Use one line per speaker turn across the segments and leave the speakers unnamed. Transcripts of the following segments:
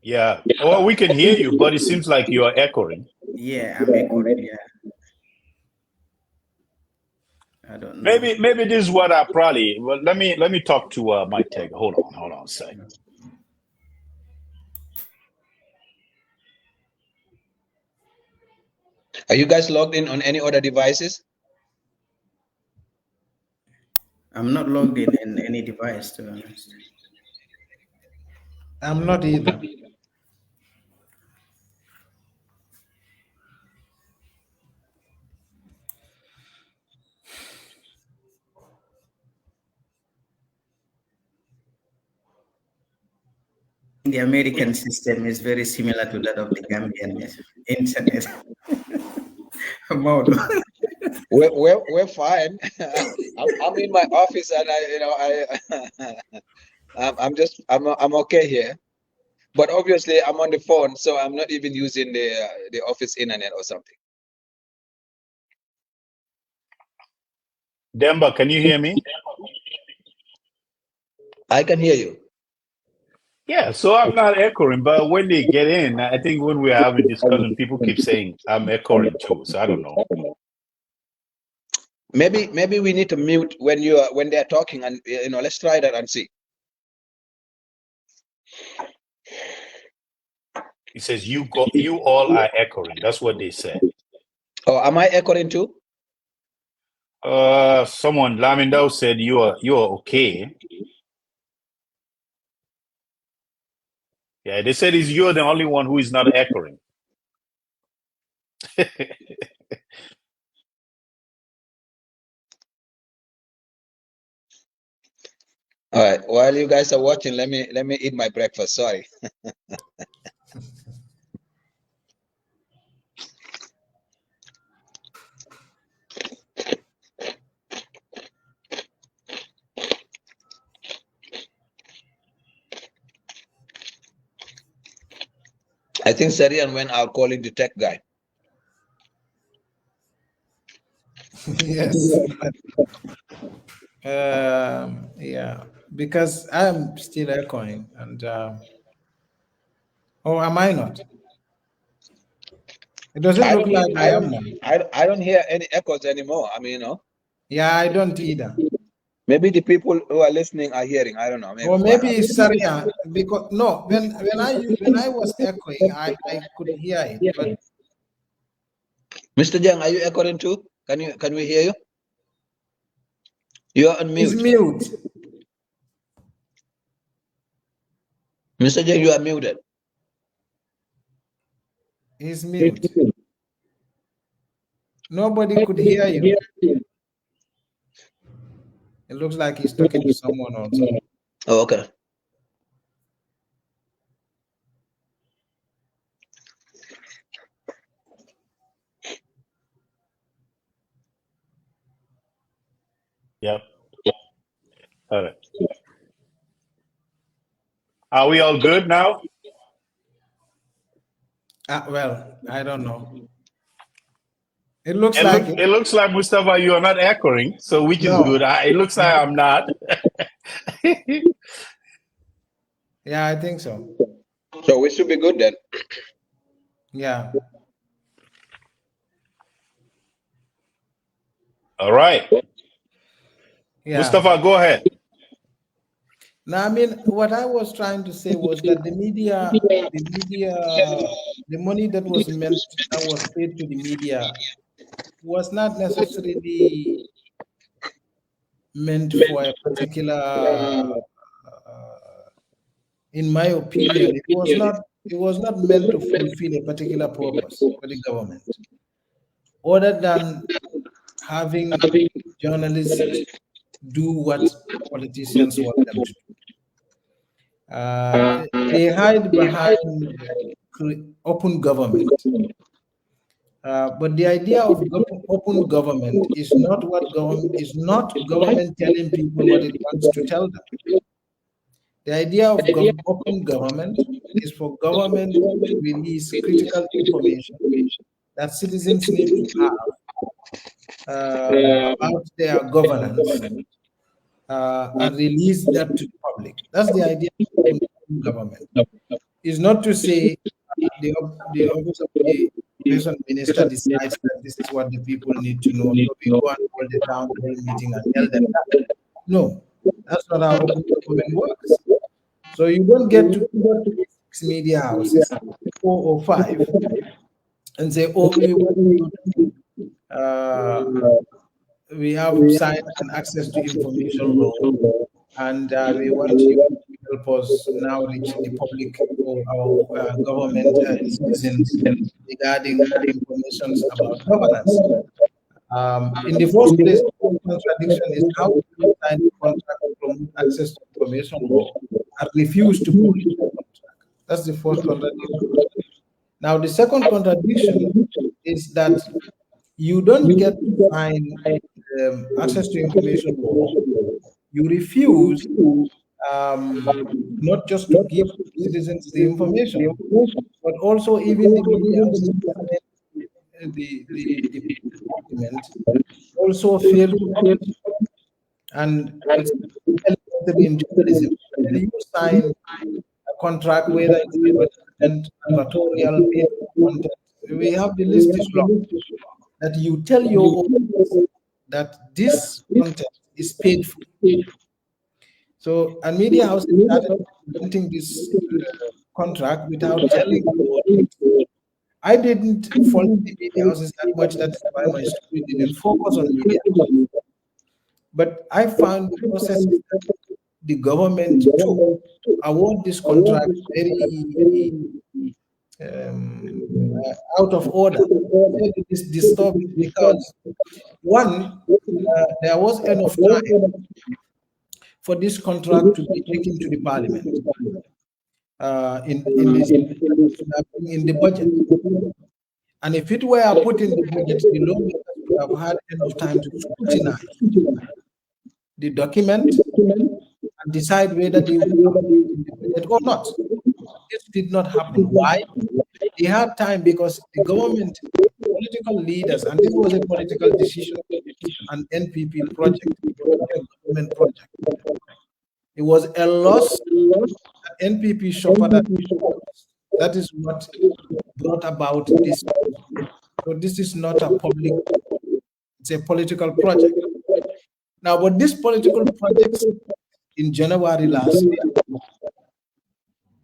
Yeah. Well, we can hear you, but it seems like you are echoing.
Yeah, I'm echoing. Yeah. I don't know.
Maybe this is what I probably. Well, let me talk to my tech. Hold on a second.
Are you guys logged in on any other devices?
I'm not logged in any device, to be honest.
I'm not either.
The American system is very similar to that of the Gambian internet mode.
We're fine. I'm in my office and I'm okay here. But obviously I'm on the phone, so I'm not even using the office internet or something.
Demba, can you hear me?
I can hear you.
Yeah, so I'm not echoing, but when they get in, I think when we're having discussion, people keep saying I'm echoing too. So I don't know.
Maybe we need to mute when they're talking, and let's try that and see.
He says you all are echoing. That's what they said.
Oh, am I echoing too?
Someone Lamindao said you are okay. Yeah, they said you're the only one who is not echoing.
All right. While you guys are watching, let me eat my breakfast. Sorry. I think Sarian went out calling the tech guy.
Yes. Yeah, because I'm still echoing, and oh, am I not? It doesn't look like I am now.
I don't hear any echoes anymore. I mean,
Yeah, I don't either.
Maybe the people who are listening are hearing. I don't know.
Or maybe it's Saria, because no, when I was echoing, I could hear it. But
Mr. Jang, are you echoing too? Can we hear you? You are on mute.
It's mute.
Mr. Jang, you are muted.
He's mute. Nobody could hear you. It looks like he's talking to someone also.
Oh, okay.
Yep. All right. Are we all good now?
Well, I don't know. It looks like
it looks like Mustapha, you are not echoing, so which is good. It looks like I'm not.
Yeah, I think so.
So we should be good then.
Yeah.
All right. Yeah. Mustapha, go ahead.
Now, I mean, what I was trying to say was that the money that was paid to the media was not necessarily meant for a particular, in my opinion, it was not meant to fulfill a particular purpose for the government, other than having journalists do what politicians want them to do. They hide behind open government. But the idea of open government is not government telling people what it wants to tell them. The idea of open government is for government to release critical information that citizens need to have about their governance and release that to the public. That's the idea of open government. is not to say the office of the education minister decides that this is what the people need to know. So we go and hold the town hall meeting and tell them that. No, that's not how open government works. So you don't get to media houses, 4 or 5, and say, oh, we have signed an access to information law, and we want you to help us now reach the public or our government citizens regarding information about governance. In the first place, the contradiction is how you sign a contract to promote access to information law and refuse to publish the contract. That's the first contradiction. Now, the second contradiction is that you don't get to sign access to information law. You refuse not just to give citizens the information, but also even the media houses, the document also fail to publish. And it's elementary in journalism. When you sign a contract, whether it's advertorial, content, we have the list is long, that you tell your audience that this content is paid for. So, and media houses started implementing this contract without telling the audience. I didn't follow the media houses that much. That's why my story didn't focus on media houses. But I found the process that the government took to award this contract very out of order. It's disturbing because, one, there was enough time for this contract to be taken to the parliament in the budget. And if it were put in the budget, the lawmakers would have had enough time to scrutinize the document and decide whether they would it or not. This did not happen. Why? They had time because the government, political leaders, and this was a political decision, an NPP project, a government project. It was a loss. NPP shopper that is what brought about this. So this is not a public, it's a political project. Now, but this political project in January last year.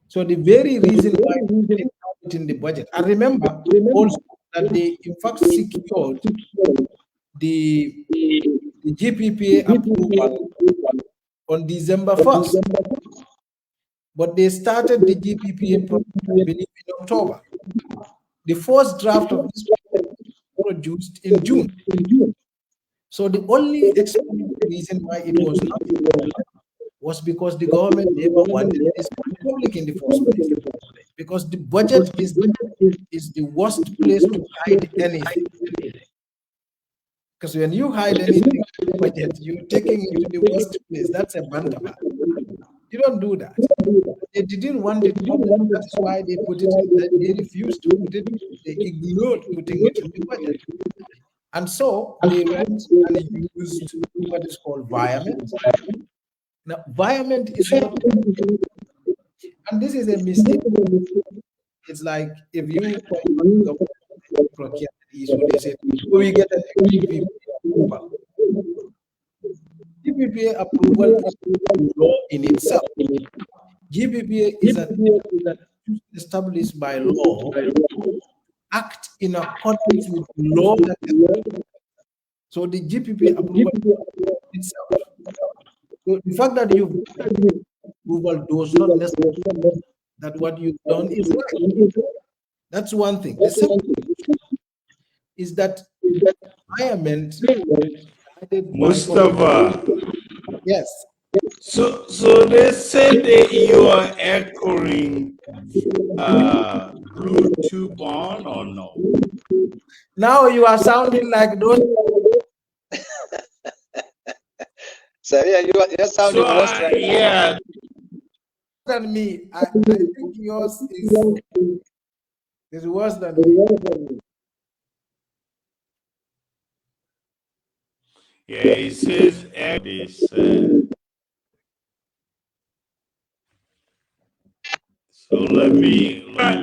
So the very reason why we didn't have it in the budget, and remember also that they in fact secured the GPPA approval on December 1st. But they started the GPPA project, I believe, in October. The first draft of this was produced in June. So the only reason why it was not was because the government never wanted this public in the first place. Because the budget is the worst place to hide anything. Because when you hide anything in the budget, you're taking it to the worst place. That's a bantaba. You don't do that. They didn't want it. That's why they put it. They refused to put it. They ignored putting it in the budget. And so they went and used what is called environment. Now, environment is not, and this is a mistake. It's like if you procurement issue, they say, oh, we get an GPPA approval. GPPA approval is law in itself. GPPA is established by law, act in accordance with law. So the GPPA approval itself. So the fact that you approval does not necessarily that what you've done is right. That's one thing. The second thing is that environment.
Mustapha.
Yes.
So they said that you are echoing Bluetooth on or no?
Now you are sounding like those.
So yeah, you're sounding worse right
yeah.
Than me. I think yours is worse than me.
Yeah, it says this. So let me,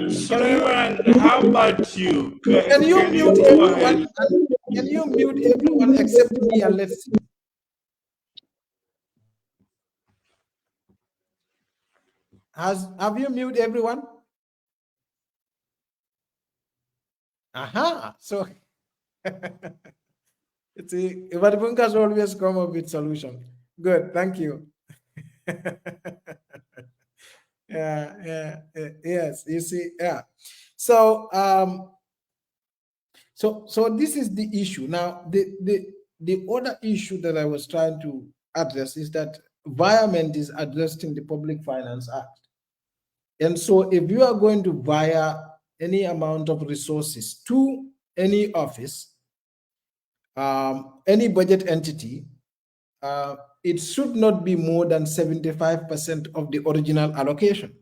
Sulaman, how about you?
Can you
Can you
mute
go ahead?
everyone? Can you mute everyone except me and let's see? Have you muted everyone? Aha. So it's Ivaribunkas always come up with solution. Good, thank you. Yes, you see, yeah. So so this is the issue. Now the other issue that I was trying to address is that environment is addressed in the Public Finance Act. And so if you are going to via any amount of resources to any office, any budget entity, it should not be more than 75% of the original allocation.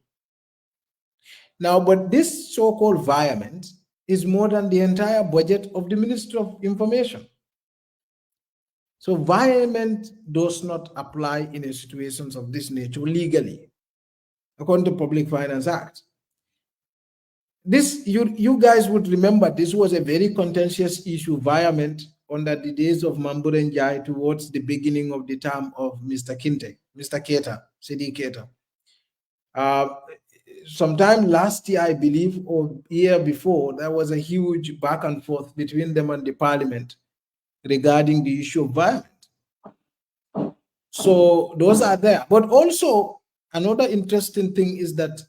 Now, but this so-called environment is more than the entire budget of the Ministry of Information. So environment does not apply in situations of this nature legally, according to Public Finance Act. This, you guys would remember, this was a very contentious issue, environment, under the days of Mamburenjai towards the beginning of the term of Mr. Keita, Sidi Keita. Sometime last year, I believe, or year before, there was a huge back and forth between them and the parliament regarding the issue of violence. So those are there. But also, another interesting thing is that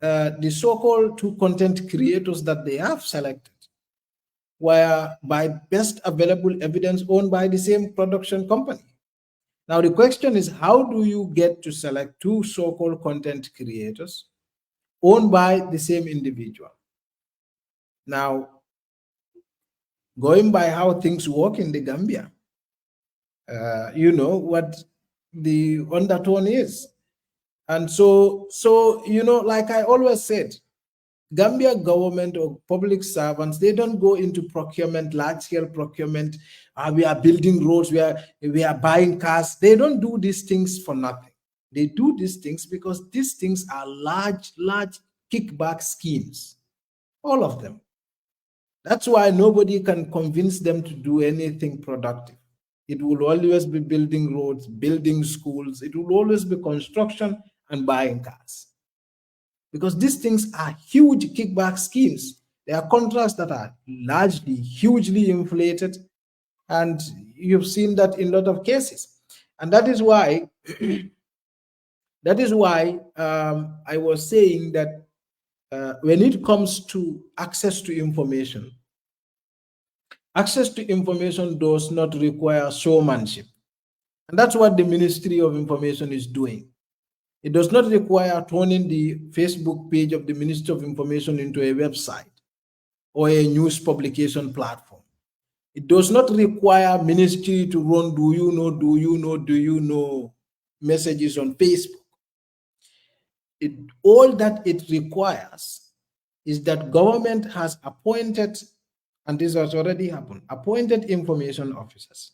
the so-called two content creators that they have selected were, by best available evidence, owned by the same production company. Now the question is, how do you get to select two so-called content creators owned by the same individual? Now, going by how things work in the Gambia, you know what the undertone is. And so, you know, like I always said, Gambia government or public servants, they don't go into procurement, large-scale procurement. We are building roads, we are buying cars. They don't do these things for nothing. They do these things because these things are large kickback schemes, all of them. That's why nobody can convince them to do anything productive. It will always be building roads, building schools. It will always be construction and buying cars. Because these things are huge kickback schemes. They are contracts that are largely, hugely inflated. And you've seen that in a lot of cases. And that is why, I was saying that when it comes to access to information does not require showmanship. And that's what the Ministry of Information is doing. It does not require turning the Facebook page of the Ministry of Information into a website or a news publication platform. It does not require ministry to run do you know messages on Facebook. All that it requires is that government has appointed, and this has already happened, appointed information officers.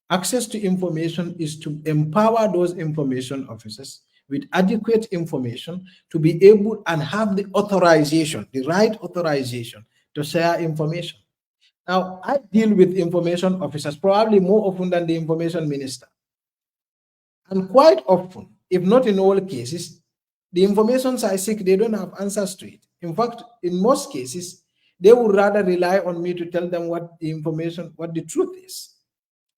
Access to information is to empower those information officers with adequate information to be able and have the authorization, the right authorization to share information. Now, I deal with information officers probably more often than the information minister. And quite often, if not in all cases, the informations I seek, they don't have answers to it. In fact, in most cases, they would rather rely on me to tell them what the truth is.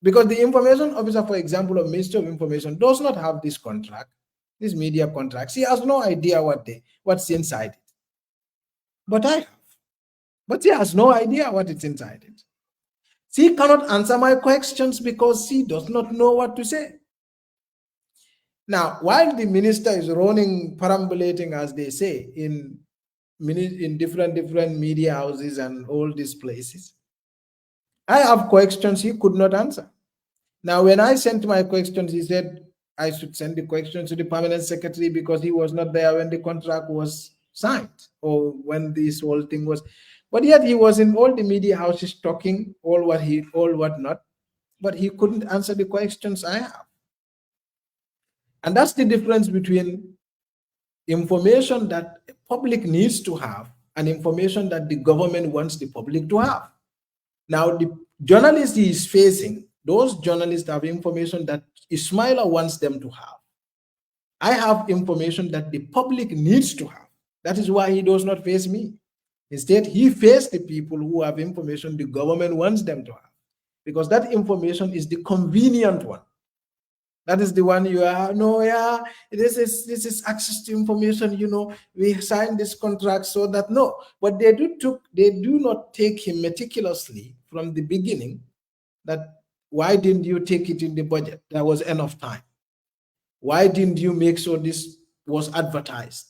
Because the information officer, for example, of Ministry of Information does not have this contract, this media contracts. He has no idea what's inside it. But I have. But he has no idea what is inside it. She cannot answer my questions because she does not know what to say. Now, while the minister is running, perambulating, as they say, in different media houses and all these places, I have questions he could not answer. Now, when I sent my questions, he said I should send the questions to the permanent secretary because he was not there when the contract was signed or when this whole thing was. But yet he was in all the media houses talking all what not, but he couldn't answer the questions I have. And that's the difference between information that the public needs to have and information that the government wants the public to have. Now, the journalists he is facing, those journalists have information that Ismaila wants them to have. I have information that the public needs to have. That is why he does not face me. Instead, he faced the people who have information the government wants them to have, because that information is the convenient one. That is the one you are, no, yeah, this is access to information, you know, we signed this contract so that, no. But they do not take him meticulously from the beginning, that why didn't you take it in the budget? There was enough time. Why didn't you make sure this was advertised?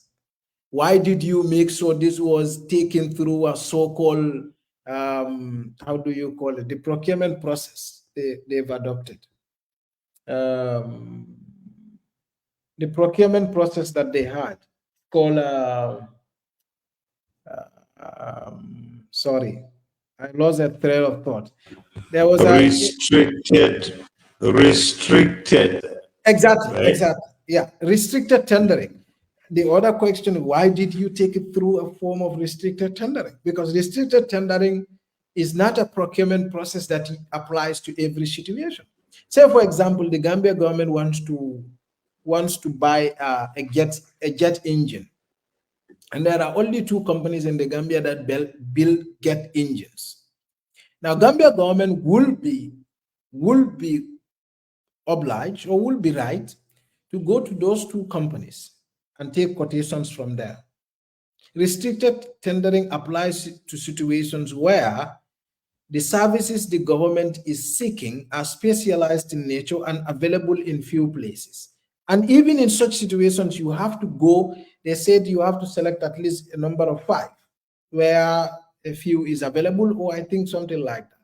Why did you make sure this was taken through a so-called, how do you call it, the procurement process they've adopted? The procurement process that they had called, sorry, I lost a thread of thought. There was
restricted.
Exactly,
right?
exactly. Yeah, restricted tendering. The other question, why did you take it through a form of restricted tendering? Because restricted tendering is not a procurement process that applies to every situation. Say, for example, the Gambia government wants to buy a jet engine, and there are only 2 companies in the Gambia that build jet engines. Now, Gambia government will be obliged, or will be right, to go to those 2 companies and take quotations from there. Restricted tendering applies to situations where the services the government is seeking are specialized in nature and available in few places. And even in such situations, you have to go, they said you have to select at least a number of 5, where a few is available, or I think something like that.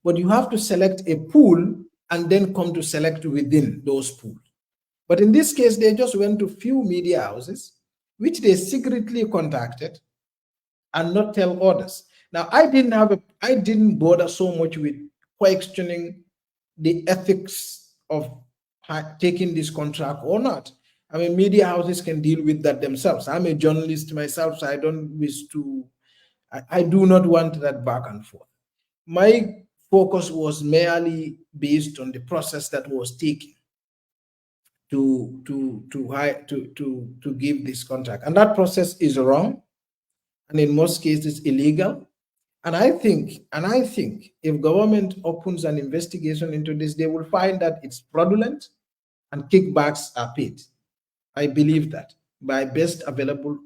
But you have to select a pool and then come to select within those pools. But in this case, they just went to few media houses, which they secretly contacted and not tell others. Now, I didn't bother so much with questioning the ethics of taking this contract or not. I mean, media houses can deal with that themselves. I'm a journalist myself, so I don't wish to, I do not want that back and forth. My focus was merely based on the process that was taken to give this contract, and that process is wrong, and in most cases illegal. And I think if government opens an investigation into this, they will find that it's fraudulent and kickbacks are paid. I believe that by best available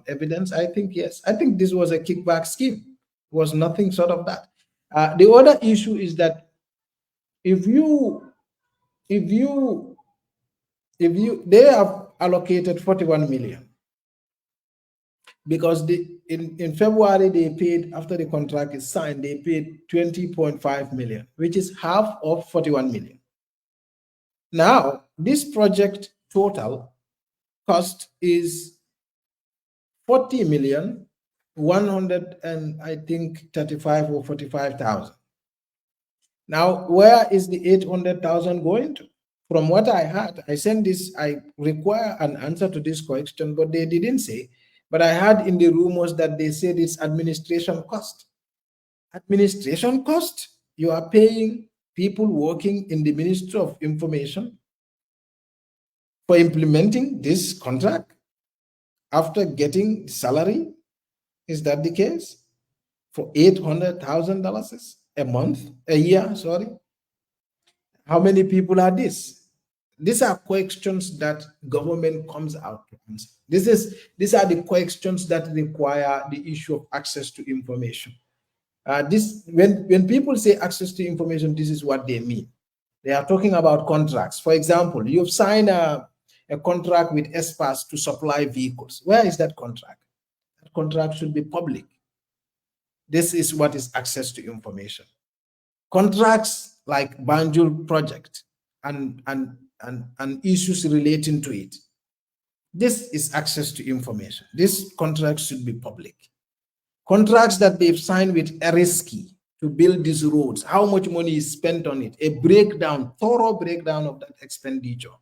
evidence. I think yes. I think this was a kickback scheme. It was nothing short of that. The other issue is that if they have allocated 41 million, because in February they paid, after the contract is signed, they paid 20.5 million, which is half of 41 million. Now, this project total cost is 40 million 100 and I think 35 or 45,000. Now, where is the 800,000 going to? From what I had, I sent this, I require an answer to this question, but they didn't say. But I heard in the rumors that they said it's administration cost. Administration cost? You are paying people working in the Ministry of Information for implementing this contract after getting salary? Is that the case? For $800,000 a year, sorry? How many people are this? These are questions that government comes out to answer. These are the questions that require the issue of access to information. When people say access to information, this is what they mean. They are talking about contracts. For example, you've signed a contract with Espas to supply vehicles. Where is that contract? That contract should be public. This is what is access to information. Contracts like Banjul project and issues relating to it. This is access to information. This contract should be public. Contracts that they've signed with Eriski to build these roads, how much money is spent on it, a breakdown, thorough breakdown of that expenditure.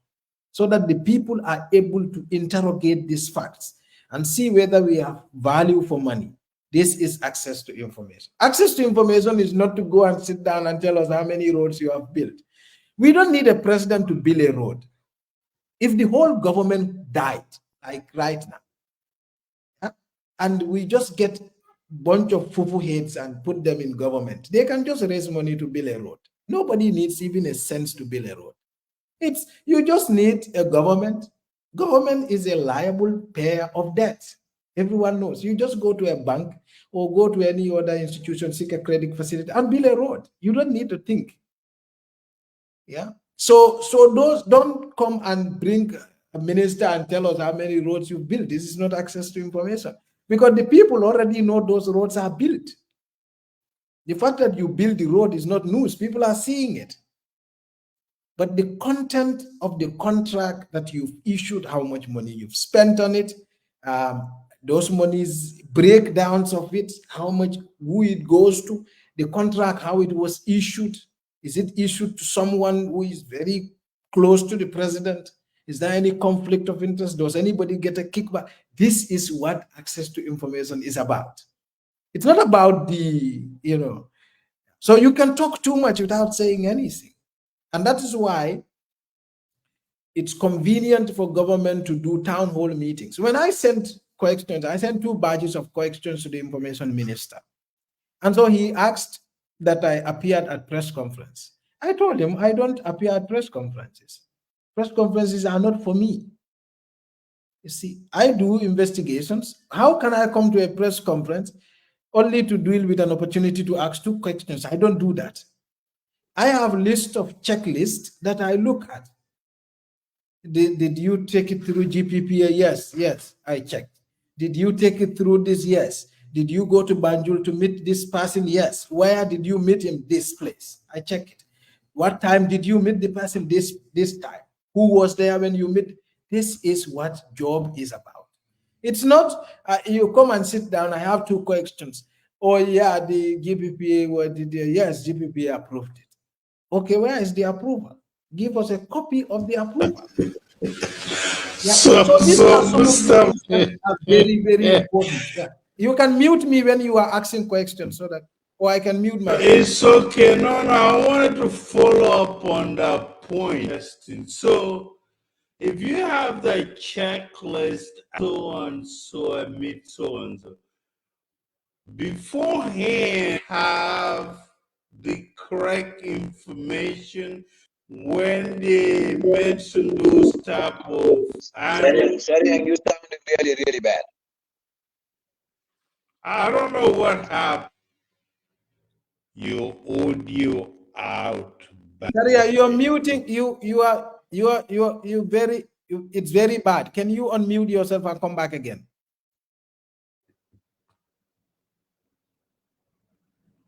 so that the people are able to interrogate these facts and see whether we have value for money. This is access to information. Access to information is not to go and sit down and tell us how many roads you have built. We don't need a president to build a road. If the whole government died, like right now, and we just get a bunch of fufu heads and put them in government, they can just raise money to build a road. Nobody needs even a cent to build a road. You just need a government. Government is a liable payer of debt. Everyone knows. You just go to a bank or go to any other institution, seek a credit facility, and build a road. You don't need to think. Yeah. So those don't come and bring a minister and tell us how many roads you built. This is not access to information because the people already know those roads are built. The fact that you build the road is not news. People are seeing it. But the content of the contract that you've issued, how much money you've spent on it, those monies, breakdowns of it, how much, who it goes to, the contract, how it was issued. Is it issued to someone who is very close to the president? Is there any conflict of interest? Does anybody get a kickback? This is what access to information is about. It's not about the, so you can talk too much without saying anything. And that is why it's convenient for government to do town hall meetings. When I sent questions, I sent 2 batches of questions to the information minister. And so he asked that I appeared at press conference. I told him I don't appear at press conferences. Press conferences are not for me. You see, I do investigations. How can I come to a press conference only to deal with an opportunity to ask 2 questions? I don't do that. I have a list of checklists that I look at. Did you take it through GPPA? Yes, I checked. Did you take it through this? Yes. Did you go to Banjul to meet this person? Yes. Where did you meet him? This place. I check it. What time did you meet the person? This time. Who was there when you meet? This is what job is about. It's not you come and sit down. I have 2 questions. Oh yeah, the GPPA, yes, GPPA approved it. Okay, where is the approval? Give us a copy of the approval. Yeah. So these are some of the things that are very, very important. Yeah. You can mute me when you are asking questions so that, or I can mute myself.
It's okay. No, I wanted to follow up on that point. So if you have the checklist, so and so, and meet so and so, beforehand have the correct information when they mention those type of animals.
Saring, you sounded really, really bad.
I don't know what happened. Your audio out.
Saria, you're muting. It's very bad. Can you unmute yourself and come back again?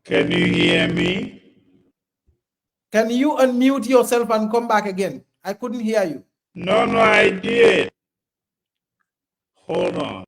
Can you hear me?
Can you unmute yourself and come back again? I couldn't hear you.
No, I did. Hold on.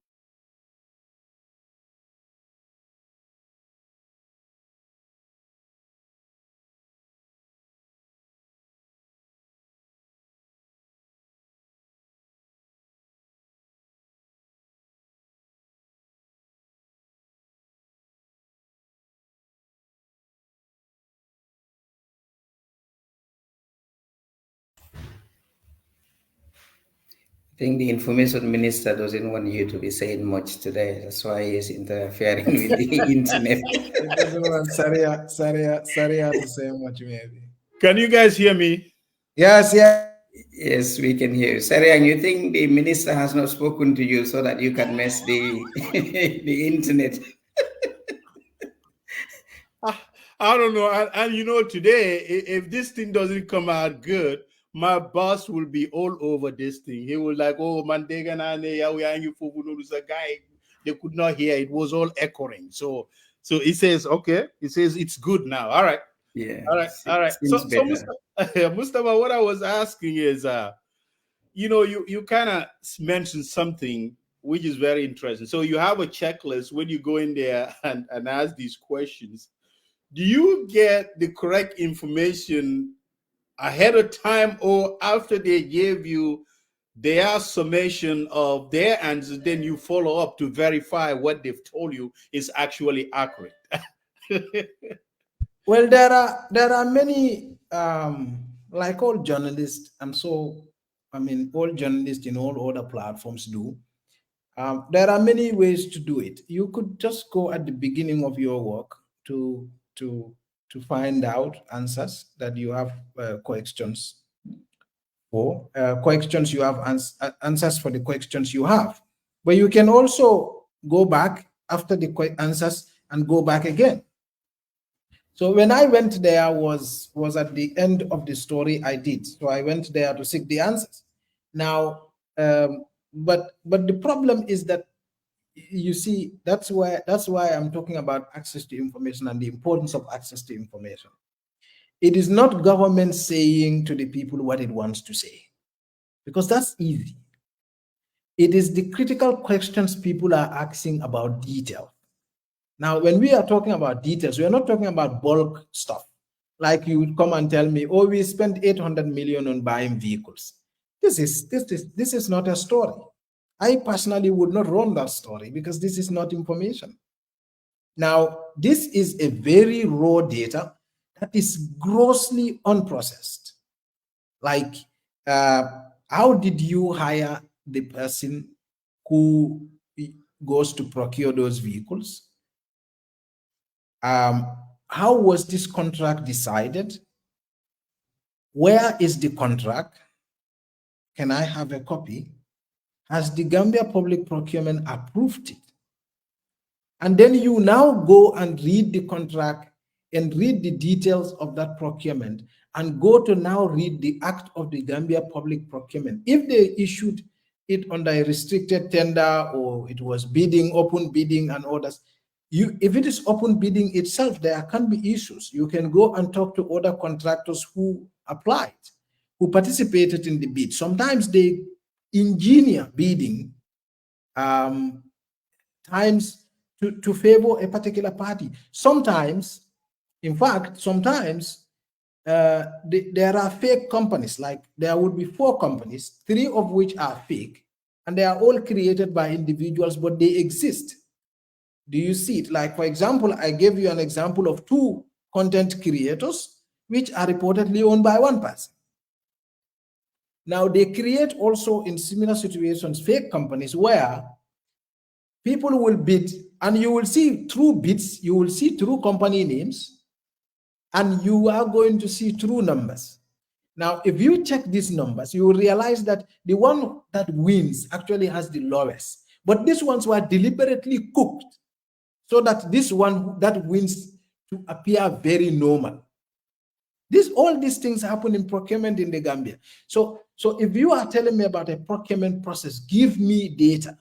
I think the information minister doesn't want you to be saying much today. That's why he's interfering with the internet.
It doesn't want Saria to say much, maybe.
Can you guys hear me?
Yes.
Yes, we can hear you. Sariang, you think the minister has not spoken to you so that you can mess the the internet?
I don't know. And today, if this thing doesn't come out good, my boss will be all over this thing. He will like, oh, Mandega guy. They could not hear. It was all echoing. So he says, okay. He says it's good now. All right.
Yeah.
All right. So Mustapha, what I was asking is, you kind of mentioned something which is very interesting. So you have a checklist when you go in there and ask these questions. Do you get the correct information ahead of time or after they gave you their summation of their answers, then you follow up to verify what they've told you is actually accurate.
Well, there are many, like all journalists, I mean, all journalists in all other platforms do. There are many ways to do it. You could just go at the beginning of your work to to to find out answers that you have questions for. Questions you have answers for the questions you have. But you can also go back after the answers and go back again. So when I went there was at the end of the story I did. So I went there to seek the answers. Now, but the problem is that, you see, that's why I'm talking about access to information and the importance of access to information. It is not government saying to the people what it wants to say, because that's easy. It is the critical questions people are asking about detail. Now, when we are talking about details, we are not talking about bulk stuff. Like you would come and tell me, oh, we spent 800 million on buying vehicles. This is not a story. I personally would not run that story because this is not information. Now, this is a very raw data that is grossly unprocessed. Like, how did you hire the person who goes to procure those vehicles? How was this contract decided? Where is the contract? Can I have a copy? Has the Gambia Public Procurement approved it? And then you now go and read the contract and read the details of that procurement and go to now read the act of the Gambia Public Procurement. If they issued it under a restricted tender or it was bidding, open bidding and others, if it is open bidding itself, there can be issues. You can go and talk to other contractors who applied, who participated in the bid. Sometimes they engineer bidding times to favor a particular party. Sometimes, in fact, sometimes there are fake companies. Like there would be 4 companies, 3 of which are fake, and they are all created by individuals, but they exist. Do you see it? Like, for example, I gave you an example of 2 content creators, which are reportedly owned by 1 person. Now, they create also in similar situations fake companies where people will bid, and you will see through bids, you will see through company names, and you are going to see true numbers. Now, if you check these numbers, you will realize that the one that wins actually has the lowest. But these ones were deliberately cooked so that this one that wins to appear very normal. All these things happen in procurement in the Gambia. So if you are telling me about a procurement process, give me data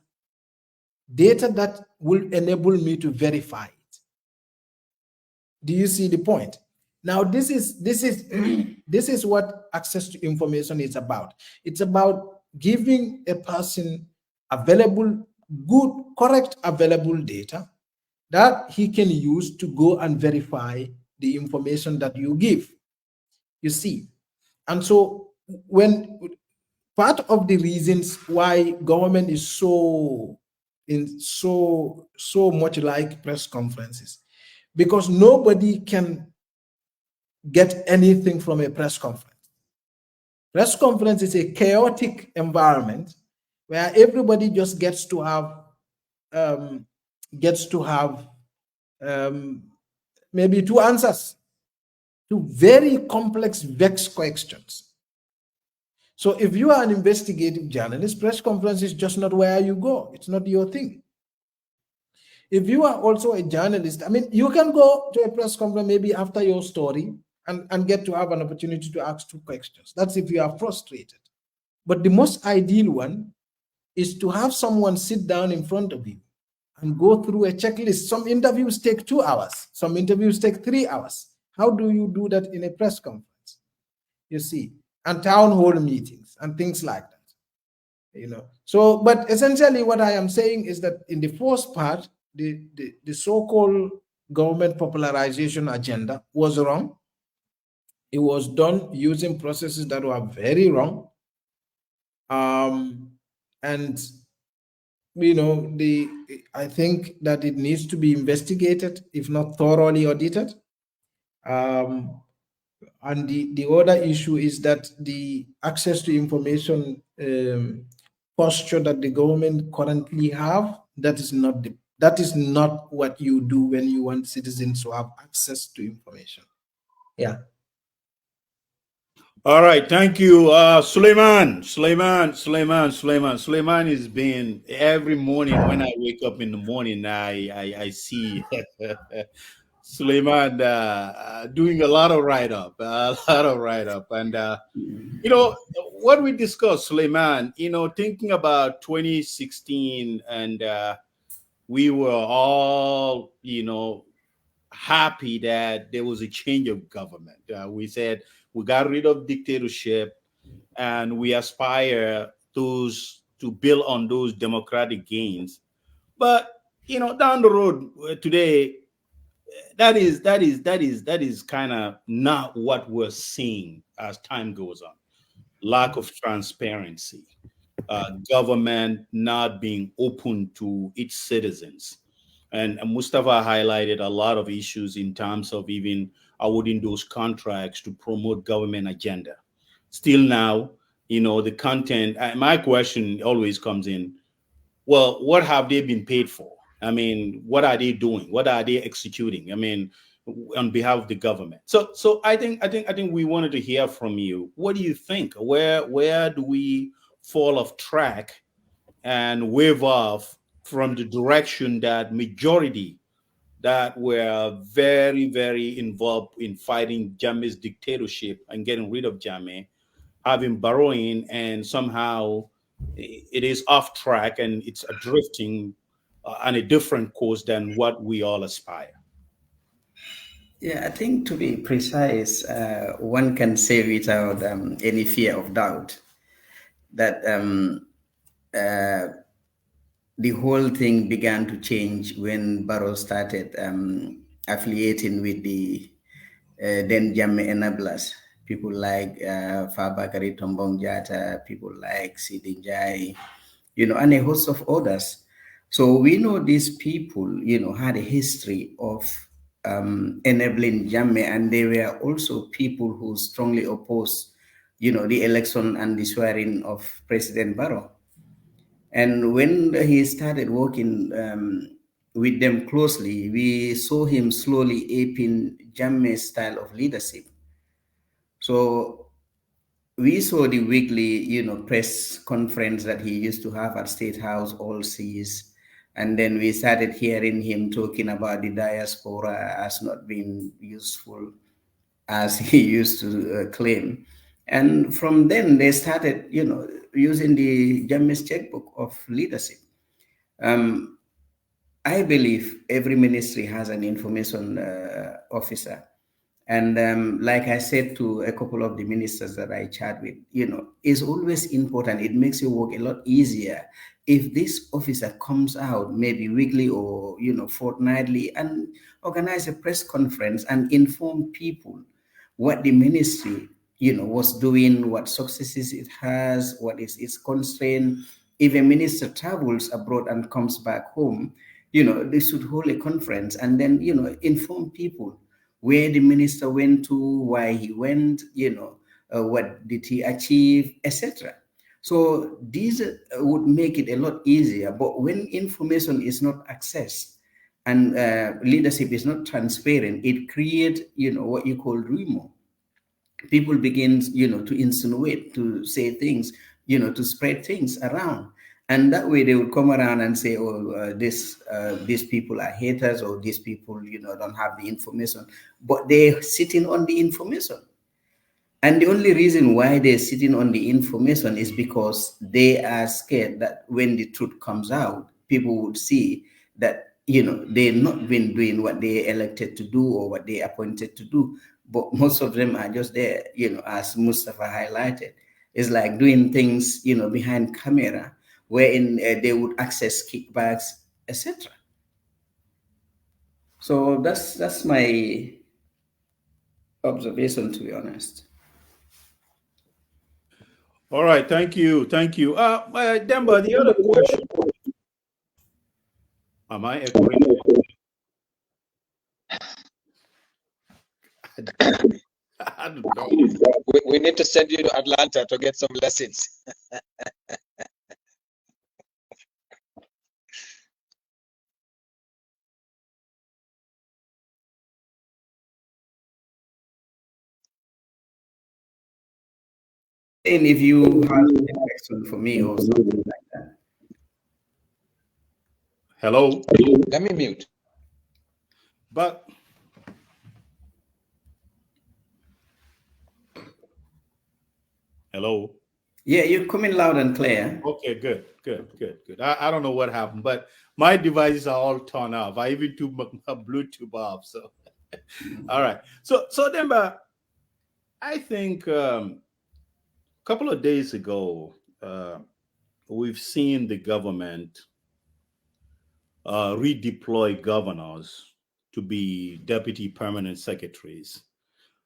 that will enable me to verify it. Do you see the point? Now, this is this is what access to information is about. It's about giving a person available, good, correct, available data that he can use to go and verify the information that you give. You see, and so when part of the reasons why government is so much like press conferences, because nobody can get anything from a press conference. Press conference is a chaotic environment where everybody just gets to have maybe 2 answers to very complex, vexed questions. So if you are an investigative journalist, press conference is just not where you go. It's not your thing. If you are also a journalist, I mean, you can go to a press conference maybe after your story and get to have an opportunity to ask 2 questions. That's if you are frustrated. But the most ideal one is to have someone sit down in front of you and go through a checklist. Some interviews take 2 hours. Some interviews take 3 hours. How do you do that in a press conference? You see, and town hall meetings and things like that. So, but essentially what I am saying is that in the first part, the so-called government popularization agenda was wrong. It was done using processes that were very wrong. And I think that it needs to be investigated, if not thoroughly audited. Um, and the other issue is that the access to information posture that the government currently have, that is not what you do when you want citizens to have access to information. Yeah.
All right, thank you, Suleiman is being every morning when I wake up in the morning. I see Suleiman doing a lot of write up, and what we discussed, Suleiman. Thinking about 2016, and we were all happy that there was a change of government. We said we got rid of dictatorship and we aspire those to build on those democratic gains. But down the road today, that is kind of not what we're seeing as time goes on. Lack of transparency, government not being open to its citizens. And Mustafa highlighted a lot of issues in terms of even awarding those contracts to promote government agenda. Still now, the content. My question always comes in: well, what have they been paid for? I mean, what are they doing? What are they executing? I mean, on behalf of the government. So I think we wanted to hear from you. What do you think? Where do we fall off track and wave off from the direction that majority that were very, very involved in fighting Jammeh's dictatorship and getting rid of Jammeh, having borrowing, and somehow it is off track and it's drifting on a different course than what we all aspire.
Yeah, I think to be precise, one can say without any fear of doubt that uh, the whole thing began to change when Barrow started affiliating with the then Jammeh enablers, people like Fabakary Tombong Jata, people like Sidi Njai, and a host of others. So we know these people, had a history of enabling Jammeh, and they were also people who strongly opposed, the election and the swearing of President Barrow. And when he started working with them closely, we saw him slowly aping Jammeh's style of leadership. So we saw the weekly, press conference that he used to have at State House, all seas. And then we started hearing him talking about the diaspora as not being useful as he used to claim. And from then they started, using the Jammeh's checkbook of leadership. Um, I believe every ministry has an information officer. And like I said to a couple of the ministers that I chat with, it's always important. It makes your work a lot easier if this officer comes out maybe weekly or, fortnightly and organize a press conference and inform people what the ministry, was doing, what successes it has, what is its constraint. If a minister travels abroad and comes back home, they should hold a conference and then, inform people where the minister went to, why he went, what did he achieve, etc. So these would make it a lot easier. But when information is not accessed and leadership is not transparent, it creates, what you call rumor. People begin, to insinuate, to say things, to spread things around. And that way they would come around and say, oh, these people are haters, or these people, don't have the information. But they're sitting on the information. And the only reason why they're sitting on the information is because they are scared that when the truth comes out, people would see that, they've not been doing what they elected to do or what they appointed to do. But most of them are just there, as Mustafa highlighted. It's like doing things, behind camera, wherein they would access kickbacks, etc. So that's my observation, to be honest.
All right, thank you, thank you. Demba, the other question. Am I echoing? I don't know.
We need to send you to Atlanta to get some lessons.
And if you have a question for me or something like that.
Hello?
Let me mute.
But hello?
Yeah, you're coming loud and clear.
Okay, good, good, good, good. I don't know what happened, but my devices are all turned off. I even took my Bluetooth off. So, all right. So Demba, I think a couple of days ago, we've seen the government redeploy governors to be deputy permanent secretaries.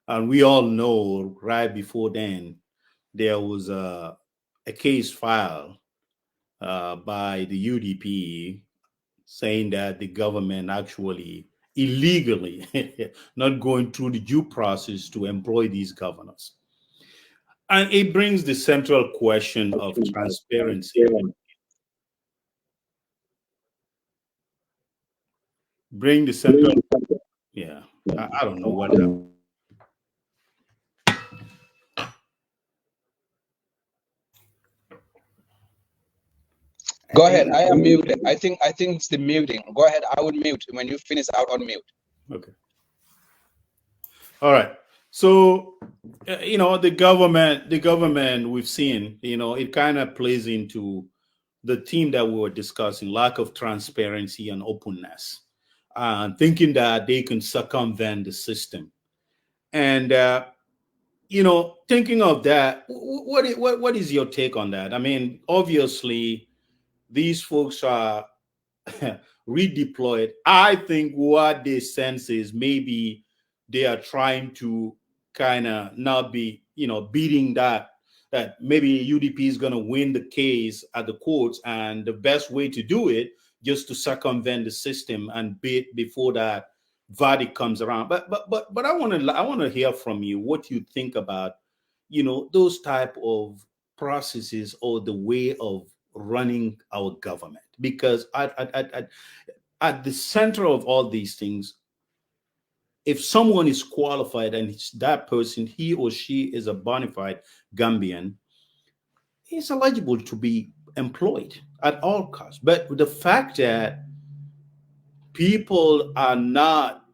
And we all know right before then, there was a case filed by the UDP saying that the government actually illegally not going through the due process to employ these governors. And it brings the central question of transparency. Bring the central, yeah, I don't know what happened.
Go ahead. I am muted. I think it's the muting. Go ahead. I will mute when you finish out on mute.
Okay. All right. So, the government we've seen, it kind of plays into the theme that we were discussing: lack of transparency and openness, thinking that they can circumvent the system. And thinking of that, what is your take on that? I mean, obviously, these folks are redeployed. I think what they sense is maybe they are trying to kind of not be, beating that maybe UDP is going to win the case at the courts, and the best way to do it just to circumvent the system and bid before that verdict comes around. But I want to hear from you what you think about those type of processes or the way of running our government, because at the center of all these things, if someone is qualified and it's that person, he or she is a bona fide Gambian, he's eligible to be employed at all costs. But the fact that people are not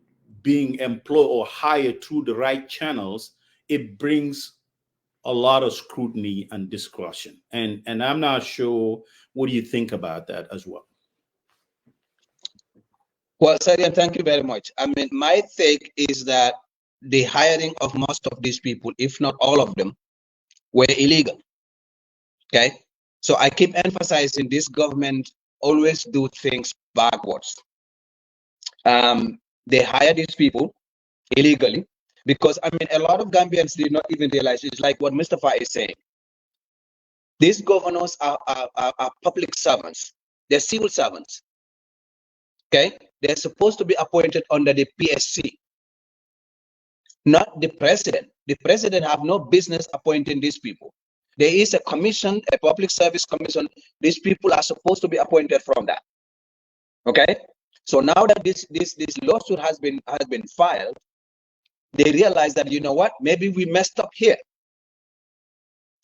being employed or hired through the right channels, it brings a lot of scrutiny and discussion. And I'm not sure, what do you think about that as well?
Well, Sadian, thank you very much. I mean, my take is that the hiring of most of these people, if not all of them, were illegal. Okay. So I keep emphasizing this government always do things backwards. They hire these people illegally because, I mean, a lot of Gambians did not even realize it's like what Mustapha is saying. These governors are public servants. They're civil servants. Okay. They're supposed to be appointed under the PSC, not the president. The president have no business appointing these people. There is a commission, a public service commission. These people are supposed to be appointed from that. Okay. So now that this lawsuit has been filed, they realize that, you know what, maybe we messed up here.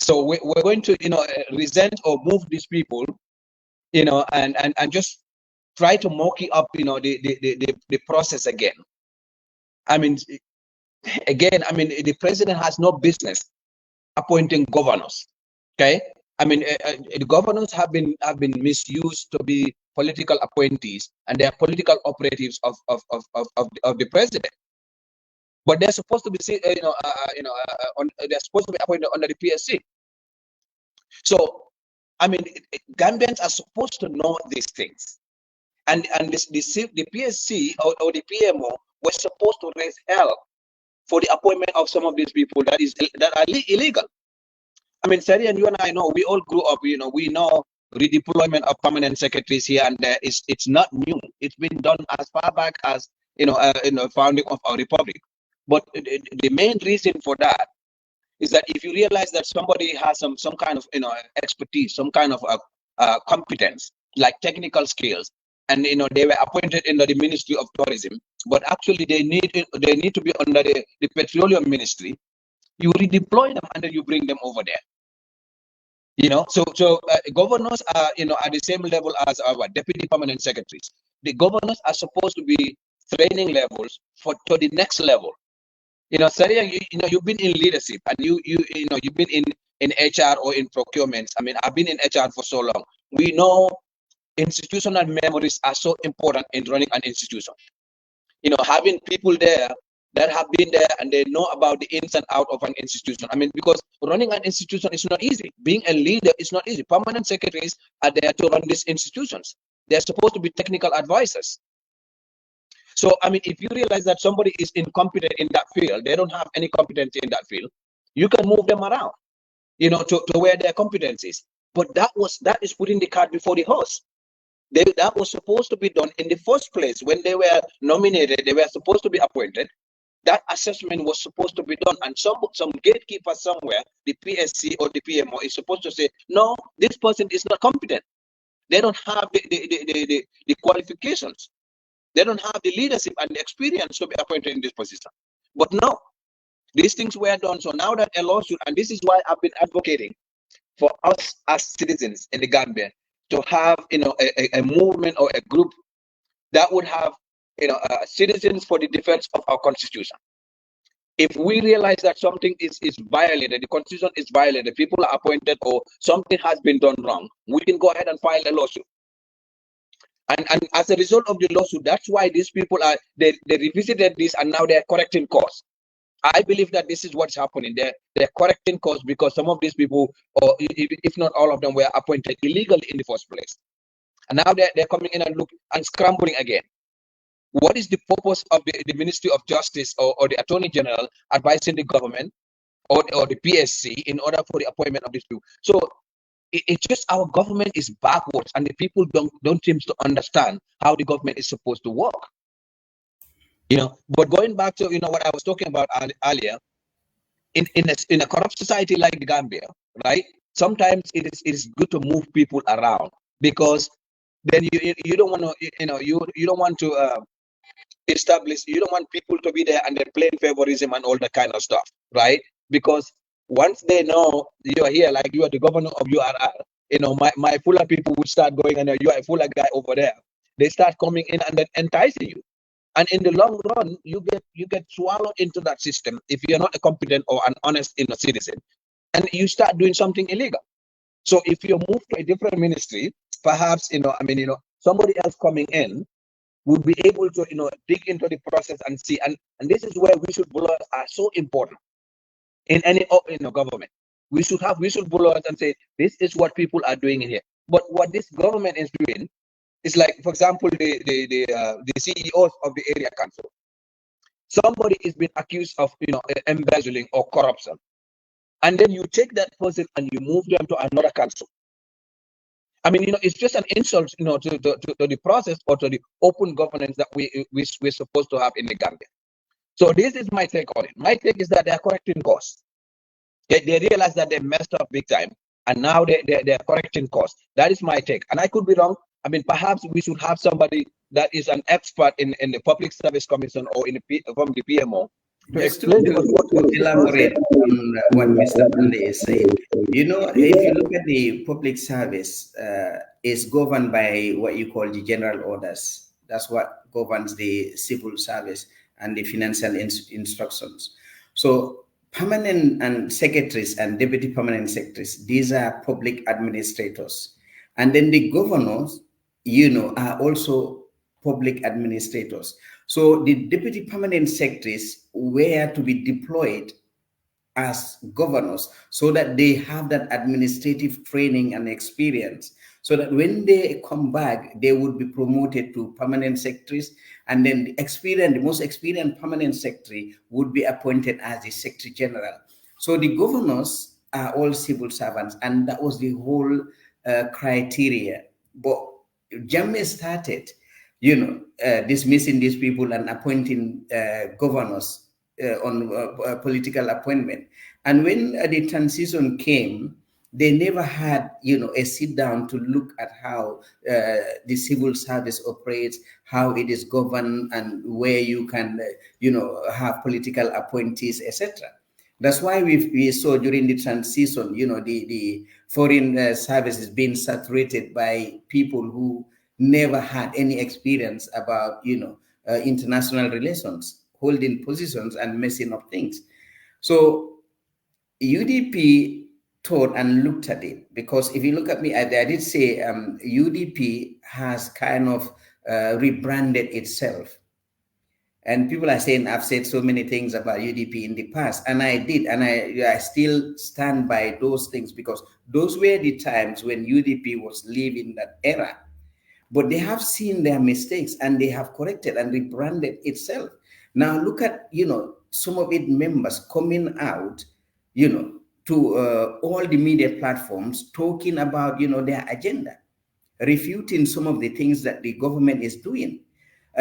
So we're going to, resent or move these people, and just try to monkey up, the process again. I mean, the president has no business appointing governors. Okay, I mean, the governors have been misused to be political appointees, and they are political operatives of the president. But they're supposed to be, they're supposed to be appointed under the PSC. So, I mean, Gambians are supposed to know these things, and the PSC or the PMO was supposed to raise hell for the appointment of some of these people that are illegal. I mean, Sari and you and I know, we all grew up, we know redeployment of permanent secretaries here and there it's not new. It's been done as far back as, founding of our republic. But the main reason for that is that if you realize that somebody has some kind of, expertise, some kind of competence, like technical skills, and, they were appointed in the Ministry of Tourism, but actually they need to be under the Petroleum Ministry, you redeploy them and then you bring them over there. So governors are, at the same level as our deputy permanent secretaries. The governors are supposed to be training levels to the next level. Saria, you've been in leadership, and you've been in HR or in procurements. I mean, I've been in HR for so long. We know institutional memories are so important in running an institution. Having people there that have been there and they know about the ins and out of an institution. I mean, because running an institution is not easy. Being a leader is not easy. Permanent secretaries are there to run these institutions. They're supposed to be technical advisors. So, I mean, if you realize that somebody is incompetent in that field, they don't have any competency in that field, you can move them around, to where their competence is. But that is putting the cart before the horse. That was supposed to be done in the first place. When they were nominated, they were supposed to be appointed. That assessment was supposed to be done, and some gatekeeper somewhere, the PSC or the PMO, is supposed to say, no, this person is not competent. They don't have the qualifications. They don't have the leadership and the experience to be appointed in this position. But no, these things were done. So now that a lawsuit, and this is why I've been advocating for us as citizens in the Gambia to have, a movement or a group that would have, citizens for the defense of our constitution. If we realize that something is violated, the constitution is violated, people are appointed, or something has been done wrong, we can go ahead and file a lawsuit. And as a result of the lawsuit, that's why these people they revisited this and now they're correcting course. I believe that this is what's happening. They're correcting course because some of these people, or if not all of them, were appointed illegally in the first place. And now they're coming in and scrambling again. What is the purpose of the Ministry of Justice or the Attorney General advising the government or the PSC in order for the appointment of these people? So it's just our government is backwards, and the people don't seem to understand how the government is supposed to work. But going back to what I was talking about earlier, in a corrupt society like the Gambia, right? Sometimes it is good to move people around, because then you don't want to you don't want to you don't want people to be there and they're playing favorism and all that kind of stuff, right? Because once they know you are here, like you are the governor of URR, my Fuller people would start going, and you are a Fuller guy over there. They start coming in and then enticing you. And in the long run, you get swallowed into that system if you're not a competent or an honest citizen, and you start doing something illegal. So if you move to a different ministry, perhaps somebody else coming in would be able to dig into the process and see. And this is where whistleblowers are so important in any government. We should whistleblowers and say, this is what people are doing in here. But what this government is doing is, like, for example, the CEOs of the area council. Somebody is being accused of embezzling or corruption, and then you take that person and you move them to another council. I mean, it's just an insult, to the process or to the open governance that we're supposed to have in the Gambia. So this is my take on it. My take is that they're correcting costs. They realize that they messed up big time, and now they're correcting costs. That is my take, and I could be wrong. I mean, perhaps we should have somebody that is an expert in the Public Service Commission or from the PMO to explain to us
what elaborate on what Mr. Beldah is saying. If you look at the public service, is governed by what you call the general orders. That's what governs the civil service and the financial instructions. So permanent and secretaries and deputy permanent secretaries, these are public administrators. And then the governors, are also public administrators. So the deputy permanent secretaries were to be deployed as governors so that they have that administrative training and experience, so that when they come back, they would be promoted to permanent secretaries, and then the most experienced permanent secretary would be appointed as the secretary general. So the governors are all civil servants, and that was the whole criteria. But Jammeh started, dismissing these people and appointing governors on political appointment. And when the transition came, they never had, a sit down to look at how the civil service operates, how it is governed, and where you can, have political appointees, etc. That's why we saw during the transition, the foreign services being saturated by people who never had any experience about, international relations, holding positions and messing up things. So UDP thought and looked at it, because if you look at me, I did say UDP has kind of rebranded itself. And people are saying I've said so many things about UDP in the past, and I did, and I still stand by those things, because those were the times when UDP was living that era. But they have seen their mistakes and they have corrected and rebranded itself. Now look at, some of its members coming out, to all the media platforms, talking about, their agenda, refuting some of the things that the government is doing.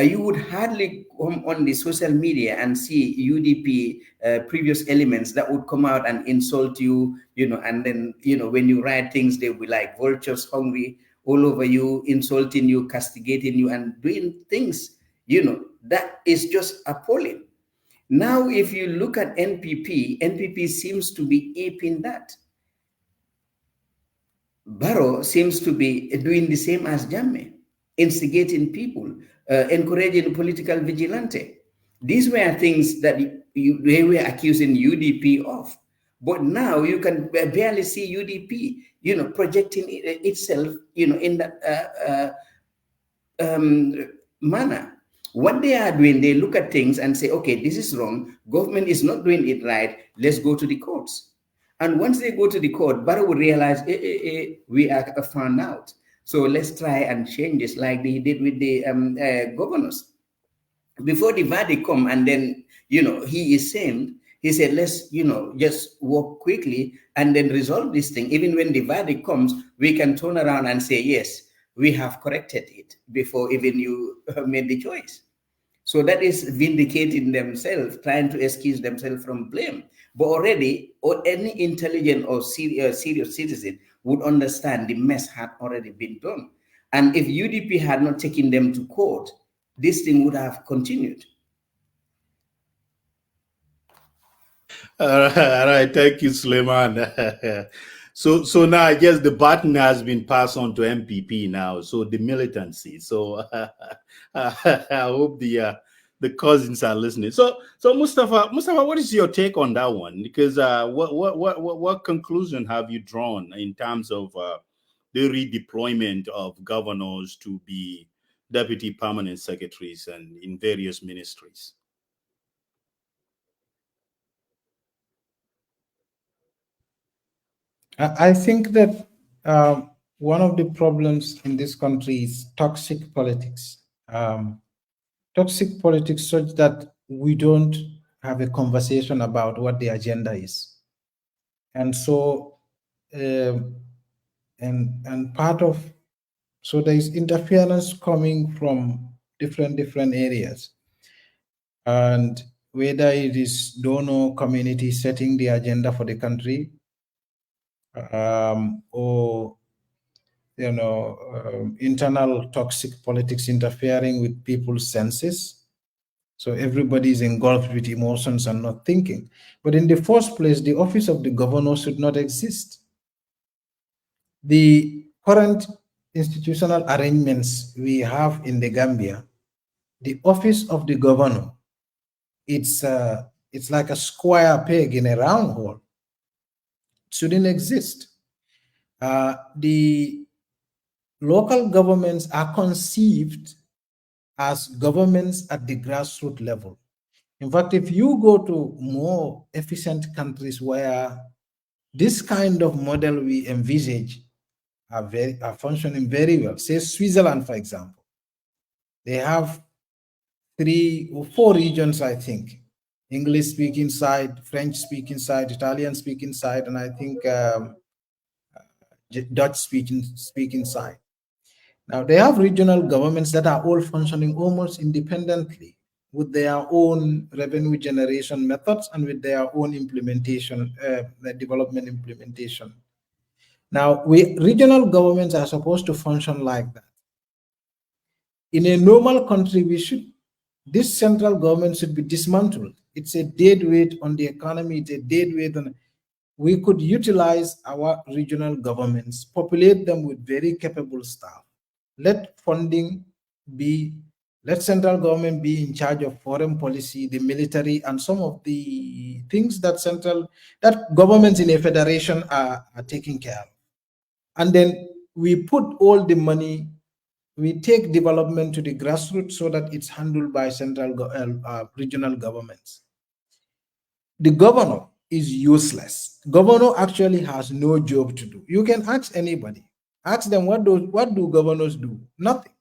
You would hardly come on the social media and see UDP previous elements that would come out and insult you, and then, when you write things, they will be like vultures hungry all over you, insulting you, castigating you, and doing things, that is just appalling. Now, if you look at NPP seems to be aping that. Barrow seems to be doing the same as Jammeh, instigating people, encouraging political vigilante. These were things that they were accusing UDP of. But now you can barely see UDP, projecting itself, in that manner. What they are doing, they look at things and say, okay, this is wrong. Government is not doing it right. Let's go to the courts. And once they go to the court, Barrow will realize, we are found out. So let's try and change this, like they did with the governors. Before the verdict come, and then, he is saying, he said, let's, just work quickly and then resolve this thing. Even when the verdict comes, we can turn around and say, yes, we have corrected it before even you made the choice. So that is vindicating themselves, trying to excuse themselves from blame. But already, or any intelligent or serious citizen would understand the mess had already been done. And if UDP had not taken them to court, this thing would have continued.
All right, thank you, Suleiman. So now I guess the baton has been passed on to MPP now. So the militancy. So I hope the cousins are listening. So Mustapha, what is your take on that one? Because what conclusion have you drawn in terms of the redeployment of governors to be deputy permanent secretaries and in various ministries?
I think that one of the problems in this country is toxic politics. Toxic politics, such that we don't have a conversation about what the agenda is. And so, and part of, so there is interference coming from different areas. And whether it is donor community setting the agenda for the country, or internal toxic politics interfering with people's senses. So everybody is engulfed with emotions and not thinking. But in the first place, the office of the governor should not exist. The current institutional arrangements we have in the Gambia, the office of the governor, it's like a square peg in a round hole. It shouldn't exist. The local governments are conceived as governments at the grassroots level. In fact, if you go to more efficient countries where this kind of model we envisage are functioning very well, say Switzerland, for example, they have 3 or 4 regions, I think, English speaking side, French speaking side, Italian speaking side, and I think Dutch speaking side. Now they have regional governments that are all functioning almost independently with their own revenue generation methods and with their own implementation, the development implementation. Now, regional governments are supposed to function like that. In a normal country, this central government should be dismantled. It's a dead weight on the economy. It's a dead weight on. We could utilize our regional governments, populate them with very capable staff. Let funding be. Let central government be in charge of foreign policy, the military, and some of the things that governments in a federation are taking care of. And then we put all the money, we take development to the grassroots so that it's handled by regional governments. The governor is useless. Governor actually has no job to do. You can ask anybody. Ask them what do governors do? Nothing.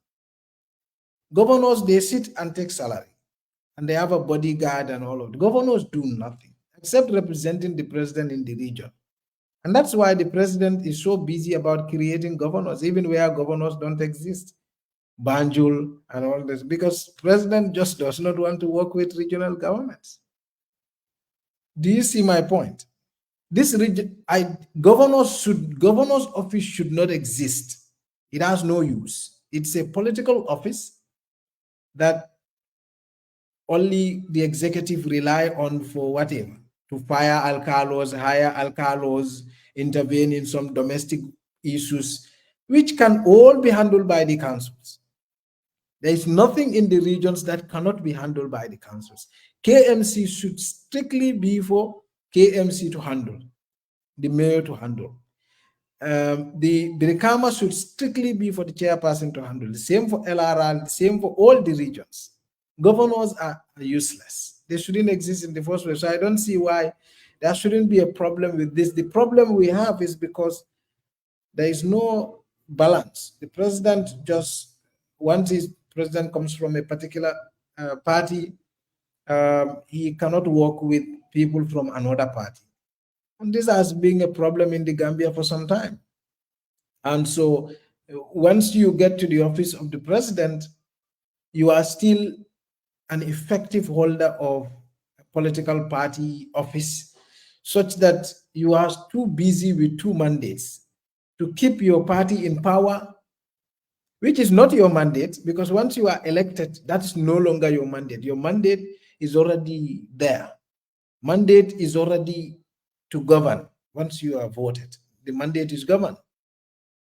Governors, they sit and take salary, and they have a bodyguard and all of it. Governors do nothing except representing the president in the region. And that's why the president is so busy about creating governors, even where governors don't exist. Banjul and all this, because president just does not want to work with regional governments. Do you see my point? This governor's office should not exist. It has no use. It's a political office that only the executive rely on for whatever, to fire alcalos, hire alcalos, intervene in some domestic issues, which can all be handled by the councils. There is nothing in the regions that cannot be handled by the councils. KMC should strictly be for KMC to handle, the mayor to handle. The Brikama should strictly be for the chairperson to handle. The same for LRL, the same for all the regions. Governors are useless. They shouldn't exist in the first place. So I don't see why there shouldn't be a problem with this. The problem we have is because there is no balance. The president just, once his president comes from a particular party, he cannot work with people from another party. And this has been a problem in the Gambia for some time. And so once you get to the office of the president, you are still an effective holder of a political party office, such that you are too busy with two mandates to keep your party in power, which is not your mandate, because once you are elected, that's no longer your mandate. Your mandate is already there. Mandate is already to govern. Once you are voted, the mandate is governed.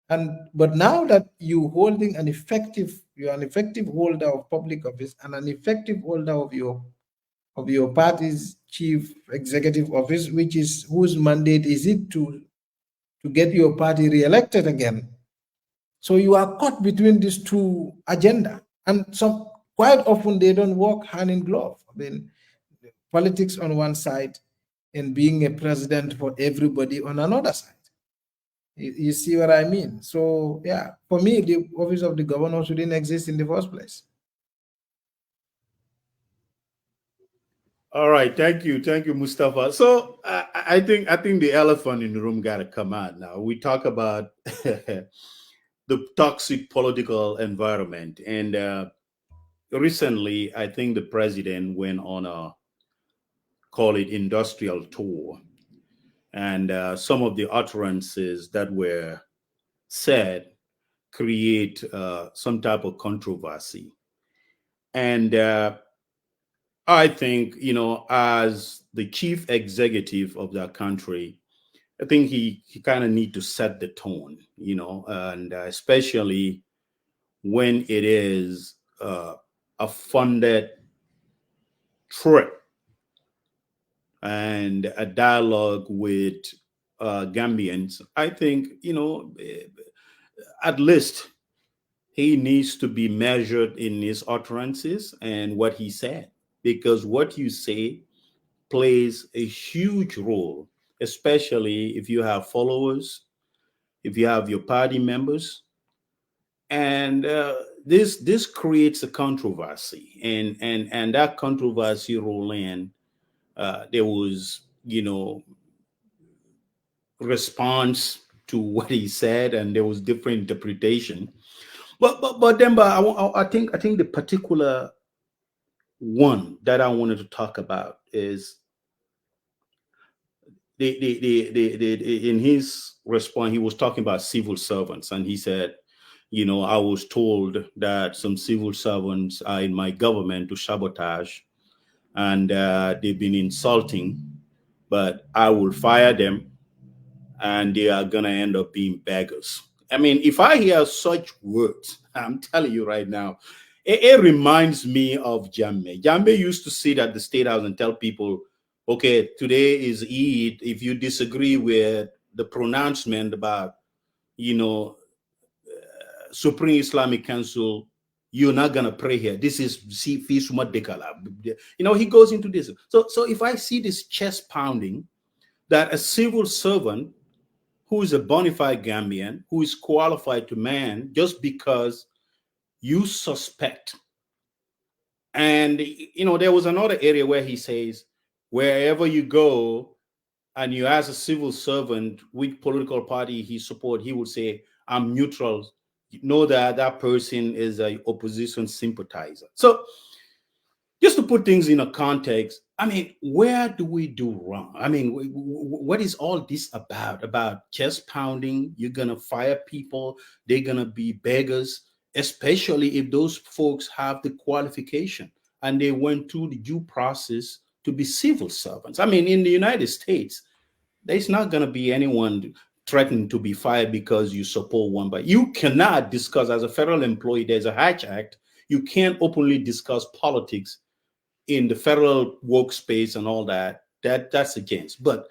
But now that you are an effective holder of public office and an effective holder of your party's chief executive office, whose mandate is it to get your party re-elected again. So you are caught between these two agenda, and quite often they don't work hand in glove. I mean, politics on one side and being a president for everybody on another side. You see what I mean? So yeah, for me, the office of the governor shouldn't exist in the first place.
All right, thank you, Mustapha. So I think the elephant in the room got to come out now. We talk about the toxic political environment, and recently, I think the president went on a, call it, industrial tour, and some of the utterances that were said create some type of controversy. And I think, as the chief executive of that country, I think he kind of need to set the tone, and especially when it is a funded trip and a dialogue with Gambians. I think, at least he needs to be measured in his utterances and what he said, because what you say plays a huge role, especially if you have followers, if you have your party members, and this creates a controversy, and that controversy roll in. there was, response to what he said, and there was different interpretation. But then, I think the particular one that I wanted to talk about is in his response, he was talking about civil servants, and he said, I was told that some civil servants are in my government to sabotage, and they've been insulting, but I will fire them, and they are gonna end up being beggars. I mean, if I hear such words, I'm telling you right now, it reminds me of Jammeh. Jammeh used to sit at the State House and tell people, okay, today is Eid. If you disagree with the pronouncement about, you know, Supreme Islamic Council, you're not gonna pray here. This is Fisuma Dekala. He goes into this. So if I see this chest pounding that a civil servant who is a bona fide Gambian, who is qualified to man, just because you suspect. And, there was another area where he says, wherever you go and you ask a civil servant which political party he support, he would say, I'm neutral. You know that person is a opposition sympathizer. So just to put things in a context, I mean, where do we do wrong? I mean, what is all this about? About chest pounding? You're going to fire people, they're going to be beggars, especially if those folks have the qualification and they went through the due process to be civil servants. I mean, in the United States, there's not going to be anyone threatening to be fired because you support one. But you cannot discuss, as a federal employee, there's a Hatch Act. You can't openly discuss politics in the federal workspace and all that. That's against. But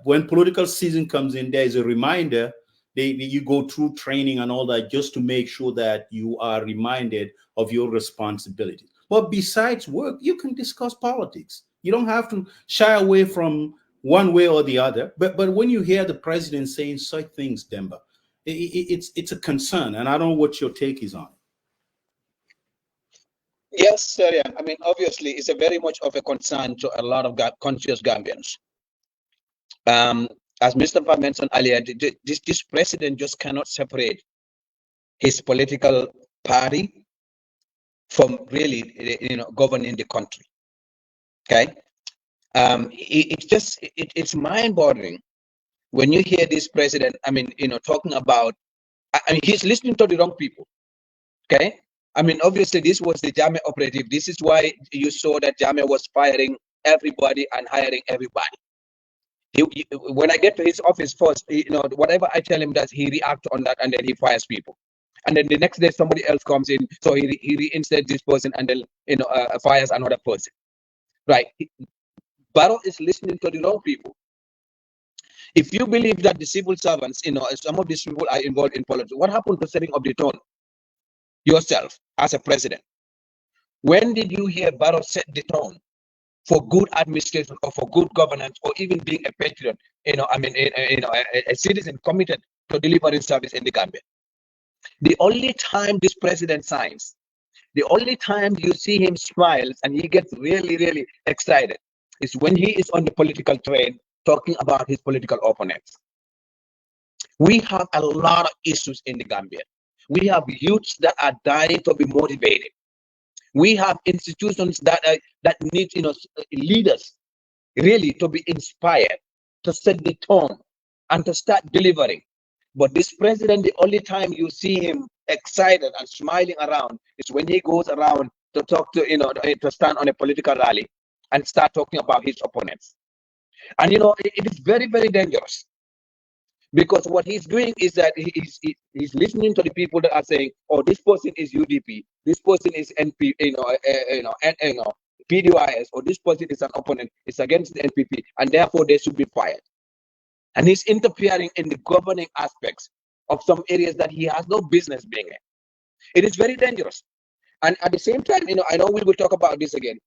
when political season comes in, there's a reminder. You go through training and all that just to make sure that you are reminded of your responsibilities. But besides work, you can discuss politics. You don't have to shy away from one way or the other. But when you hear the president saying such things, Demba, it's a concern, and I don't know what your take is on it.
Yes, sir. Yeah. I mean, obviously, it's a very much of a concern to a lot of conscious Gambians. As Mustapha mentioned earlier, this president just cannot separate his political party from really, governing the country. Okay, it's mind-boggling when you hear this president. I mean, talking about. I mean, he's listening to the wrong people. Okay. I mean, obviously, this was the Jammeh operative. This is why you saw that Jammeh was firing everybody and hiring everybody. When I get to his office first, whatever I tell him, that he reacts on that, and then he fires people. And then the next day, somebody else comes in, so he reinstates this person, and then fires another person. Right? Barrow is listening to the wrong people. If you believe that the civil servants, some of these people are involved in politics, what happened to setting up the tone? Yourself as a president, when did you hear Barrow set the tone for good administration or for good governance, or even being a patriot? A citizen committed to delivering service in the Gambia. The only time this president signs, the only time you see him smiles and he gets really, really excited, is when he is on the political train talking about his political opponents. We have a lot of issues in the Gambia. We have youths that are dying to be motivated. We have institutions that need leaders really to be inspired, to set the tone and to start delivering. But this president, the only time you see him excited and smiling around is when he goes around to talk to, to stand on a political rally and start talking about his opponents. And it is very, very dangerous. Because what he's doing is that he's listening to the people that are saying, "Oh, this person is UDP, this person is NP, PDYS, or this person is an opponent, it's against the NPP, and therefore they should be fired." And he's interfering in the governing aspects of some areas that he has no business being in. It is very dangerous. And at the same time, I know we will talk about this again.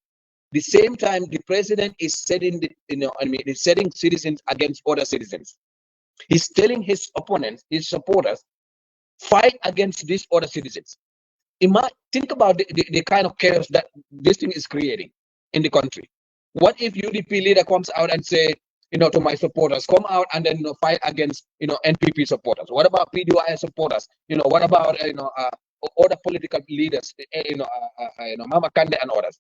The same time, the president is setting setting citizens against other citizens. He's telling his opponents, his supporters, fight against these other citizens. Think about the kind of chaos that this thing is creating in the country. What if UDP leader comes out and say, to my supporters, come out and then fight against NPP supporters? What about PDI supporters? What about other political leaders? Mama Kande and others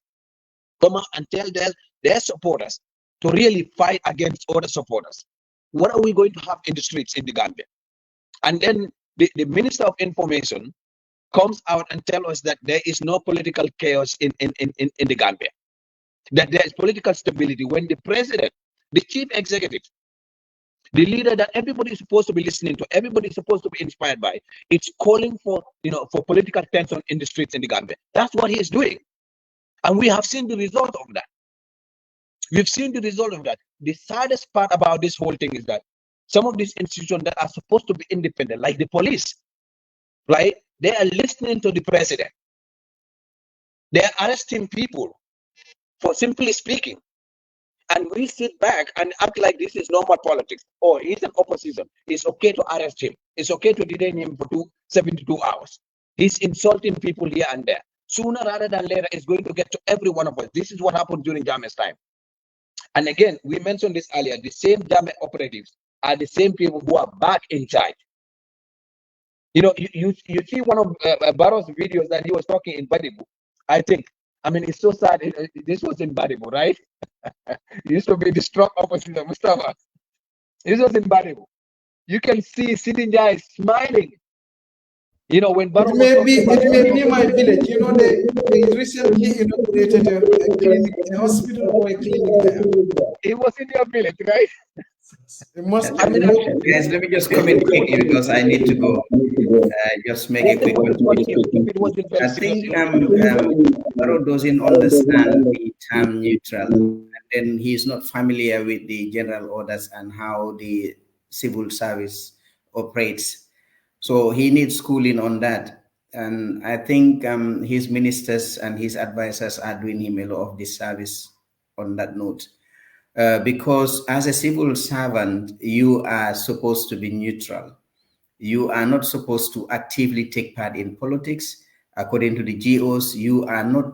come out and tell their supporters to really fight against other supporters. What are we going to have in the streets in the Gambia? And then the Minister of Information comes out and tell us that there is no political chaos in the Gambia, that there is political stability, when the president, the chief executive, the leader that everybody is supposed to be listening to, everybody is supposed to be inspired by, it's calling for for political tension in the streets in the Gambia. That's what he is doing. And we have seen the result of that. We've seen the result of that. The saddest part about this whole thing is that some of these institutions that are supposed to be independent, like the police, right? They are listening to the president. They are arresting people for simply speaking. And we sit back and act like this is normal politics. Oh, he's an opposition. It's okay to arrest him. It's okay to detain him for 72 hours. He's insulting people here and there. Sooner rather than later, it's going to get to every one of us. This is what happened during Jammeh's time. And again, we mentioned this earlier, the same Jammeh operatives are the same people who are back in charge. You see one of Barrow's videos that he was talking in Badibu, I think. I mean, it's so sad. This was in Badibu, right? He used to be the strong opposition, Mustapha. This was in Badibu. You can see Sidinjai smiling. When Barrow
it may be my village. They recently inaugurated a clinic, a hospital or a clinic there.
It was in your village, right?
It must.
Guys, let me just comment quickly because I need to go. Just make a quick contribution. I think Barrow doesn't understand the term neutral, and then he's not familiar with the general orders and how the civil service operates. So he needs schooling on that. And I think his ministers and his advisors are doing him a lot of disservice on that note. Because as a civil servant, you are supposed to be neutral. You are not supposed to actively take part in politics. According to the GOs, you are not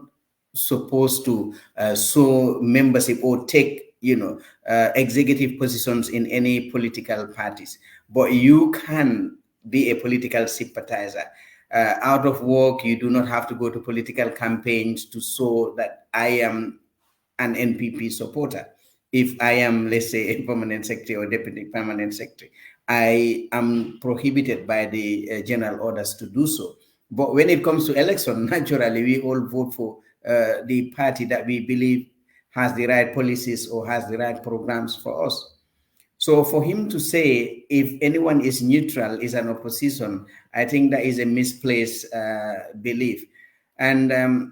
supposed to sow membership or take, executive positions in any political parties. But you can be a political sympathizer. Out of work, you do not have to go to political campaigns to show that I am an NPP supporter. If I am, let's say, a permanent secretary or deputy permanent secretary, I am prohibited by the general orders to do so. But when it comes to election, naturally, we all vote for the party that we believe has the right policies or has the right programs for us. So for him to say, if anyone is neutral, is an opposition, I think that is a misplaced belief. And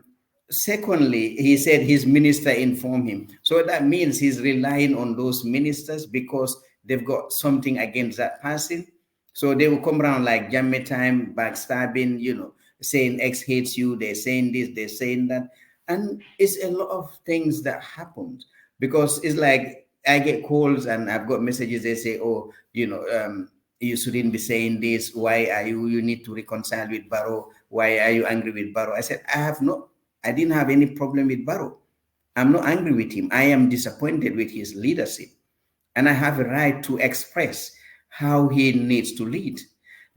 secondly, he said his minister informed him. So that means he's relying on those ministers because they've got something against that person. So they will come around like Jammeh time, backstabbing, saying X hates you, they're saying this, they're saying that. And it's a lot of things that happened because it's like, I get calls and I've got messages. They say, "Oh, you shouldn't be saying this. Why are you need to reconcile with Barrow? Why are you angry with Barrow?" I said, I didn't have any problem with Barrow. I'm not angry with him. I am disappointed with his leadership. And I have a right to express how he needs to lead.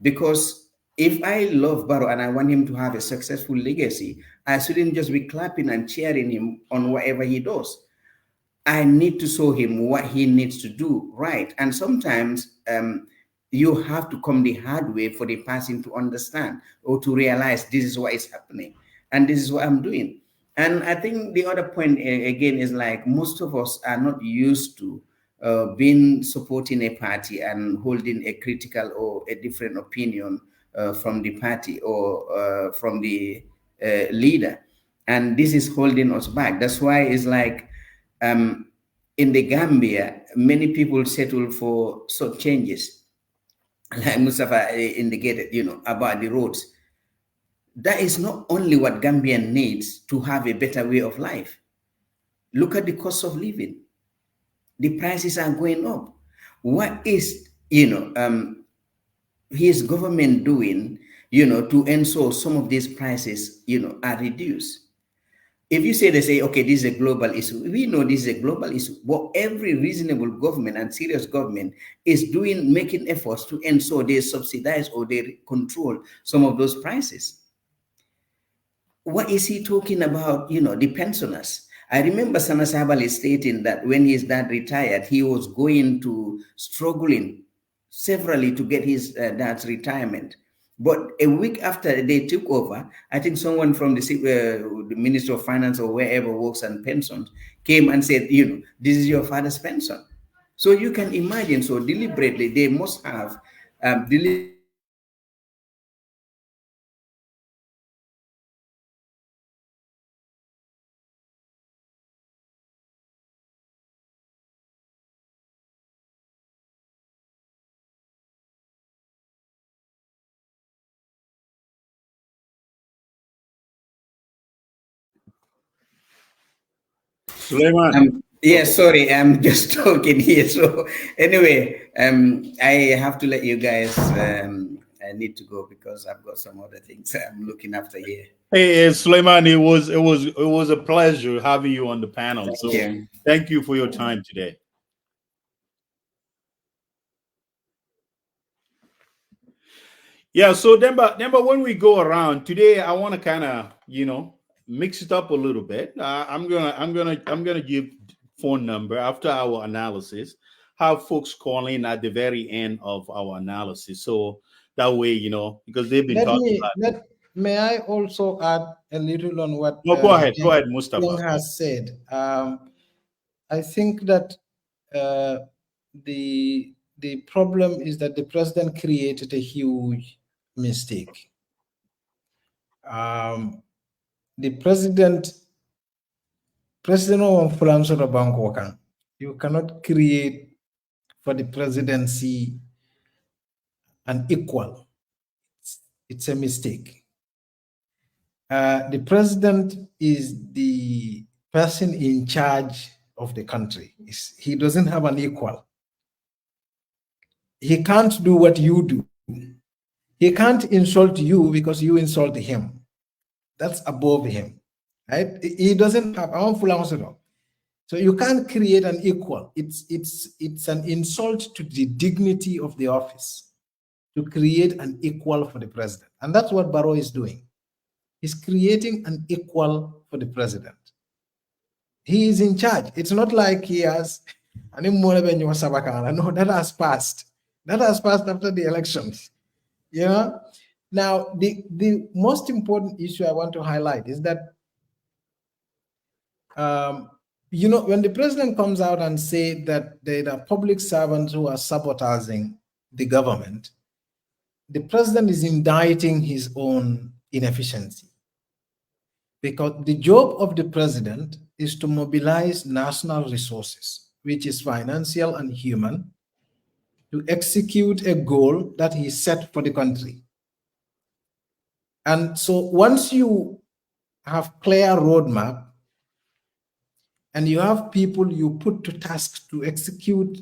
Because if I love Barrow and I want him to have a successful legacy, I shouldn't just be clapping and cheering him on whatever he does. I need to show him what he needs to do right. And sometimes you have to come the hard way for the person to understand or to realize this is what is happening and this is what I'm doing. And I think the other point again is like most of us are not used to being supporting a party and holding a critical or a different opinion from the party or from the leader. And this is holding us back. That's why it's like, in the Gambia, many people settle for such changes, like Mustapha indicated, about the roads. That is not only what Gambian needs to have a better way of life. Look at the cost of living. The prices are going up. What is, his government doing, to ensure some of these prices, are reduced? if you say, they say, okay, this is a global issue, we know this is a global issue. But every reasonable government and serious government is making efforts to ensure they subsidize or they control some of those prices. What is he talking about? The pensioners. I remember Sana Sabali stating that when his dad retired, he was struggling severally to get his dad's retirement. But a week after they took over, I think someone from the Ministry of Finance or wherever works on pensions came and said, this is your father's pension. So you can imagine, so deliberately, they must have deliberately controlled the prices of these pensions to ensure that the government
Suleiman.
yeah, sorry, I'm just talking here. So anyway, I have to let you guys. I need to go because I've got some other things I'm looking after here.
Hey, Suleiman, it was a pleasure having you on the panel. So
Yeah.
thank you for your time today. Yeah, so Demba, when we go around today, I want to kind of mix it up a little bit. I'm gonna give phone number after our analysis. Have folks calling at the very end of our analysis, so that way because they've been
Let
talking
me
about.
let may I also add a little on what
No, go ahead, Mustafa.
Jeng has said. I think that uh, the problem is that the president created a huge mistake. Um, the president of Fulanso Bangkokan, you cannot create for the presidency an equal. It's a mistake. The president is the person in charge of the country. He doesn't have an equal. He can't do what you do. He can't insult you because you insult him. That's above him, right? He doesn't have. So you can't create an equal. It's an insult to the dignity of the office to create an equal for the president, and that's what Barrow is doing. He's creating an equal for the president. He is in charge. It's not like he has no, that has passed. That has passed after the elections. Now the most important issue I want to highlight is that when the president comes out and say that there are public servants who are sabotaging the government, the president is indicting his own inefficiency. Because the job of the president is to mobilize national resources, which is financial and human, to execute a goal that he set for the country. And so once you have clear roadmap and you have people you put to task to execute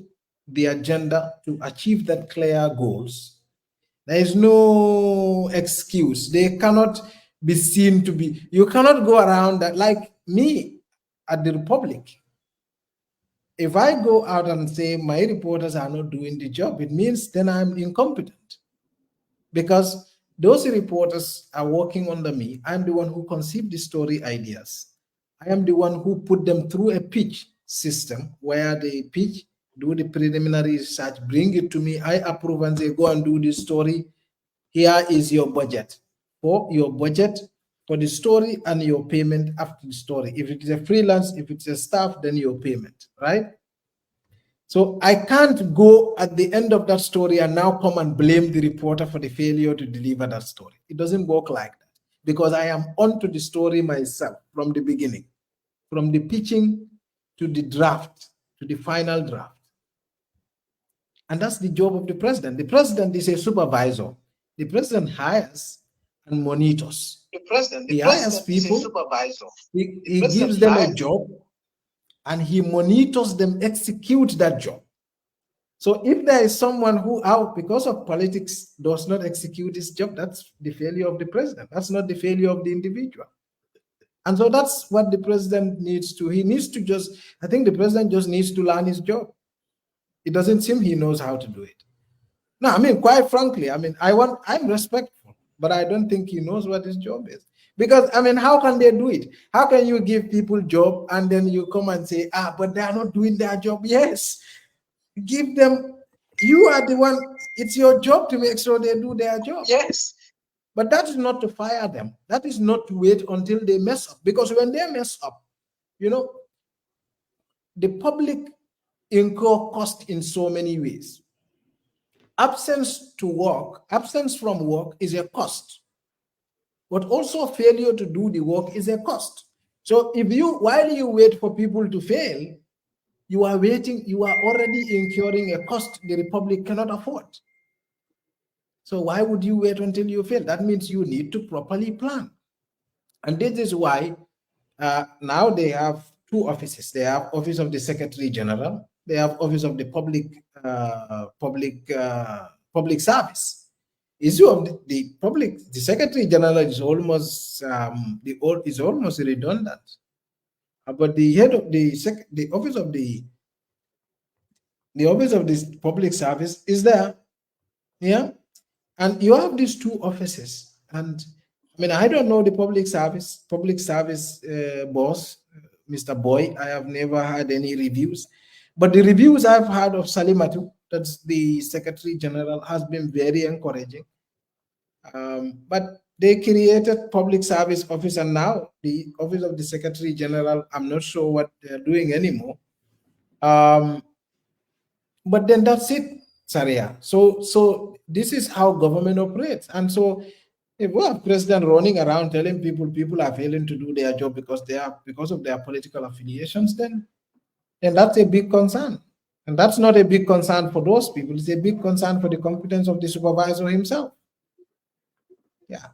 the agenda to achieve that clear goals, there is no excuse. They cannot be seen to be, you cannot go around that like me at the Republic. If I go out and say my reporters are not doing the job, it means then I'm incompetent. Because those reporters are working under me. I'm the one who conceived the story ideas. I am the one who put them through a pitch system where they pitch, do the preliminary research, bring it to me, I approve and say, go and do this story. Here is your budget. For your budget for the story and your payment after the story. If it is a freelance, if it's a staff, then your payment, right? So I can't go at the end of that story and now come and blame the reporter for the failure to deliver that story. It doesn't work like that because I am onto the story myself from the beginning, from the pitching to the draft, to the final draft. And that's the job of the president. The president is a supervisor. The president hires and monitors. He hires people, is a supervisor. He gives them a job and he monitors them execute that job. So if there is someone who out because of politics does not execute his job, that's the failure of the president. That's not the failure of the individual. And so that's what the president needs to. He needs to just, I think the president just needs to learn his job. It doesn't seem he knows how to do it. No, I mean, quite frankly, I mean, I'm respectful, but I don't think he knows what his job is. Because, I mean, how can they do it? How can you give people job and then you come and say, but they are not doing their job? Yes, give them, you are the one, it's your job to make sure they do their job.
Yes.
But that is not to fire them. That is not to wait until they mess up. Because when they mess up, you know, the public incur cost in so many ways. Absence from work is a cost, but also failure to do the work is a cost. So while you wait for people to fail, you are already incurring a cost the republic cannot afford. So why would you wait until you fail? That means you need to properly plan. And this is why now they have two offices. They have Office of the Secretary General. They have Office of the Public Service. Issue of the Secretary General is almost redundant. But the head of the Office of the Public Service is there. Yeah, and you have these two offices. And I mean, I don't know the public service boss, Mr. Boy. I have never had any reviews, but the reviews I've had of Salimatu, that's the Secretary General, has been very encouraging. But they created public service office, and now the Office of the Secretary General, I'm not sure what they're doing anymore. But then that's it, Saria. So this is how government operates. And so if we have president running around telling people are failing to do their job because of their political affiliations, then that's a big concern. And that's not a big concern for those people. It's a big concern for the competence of the supervisor himself. Yeah,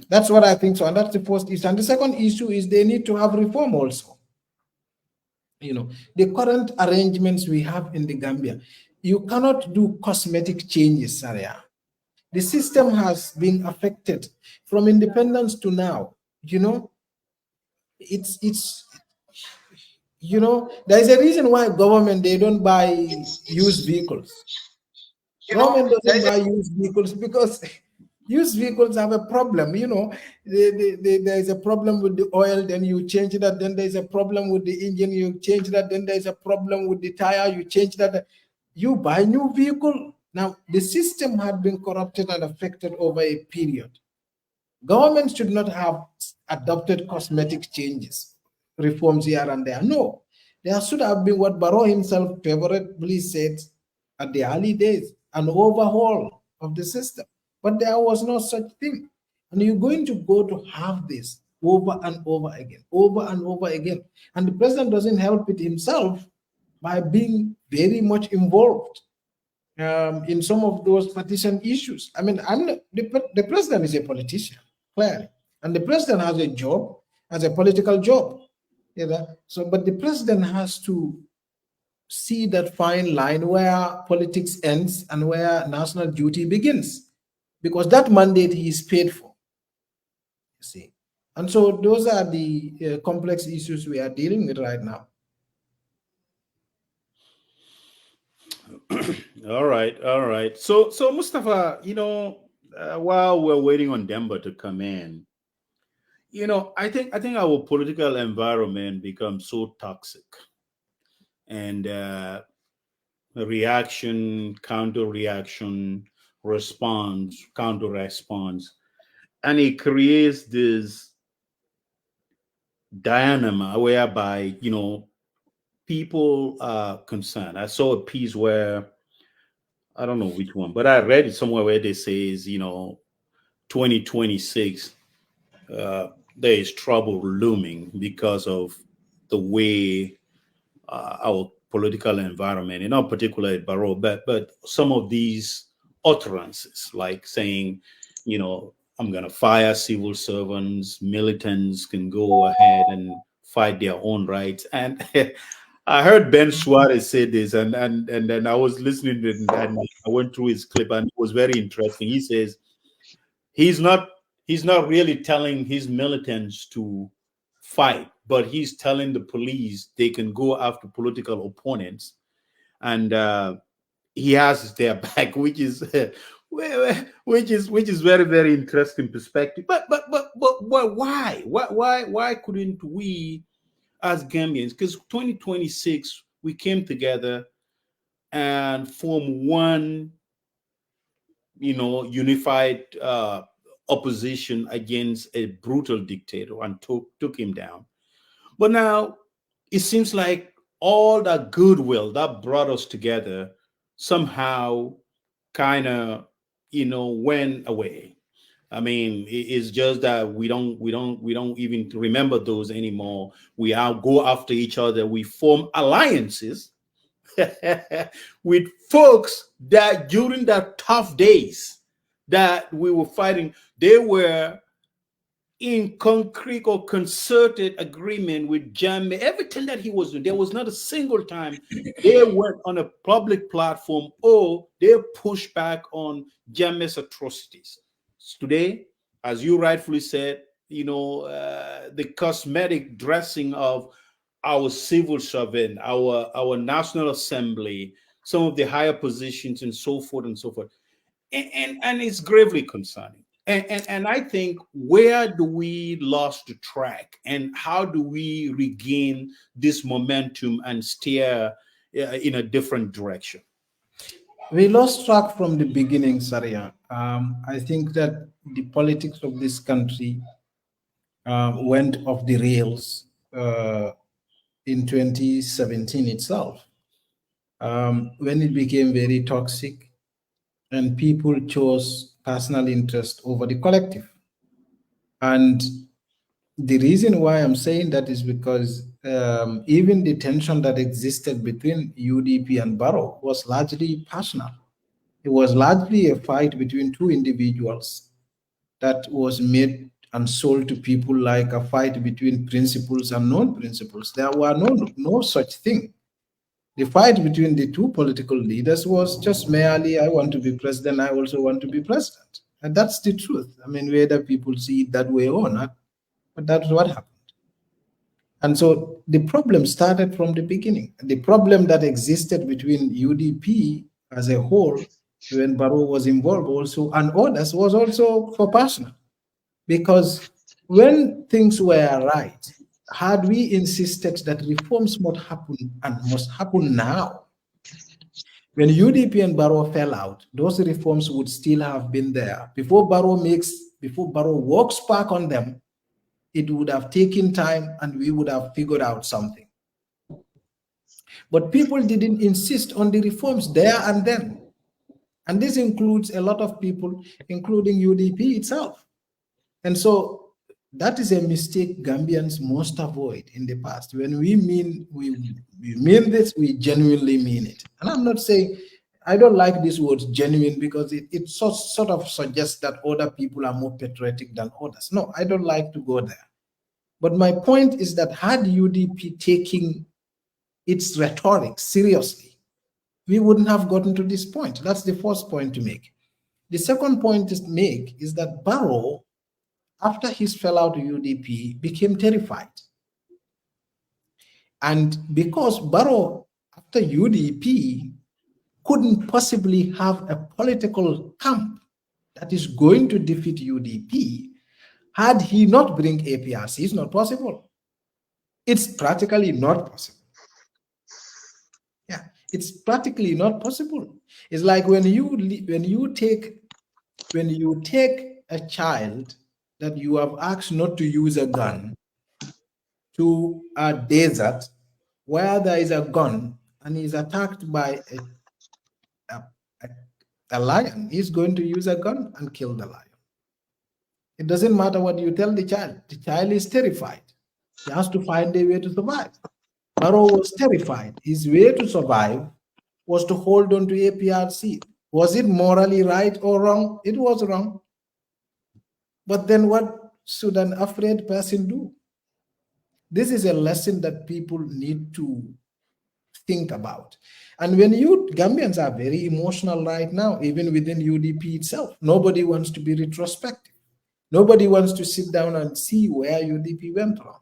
that's what I think so. And that's the first issue. And the second issue is they need to have reform also. You know, the current arrangements we have in the Gambia, you cannot do cosmetic changes, Saria. The system has been affected from independence to now. You know, it's you know, there is a reason why government, they don't buy used vehicles. Government doesn't buy used vehicles because used vehicles have a problem. You know, there is a problem with the oil, then you change that. Then there's a problem with the engine, you change that. Then there's a problem with the tire, you change that. You buy new vehicle. Now, the system had been corrupted and affected over a period. Government should not have adopted cosmetic changes, reforms here and there. No, there should have been what Barrow himself favorably said at the early days, an overhaul of the system. But there was no such thing. And you're going to go to have this over and over again, over and over again. And the president doesn't help it himself by being very much involved in some of those partition issues. I mean, the president is a politician, clearly. And the president has a job, has a political job. You know? So, but the president has to see that fine line where politics ends and where national duty begins, because that mandate he is paid for. You see, and so those are the complex issues we are dealing with right now.
All right. So Mustapha, you know, while we're waiting on Demba to come in, you know, I think our political environment becomes so toxic, and reaction, counter reaction, response, counter response, and it creates this dynamo whereby, you know, people are concerned. I saw a piece where, I don't know which one, but I read it somewhere where they says, you know, 2026, there is trouble looming because of the way our political environment, and not particularly Barrow, but some of these utterances, like saying, you know, I'm going to fire civil servants, militants can go ahead and fight their own rights. And I heard Ben Suarez say this, and then I was listening to it, and I went through his clip, and it was very interesting. He says he's not really telling his militants to fight, but he's telling the police they can go after political opponents, and he has their back, which is which is very very interesting perspective. But why couldn't we as Gambians? Because 2026 we came together and form one, unified opposition against a brutal dictator and took him down. But now it seems like all that goodwill that brought us together somehow kind of, went away. I mean, it's just that we don't even remember those anymore. We all go after each other. We form alliances with folks that during the tough days that we were fighting, they were in concrete or concerted agreement with Jammeh. Everything that he was doing, there was not a single time they went on a public platform or they pushed back on Jammeh's atrocities. Today, as you rightfully said, the cosmetic dressing of our civil servant, our National Assembly, some of the higher positions, and so forth and so forth, and it's gravely concerning. And I think, where do we lost the track, and how do we regain this momentum and steer in a different direction?
We lost track from the beginning, Saria. I think that the politics of this country went off the rails in 2017 itself, when it became very toxic and people chose personal interest over the collective. And the reason why I'm saying that is because even the tension that existed between UDP and Barrow was largely personal. It was largely a fight between two individuals that was made and sold to people like a fight between principles and non-principles. There were no such thing. The fight between the two political leaders was just merely, I want to be president, I also want to be president. And that's the truth. I mean, whether people see it that way or not, but that's what happened. And so the problem started from the beginning. The problem that existed between UDP as a whole, when Barrow was involved also, and others, was also for personal. Because when things were right, had we insisted that reforms must happen and must happen now, when UDP and Barrow fell out, those reforms would still have been there. Before Barrow works back on them, it would have taken time and we would have figured out something. But people didn't insist on the reforms there and then. And this includes a lot of people, including UDP itself. And so that is a mistake Gambians must avoid in the past. When we mean this, we genuinely mean it. And I'm not saying, I don't like this word genuine, because it sort of suggests that other people are more patriotic than others. No, I don't like to go there. But my point is that had UDP taking its rhetoric seriously, we wouldn't have gotten to this point. That's the first point to make. The second point to make is that Barrow, after his fallout with UDP, became terrified. And because Barrow, after UDP, couldn't possibly have a political camp that is going to defeat UDP, had he not bring APRC, it's not possible. It's practically not possible. Yeah, it's practically not possible. It's like when you take a child that you have asked not to use a gun to a desert where there is a gun and he's attacked by a lion, he's going to use a gun and kill the lion. It doesn't matter what you tell the child is terrified. He has to find a way to survive. Barrow was terrified. His way to survive was to hold on to APRC. Was it morally right or wrong? It was wrong. But then what should an afraid person do? This is a lesson that people need to think about. And when Gambians are very emotional right now, even within UDP itself, nobody wants to be retrospective. Nobody wants to sit down and see where UDP went wrong.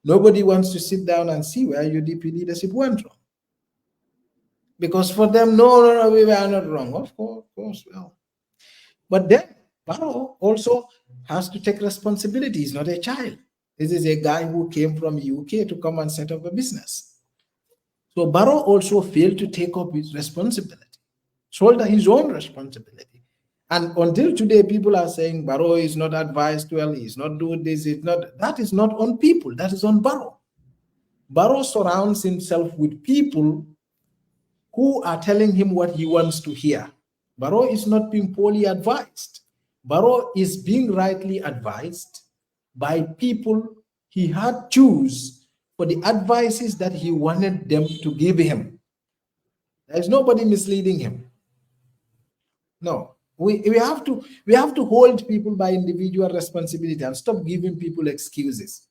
Nobody wants to sit down and see where UDP leadership went wrong. Because for them, no, we were not wrong. Of course, well. But then Barrow also has to take responsibility. He's not a child. This is a guy who came from UK to come and set up a business. So Barrow also failed to take up his responsibility, shoulder his own responsibility. And until today, people are saying Barrow is not advised well, he's not doing this, that is not on people, that is on Barrow. Barrow surrounds himself with people who are telling him what he wants to hear. Barrow is not being poorly advised. Barrow is being rightly advised by people he had choose for the advices that he wanted them to give him. There's nobody misleading him. No, we have to hold people by individual responsibility and stop giving people excuses.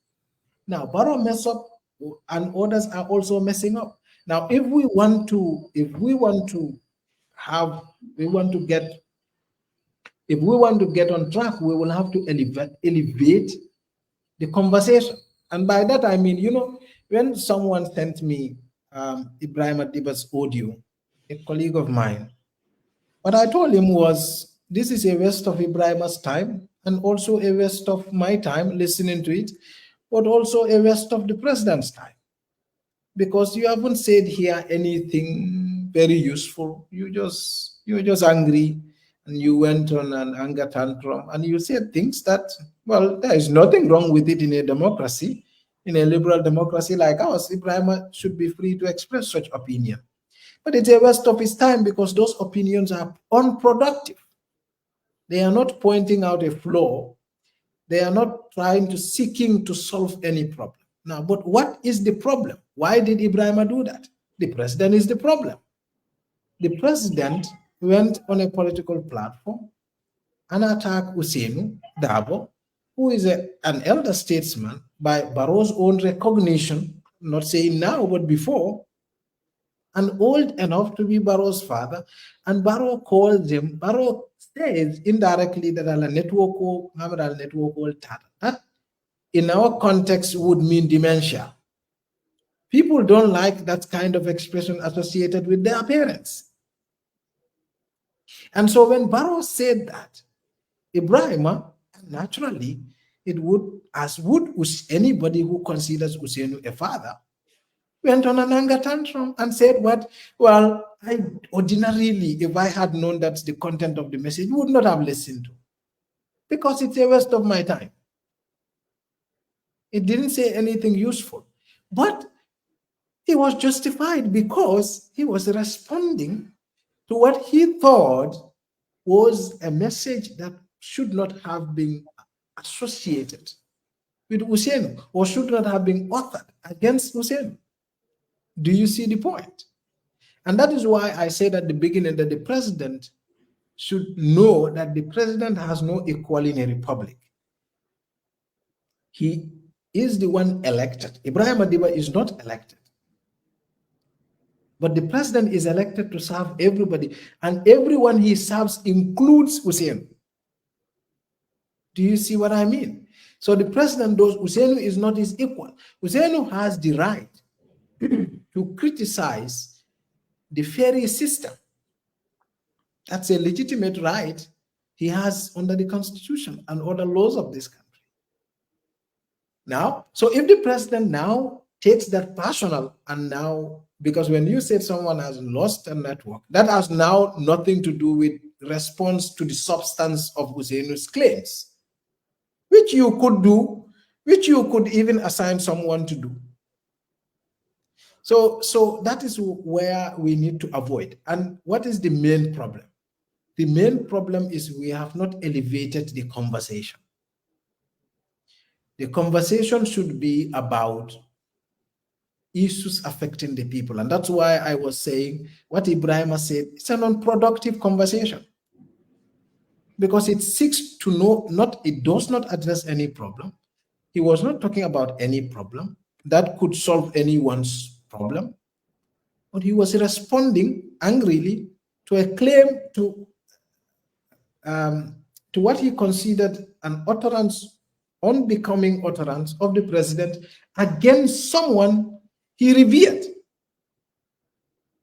Now, Barrow mess up, and others are also messing up. Now, if we want to get on track, we will have to elevate the conversation. And by that I mean, when someone sent me Ibrahim Adiba's audio, a colleague of mine, what I told him was, this is a waste of Ibrahim's time and also a waste of my time listening to it, but also a waste of the president's time. Because you haven't said here anything very useful. You're just angry, and you went on an anger tantrum, and you said things that, well, there is nothing wrong with it in a democracy. In a liberal democracy like ours, Ibrahim should be free to express such opinion. But it's a waste of his time because those opinions are unproductive. They are not pointing out a flaw. They are not seeking to solve any problem. Now, but what is the problem? Why did Ibrahim do that? The president is the problem. The president went on a political platform and attacked Usainu Darboe, who is an elder statesman by Barrow's own recognition, not saying now, but before, and old enough to be Barrow's father. And Barrow says indirectly that that in our context would mean dementia. People don't like that kind of expression associated with their parents. And so when Barrow said that, Ibrahim, naturally, it would, as would anybody who considers Usainu a father, went on an anger tantrum and said what? Well, I ordinarily, if I had known that's the content of the message, would not have listened to, because it's a waste of my time. It didn't say anything useful, but he was justified because he was responding to what he thought was a message that should not have been associated with Usainu or should not have been authored against Usainu. Do you see the point? And that is why I said at the beginning that the president should know that the president has no equal in a republic. He is the one elected. Ibrahim Adiba is not elected. But the president is elected to serve everybody, and everyone he serves includes Usainu. Do you see what I mean? So the president knows Usainu is not his equal. Usainu has the right to criticize the ferry system. That's a legitimate right he has under the constitution and other laws of this country. Now, so if the president now takes that personal, and now, because when you said someone has lost a network, that has now nothing to do with response to the substance of Usainu's claims, which you could do, which you could even assign someone to do. So that is where we need to avoid. And what is the main problem? The main problem is we have not elevated the conversation. The conversation should be about issues affecting the people. And that's why I was saying what Ibrahim said, it's an unproductive conversation. Because it seeks to know, it does not address any problem. He was not talking about any problem that could solve anyone's problem. But he was responding angrily to a claim to what he considered an utterance, unbecoming utterance of the president, against someone he revered.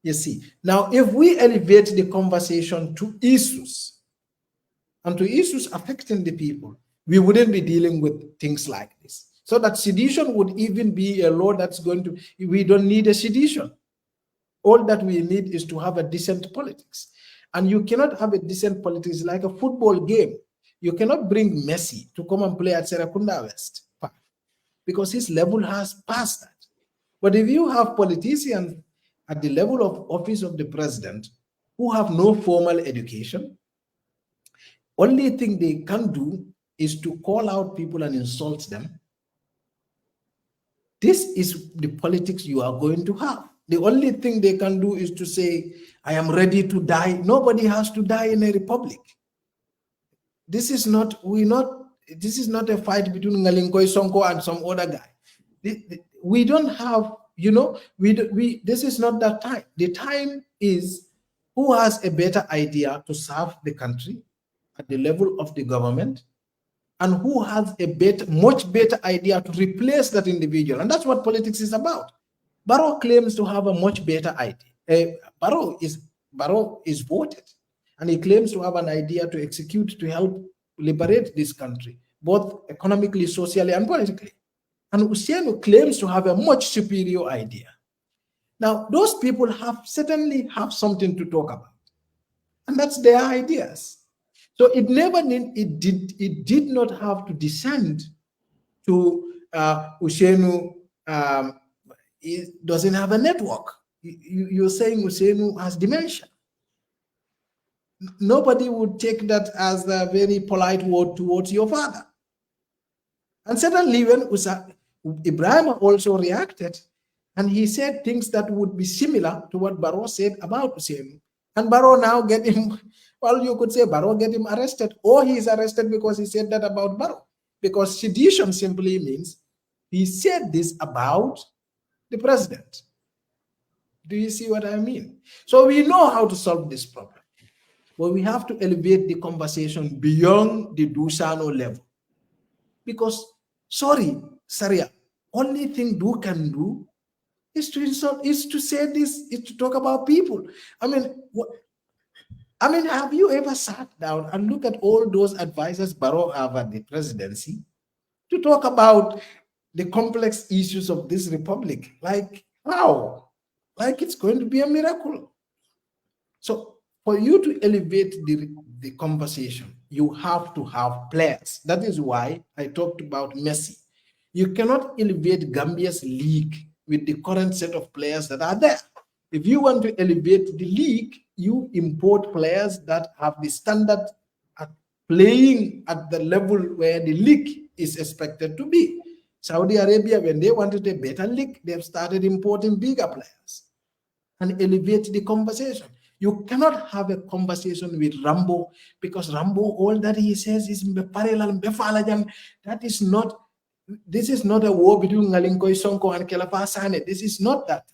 You see, now if we elevate the conversation to issues and to issues affecting the people, we wouldn't be dealing with things like this. So that sedition would even be a law that's going to, we don't need a sedition. All that we need is to have a decent politics. And you cannot have a decent politics like a football game. You cannot bring Messi to come and play at Serakunda West Park because his level has passed that. But if you have politicians at the level of office of the president who have no formal education, only thing they can do is to call out people and insult them. This is the politics you are going to have. The only thing they can do is to say, I am ready to die. Nobody has to die in a republic. This is not a fight between Ngalinkoi Sonko and some other guy. We don't have, this is not that time. The time is who has a better idea to serve the country at the level of the government, and who has a much better idea to replace that individual. And that's what politics is about. Barrow claims to have a much better idea. Barrow is voted, and he claims to have an idea to execute to help liberate this country, both economically, socially, and politically. And Usiano claims to have a much superior idea. Now, those people certainly have something to talk about, and that's their ideas. So it did not have to descend to Usiano. He doesn't have a network. You're saying Usainu has dementia. Nobody would take that as a very polite word towards your father. And suddenly when Ibrahim also reacted, and he said things that would be similar to what Barrow said about Usainu. And Barrow now get him, well, you could say Barrow get him arrested, or he's arrested because he said that about Barrow. Because sedition simply means he said this about the president. Do you see what I mean? So we know how to solve this problem, but we have to elevate the conversation beyond the Dusano level. Because, sorry, Saria, only thing Du can do is to insult, is to say this, is to talk about people. I mean, have you ever sat down and look at all those advisors Barrow have at the presidency to talk about the complex issues of this republic? Like, how? Like it's going to be a miracle. So for you to elevate the conversation, you have to have players. That is why I talked about Messi. You cannot elevate Gambia's league with the current set of players that are there. If you want to elevate the league, you import players that have the standard at playing at the level where the league is expected to be. Saudi Arabia, when they wanted a better league, they've started importing bigger players and elevate the conversation. You cannot have a conversation with Rambo because Rambo, all that he says is parallel. That is not, this is not a war between Ngalinkoi Sonko and Kelafa Sane. This is not that.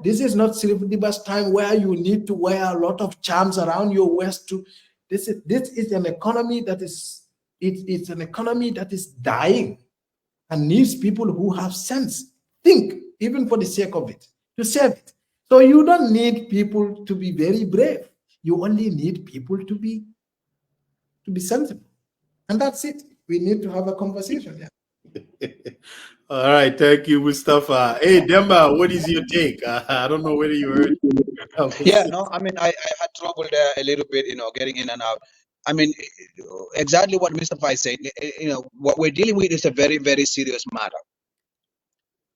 This is not Sirifudibas time where you need to wear a lot of charms around your waist to. This is an economy that is, it's an economy that is dying and needs people who have sense, think, even for the sake of it, to save it. So you don't need people to be very brave. You only need people to be sensible. And that's it. We need to have a conversation. Yeah.
All right, thank you, Mustapha. Hey, Demba, what is your take? I don't know whether you heard.
Yeah, no, I mean, I had trouble there a little bit, getting in and out. I mean, exactly what Mustapha said, what we're dealing with is a very, very serious matter.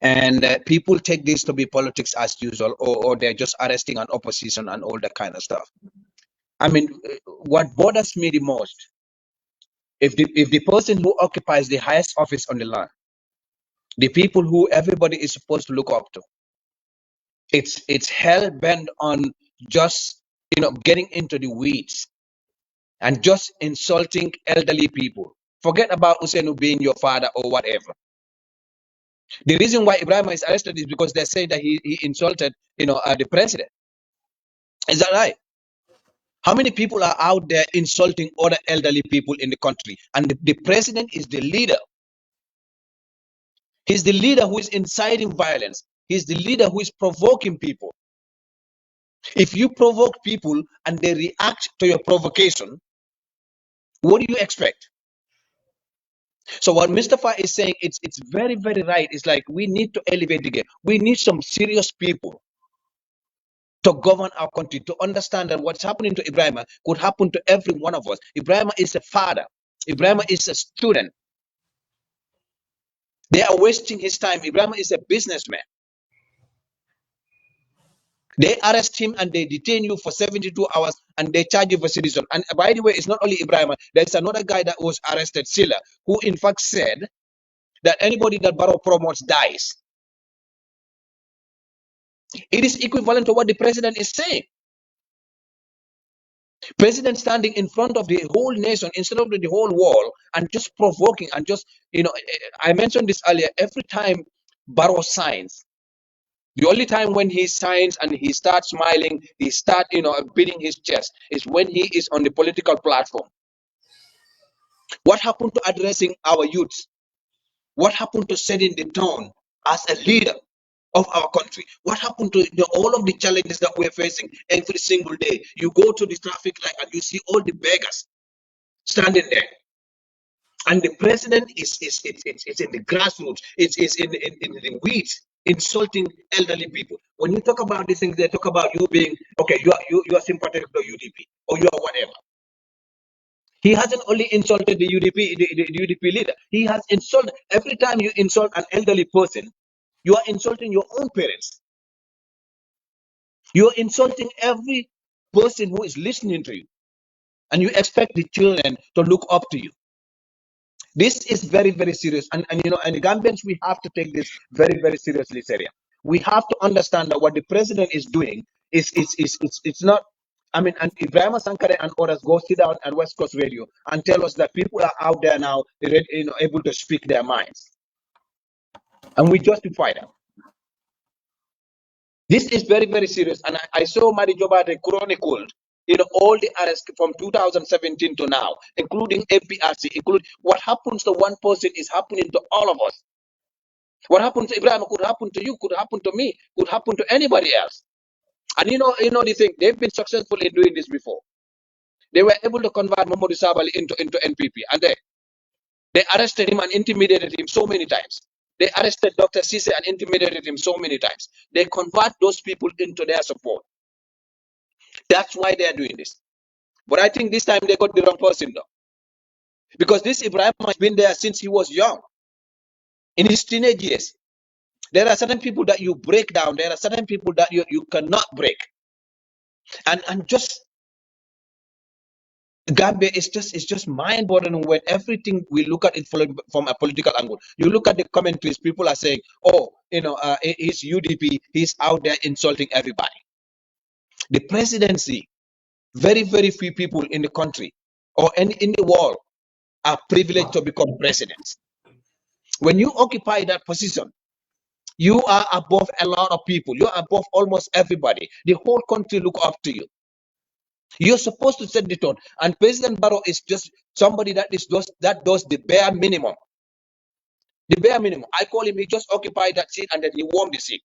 And people take this to be politics as usual, or they're just arresting an opposition and all that kind of stuff. I mean, what bothers me the most, if the person who occupies the highest office on the land, the people who everybody is supposed to look up to, it's hell bent on just getting into the weeds and just insulting elderly people. Forget about Usainu being your father or whatever. The reason why Ibrahim is arrested is because they say that he insulted the president. Is that right? How many people are out there insulting other elderly people in the country? And the president is the leader. He's the leader who is inciting violence. He's the leader who is provoking people. If you provoke people and they react to your provocation, what do you expect? So what Mustapha is saying, it's very, very right. It's like we need to elevate the game. We need some serious people to govern our country, to understand that what's happening to Ibrahim could happen to every one of us. Ibrahim is a father. Ibrahim is a student. They are wasting his time. Ibrahim is a businessman. They arrest him and they detain you for 72 hours and they charge you for citizen. And by the way, it's not only Ibrahim. There's another guy that was arrested, Silla, who in fact said that anybody that Barrow promotes dies. It is equivalent to what the president is saying. President standing in front of the whole nation instead of the whole world and just provoking and just, I mentioned this earlier, every time Barrow signs, the only time when he signs and he starts smiling, he starts, beating his chest is when he is on the political platform. What happened to addressing our youths? What happened to setting the tone as a leader of our country? What happened to all of the challenges that we're facing every single day? You go to the traffic light and you see all the beggars standing there. And the president is in the grassroots, it's in the weeds, insulting elderly people. When you talk about these things, they talk about you being, okay, you are sympathetic to UDP or you are whatever. He hasn't only insulted the UDP, the UDP leader. He has insulted, every time you insult an elderly person, you are insulting your own parents. You are insulting every person who is listening to you. And you expect the children to look up to you. This is very, very serious. And the Gambians, we have to take this very, very seriously, Syria. We have to understand that what the president is doing is it's not. I mean, and Ibrahim Sankare and others go sit down at West Coast Radio and tell us that people are out there now, able to speak their minds, and we justify that. This is very, very serious. And I saw Madi Jobate chronicled, all the arrests from 2017 to now, including APRC, including what happens to one person is happening to all of us. What happened to Ibrahim could happen to you, could happen to me, could happen to anybody else. And the thing, they've been successful in doing this before. They were able to convert Mamadou Sabali into NPP, and they arrested him and intimidated him so many times. They arrested Dr. Sise and intimidated him so many times. They convert those people into their support. That's why they are doing this. But I think this time they got the wrong person, though. Because this Ibrahim has been there since he was young. In his teenage years. There are certain people that you break down. There are certain people that you cannot break. And just Gambia is just mind-boggling when everything we look at it from a political angle. You look at the commentaries, people are saying, oh, he's UDP, he's out there insulting everybody. The presidency, very, very few people in the country or in the world are privileged to become presidents. When you occupy that position, you are above a lot of people. You're above almost everybody. The whole country look up to you. You're supposed to set the tone. And President Barrow is just somebody that does the bare minimum. The bare minimum. I call him, he just occupied that seat and then he warmed the seat.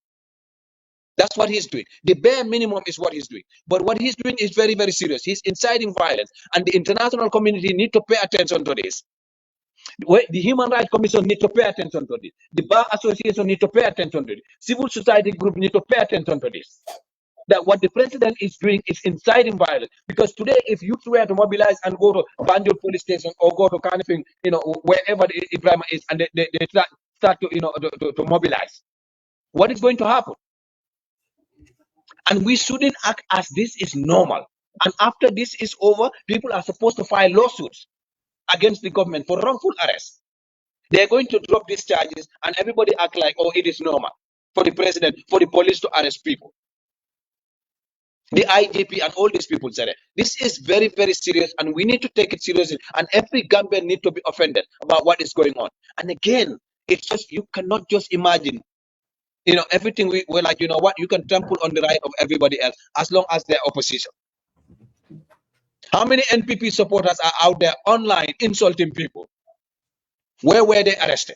That's what he's doing. The bare minimum is what he's doing. But what he's doing is very, very serious. He's inciting violence. And the international community need to pay attention to this. The Human Rights Commission need to pay attention to this. The Bar Association need to pay attention to this. Civil society group need to pay attention to this. That what the president is doing is inciting violence. Because today, if you were to mobilize and go to Banjul police station or go to Kanifing, wherever the Ibrahim is, and they start to mobilize, what is going to happen? And we shouldn't act as this is normal. And after this is over, people are supposed to file lawsuits against the government for wrongful arrest. They're going to drop these charges and everybody act like, oh, it is normal for the president, for the police to arrest people. The IGP and all these people said it. This is very, very serious and we need to take it seriously. And every Gambian need to be offended about what is going on. And again, it's just, you cannot just imagine, everything we're like, you can trample on the right of everybody else as long as they're opposition. How many NPP supporters are out there online insulting people? Where were they arrested?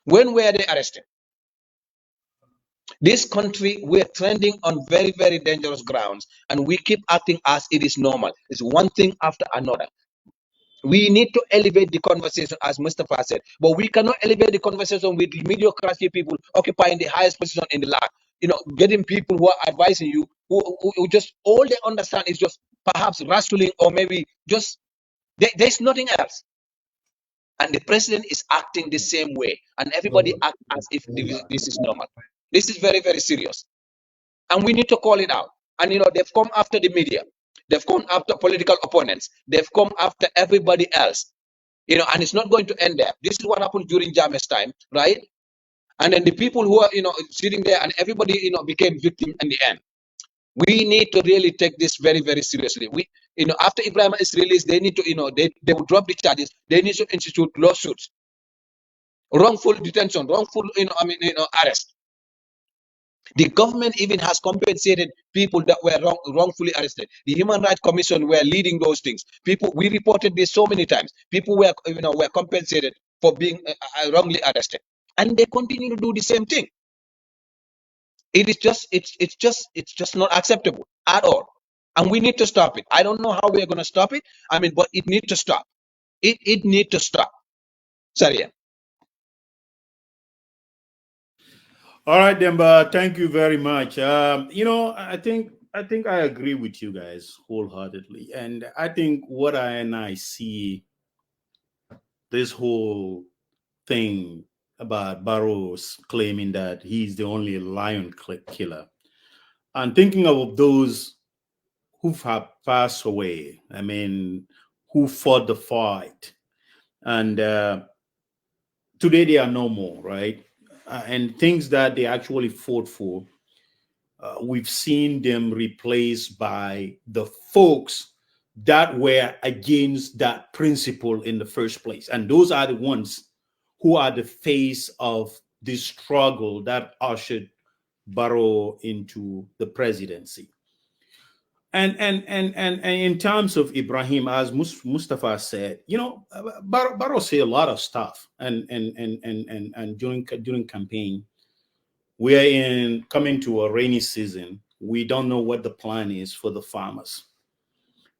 When were they arrested? This country, we're trending on very, very dangerous grounds, and we keep acting as it is normal. It's one thing after another. We need to elevate the conversation, as Mustapha said, but we cannot elevate the conversation with mediocrity people occupying the highest position in the land. Getting people who are advising you, who just all they understand is just perhaps wrestling, or maybe just there's nothing else. And the president is acting the same way, and everybody acts as if this is normal. This is very, very serious, and we need to call it out. And they've come after the media, they've come after political opponents, they've come after everybody else. And it's not going to end there. This is what happened during Jammeh's time, right? And then the people who are, sitting there, and everybody, became victim in the end. We need to really take this very, very seriously. After Ibrahim is released, they need to, they will drop the charges. They need to institute lawsuits, wrongful detention, wrongful, arrest. The government even has compensated people that were wrongfully arrested. The Human Rights Commission were leading those things. People, we reported this so many times. People were compensated for being wrongly arrested, and they continue to do the same thing. It is just not acceptable at all, and we need to stop it. I don't know how we are going to stop it. But it needs to stop. It needs to stop. Sorry.
All right, Demba. Thank you very much. I think I agree with you guys wholeheartedly, and I think what I see this whole thing about Barrows claiming that he's the only lion killer, and thinking of those who have passed away. Who fought the fight, and today they are no more, right? And things that they actually fought for, we've seen them replaced by the folks that were against that principle in the first place. And those are the ones who are the face of this struggle that ushered Barrow into the presidency. And in terms of Ibrahim, as Mustapha said, Barrow said a lot of stuff, and during campaign, we are coming to a rainy season. We don't know what the plan is for the farmers,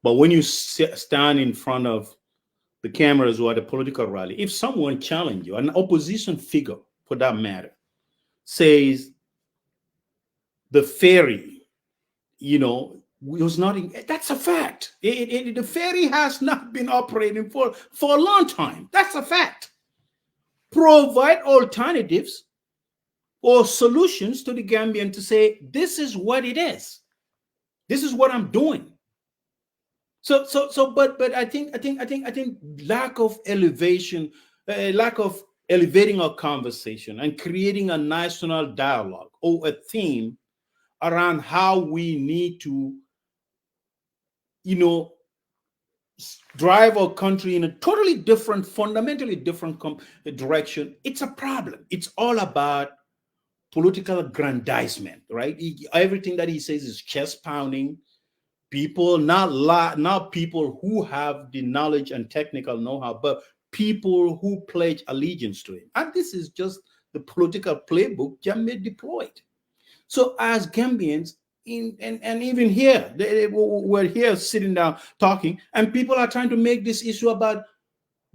but when you stand in front of the cameras or at a political rally, if someone challenges you, an opposition figure for that matter, says the ferry, was not that's a fact. The ferry has not been operating for a long time. That's a fact. Provide alternatives or solutions to the Gambian to say, this is what it is. This is what I'm doing. But I think lack of elevation, lack of elevating our conversation and creating a national dialogue or a theme around how we need to drive our country in a totally different, fundamentally different direction. It's a problem. It's all about political aggrandizement, right? Everything that he says is chest pounding. People, not people who have the knowledge and technical know-how, but people who pledge allegiance to him. And this is just the political playbook Jammeh deployed. So as Gambians, and even here, we're here sitting down talking, and people are trying to make this issue about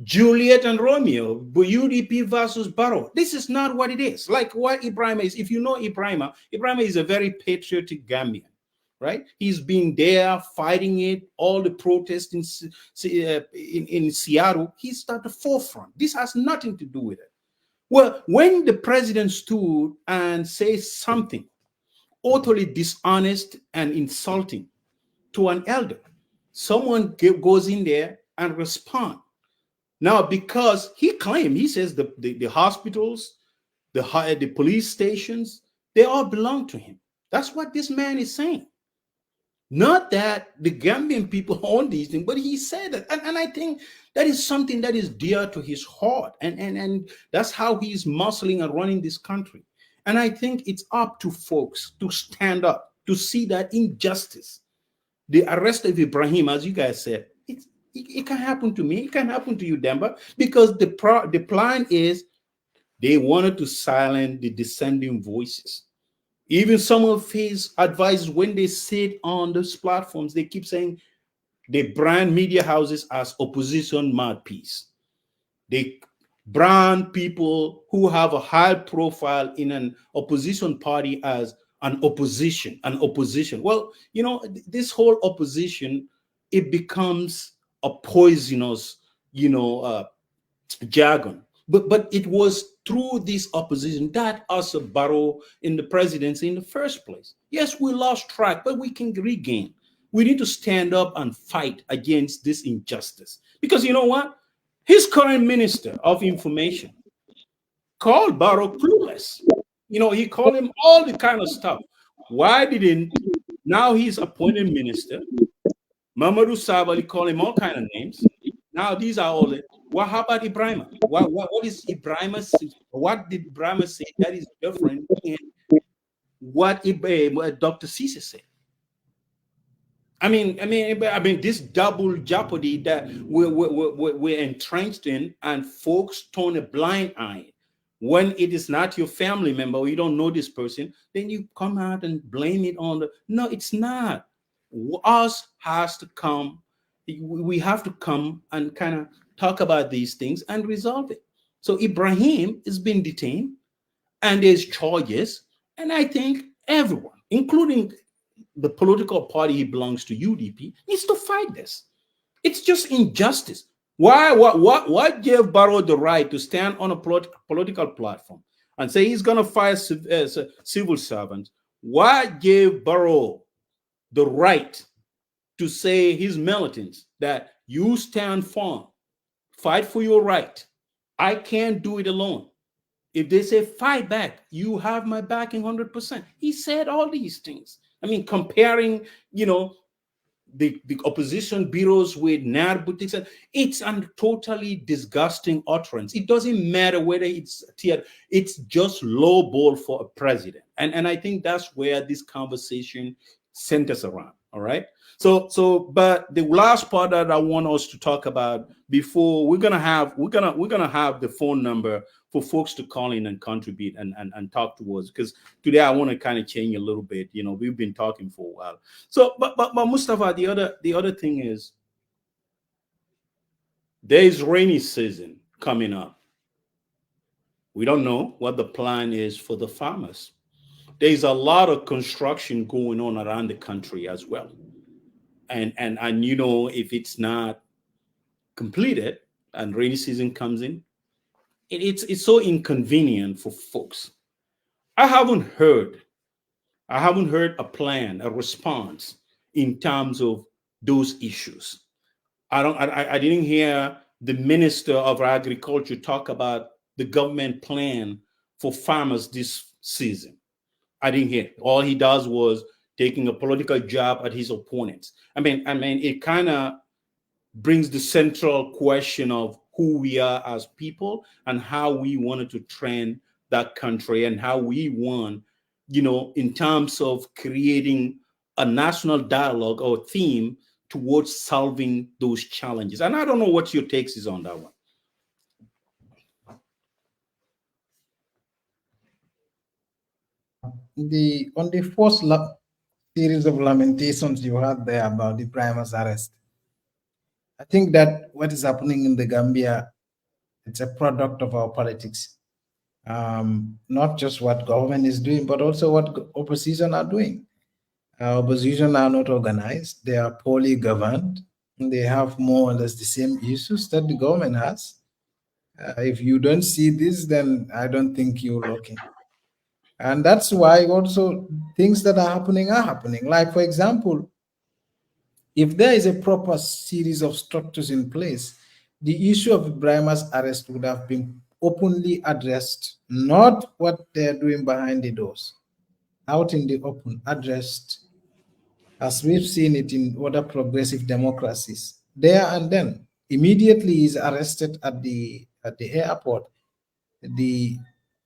Juliet and Romeo, UDP versus Barrow. This is not what it is. Like what Ibrahim is. If you know Ibrahim is a very patriotic Gambian, right? He's been there fighting it, all the protests in Seattle. He's at the forefront. This has nothing to do with it. Well, when the president stood and says something utterly dishonest and insulting to an elder, someone goes in there and responds. Now, because he says the hospitals, the police stations, they all belong to him. That's what this man is saying. Not that the Gambian people own these things, but he said that. And I think that is something that is dear to his heart. And that's how he's muscling and running this country. And I think it's up to folks to stand up, to see that injustice. The arrest of Ibrahim, as you guys said, it can happen to me. It can happen to you, Demba, because the plan is They wanted to silence the dissenting voices. Even some of his advisors, when they sit on those platforms, they keep saying they brand media houses as opposition mouthpiece. They brand people who have a high profile in an opposition party as an opposition. Well, this whole opposition, it becomes a poisonous, jargon. But it was through this opposition that us Barrow in the presidency in the first place. Yes, we lost track, but we can regain. We need to stand up and fight against this injustice. Because you know what? His current minister of information called Barrow clueless. He called him all the kind of stuff. Why didn't now he's appointed minister? Mamadou Sabali called him all kind of names. Now these are all. Well, how about Ibrahima? What is Ibrahima? What did Ibrahima say that is different in what Dr. Cisse said? I mean, this double jeopardy that we're entrenched in, and folks turn a blind eye. When it is not your family member, or you don't know this person, then you come out and blame it on the. No, it's not. Us has to come. We have to come and kind of talk about these things and resolve it. So Ibrahim is being detained, and there's charges, and I think everyone, including the political party he belongs to, UDP, needs to fight this. It's just injustice. Why gave Barrow the right to stand on a political platform and say he's going to fire civil servants? Why gave Barrow the right to say his militants that you stand firm, fight for your right? I can't do it alone. If they say fight back, you have my backing 100%. He said all these things. I mean, comparing, the opposition bureaus with NAR boutiques, it's a totally disgusting utterance. It doesn't matter whether it's just low ball for a president. And I think that's where this conversation centers around. All right. But the last part that I want us to talk about before we're gonna have the phone number for folks to call in and contribute and talk to us, because today I want to kind of change a little bit. We've been talking for a while. So, but Mustapha, the other thing is there is rainy season coming up. We don't know what the plan is for the farmers. There's a lot of construction going on around the country as well. And if it's not completed and rainy season comes in, it's so inconvenient for folks. I haven't heard a plan, a response in terms of those issues. I didn't hear the Minister of Agriculture talk about the government plan for farmers this season. I didn't hear. All he does was taking a political jab at his opponents. I mean, it kind of brings the central question of who we are as people and how we wanted to trend that country and how we want, in terms of creating a national dialogue or theme towards solving those challenges. And I don't know what your takes is on that one.
On the first series of lamentations you had there about the Ibrahim's arrest, I think that what is happening in the Gambia, it's a product of our politics. Not just what government is doing, but also what opposition are doing. Opposition are not organized. They are poorly governed. And they have more or less the same issues that the government has. If you don't see this, then I don't think you're looking. And that's why also things that are happening. Like, for example, if there is a proper series of structures in place, the issue of Ibrahim's arrest would have been openly addressed, not what they're doing behind the doors, out in the open, addressed, as we've seen it in other progressive democracies. There and then, immediately he's arrested at the airport.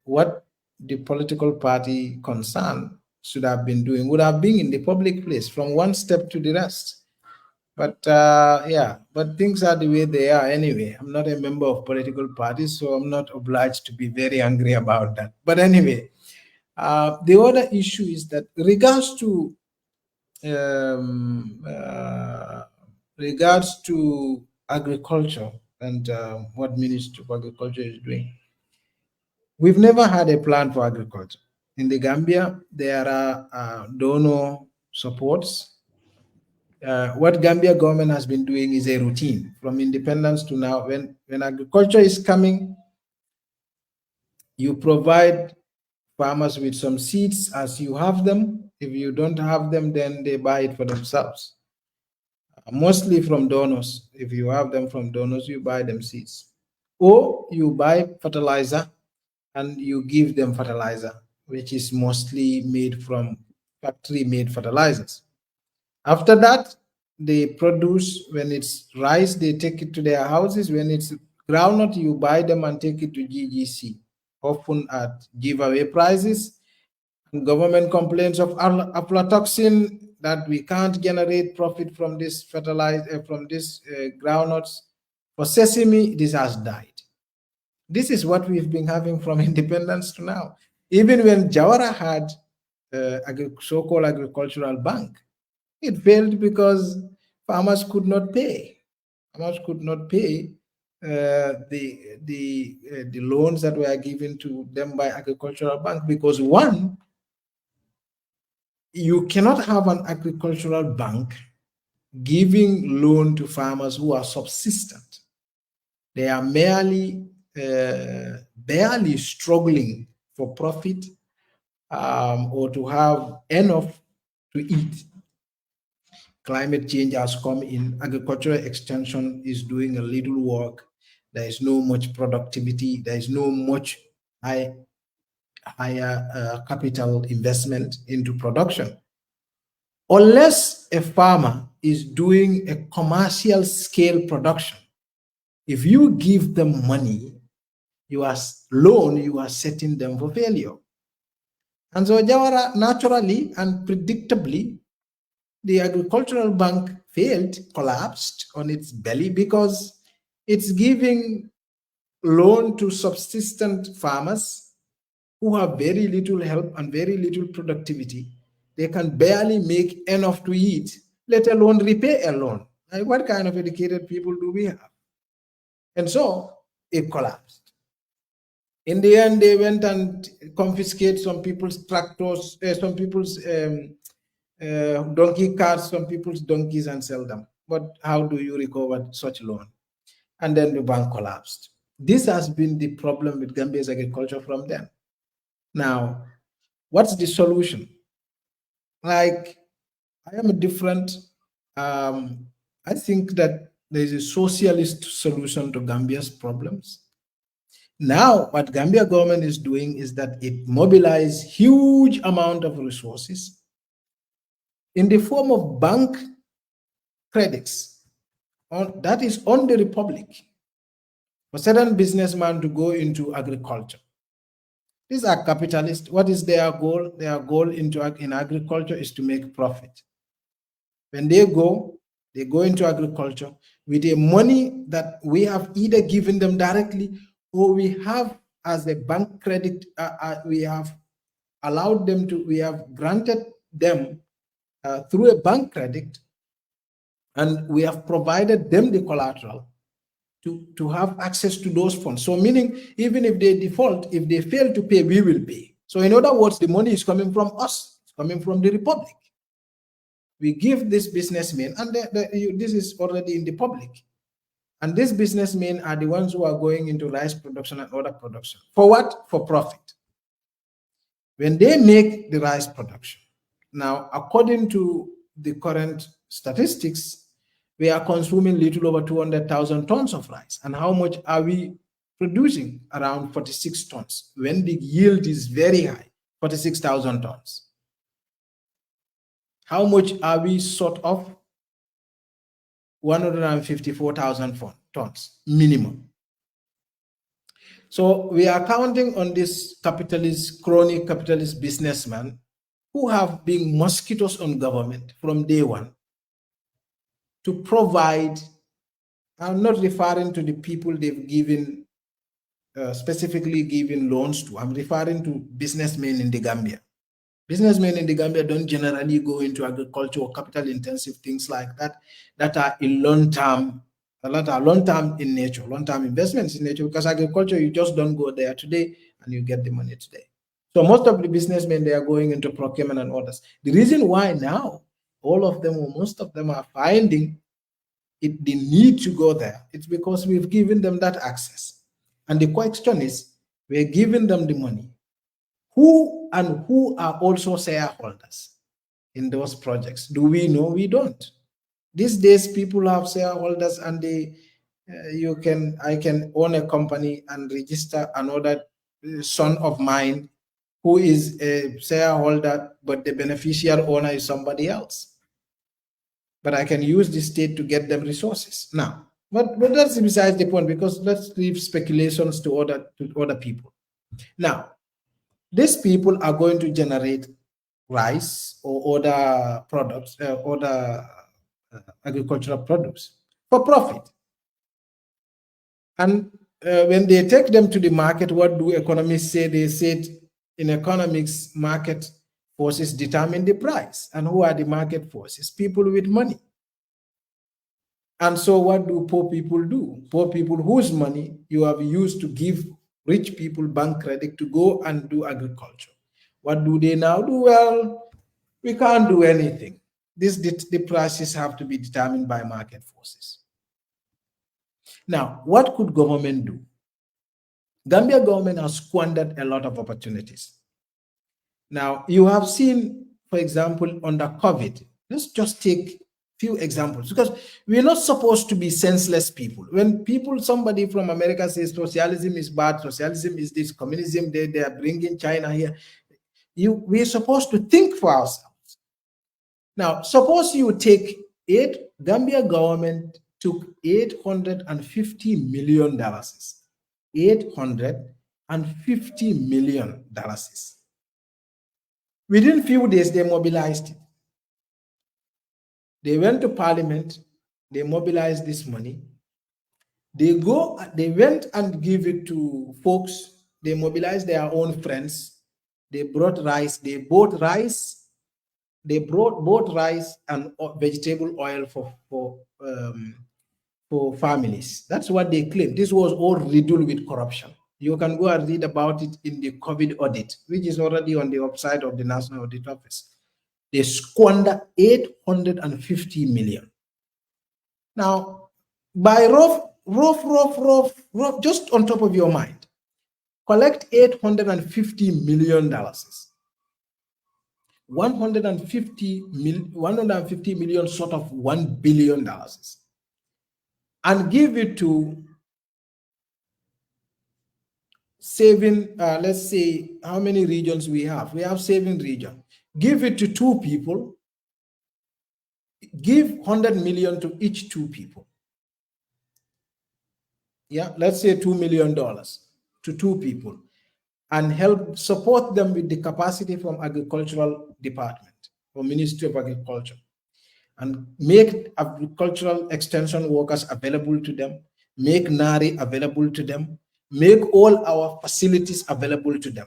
What the political party concerned should have been doing would have been in the public place from one step to the rest. But yeah, but things are the way they are anyway. I'm not a member of political parties, so I'm not obliged to be very angry about that. But anyway, the other issue is that um, uh, regards to agriculture and what Ministry of Agriculture is doing. We've never had a plan for agriculture. In the Gambia, there are donor supports. What Gambia government has been doing is a routine from independence to now. When agriculture is coming, you provide farmers with some seeds as you have them. If you don't have them, then they buy it for themselves. Mostly from donors. If you have them from donors, you buy them seeds. Or you buy fertilizer and you give them fertilizer, which is mostly made from factory made fertilizers. After that, they produce, when it's rice, they take it to their houses. When it's groundnut, you buy them and take it to GGC, often at giveaway prices. And government complains of aflatoxin, that we can't generate profit from this fertilizer, from this groundnuts. For sesame, this has died. This is what we've been having from independence to now. Even when Jawara had a so-called agricultural bank, it failed because farmers could not pay. Farmers could not pay the loans that were given to them by agricultural bank, because one, you cannot have an agricultural bank giving loan to farmers who are subsistent. They are merely barely struggling for profit, or to have enough to eat. Climate change has come in. Agricultural extension is doing a little work. There is no much productivity. There is no much higher capital investment into production. Unless a farmer is doing a commercial scale production, if you give them money, you are setting them for failure. And so Jawara, naturally and predictably, the agricultural bank failed, collapsed on its belly, because it's giving loan to subsistent farmers who have very little help and very little productivity. They can barely make enough to eat, let alone repay a loan. Like, what kind of educated people do we have? And so it collapsed. In the end, they went and confiscated some people's tractors, some people's donkey carts, some people's donkeys, and sell them. But how do you recover such loan? And then the bank collapsed. This has been the problem with Gambia's agriculture from then. Now, what's the solution? Like, I am a different, I think that there is a socialist solution to Gambia's problems. Now, what Gambia government is doing is that it mobilizes huge amount of resources in the form of bank credits that is on the republic for certain businessmen to go into agriculture. These are capitalists. What is their goal? Their goal in agriculture is to make profit. When they go into agriculture with the money that we have either given them directly, or we have as a bank credit, we have allowed them to, we have granted them through a bank credit, and we have provided them the collateral to have access to those funds. So meaning, even if they default, if they fail to pay, we will pay. So in other words, the money is coming from us, it's coming from the republic. We give this businessmen, and this is already in the public. And these businessmen are the ones who are going into rice production and other production. For what? For profit. When they make the rice production, now, according to the current statistics, we are consuming little over 200,000 tons of rice. And how much are we producing? Around 46 tons, when the yield is very high, 46,000 tons. How much are we short of? 154,000 tons minimum. So we are counting on this capitalist, crony capitalist businessmen who have been mosquitoes on government from day one. to provide. I'm not referring to the people they've given, specifically given loans to. I'm referring to businessmen in the Gambia. Businessmen in the Gambia don't generally go into agriculture or capital intensive things like that, that are in long-term, a lot are long-term in nature, long-term investments in nature, because agriculture, you just don't go there today and you get the money today. So most of the businessmen, they are going into procurement and others. The reason why now all of them or most of them are finding it, the need to go there, it's because we've given them that access. And the question is, we're giving them the money. Who are also shareholders in those projects? Do we know? We don't. These days, people have shareholders, and I can own a company and register another son of mine who is a shareholder, but the beneficial owner is somebody else. But I can use the state to get them resources. Now, but that's besides the point, because let's leave speculations to other people. Now, these people are going to generate rice or other products, other agricultural products for profit. And when they take them to the market, what do economists say? They said in economics, market forces determine the price. And who are the market forces? People with money. And so what do poor people do? Poor people whose money you have used to give rich people bank credit to go and do agriculture. What do they now do? Well, we can't do anything. The prices have to be determined by market forces. Now, what could government do? Gambia government has squandered a lot of opportunities. Now, you have seen, for example, under COVID, let's just take few examples, because we're not supposed to be senseless people. When somebody from America says socialism is bad, socialism is this, communism, they are bringing China here, we're supposed to think for ourselves. Now, suppose you take Gambia government took $850 million. $850 million. Within few days, they mobilized it. They went to parliament, they mobilized this money. They went and give it to folks, they mobilized their own friends. They brought rice, they bought rice and vegetable oil for families. That's what they claim. This was all riddled with corruption. You can go and read about it in the COVID audit, which is already on the website of the National Audit Office. They squander 850 million. Now, by rough, just on top of your mind, collect $850 million. 150 million sort of $1 billion, and give it to saving, let's say, how many regions we have? We have 7 regions. Give it to 2 people. Give 100 million to each 2 people. Yeah, let's say $2 million to 2 people, and help support them with the capacity from agricultural department or Ministry of Agriculture, and make agricultural extension workers available to them, make NARI available to them, make all our facilities available to them,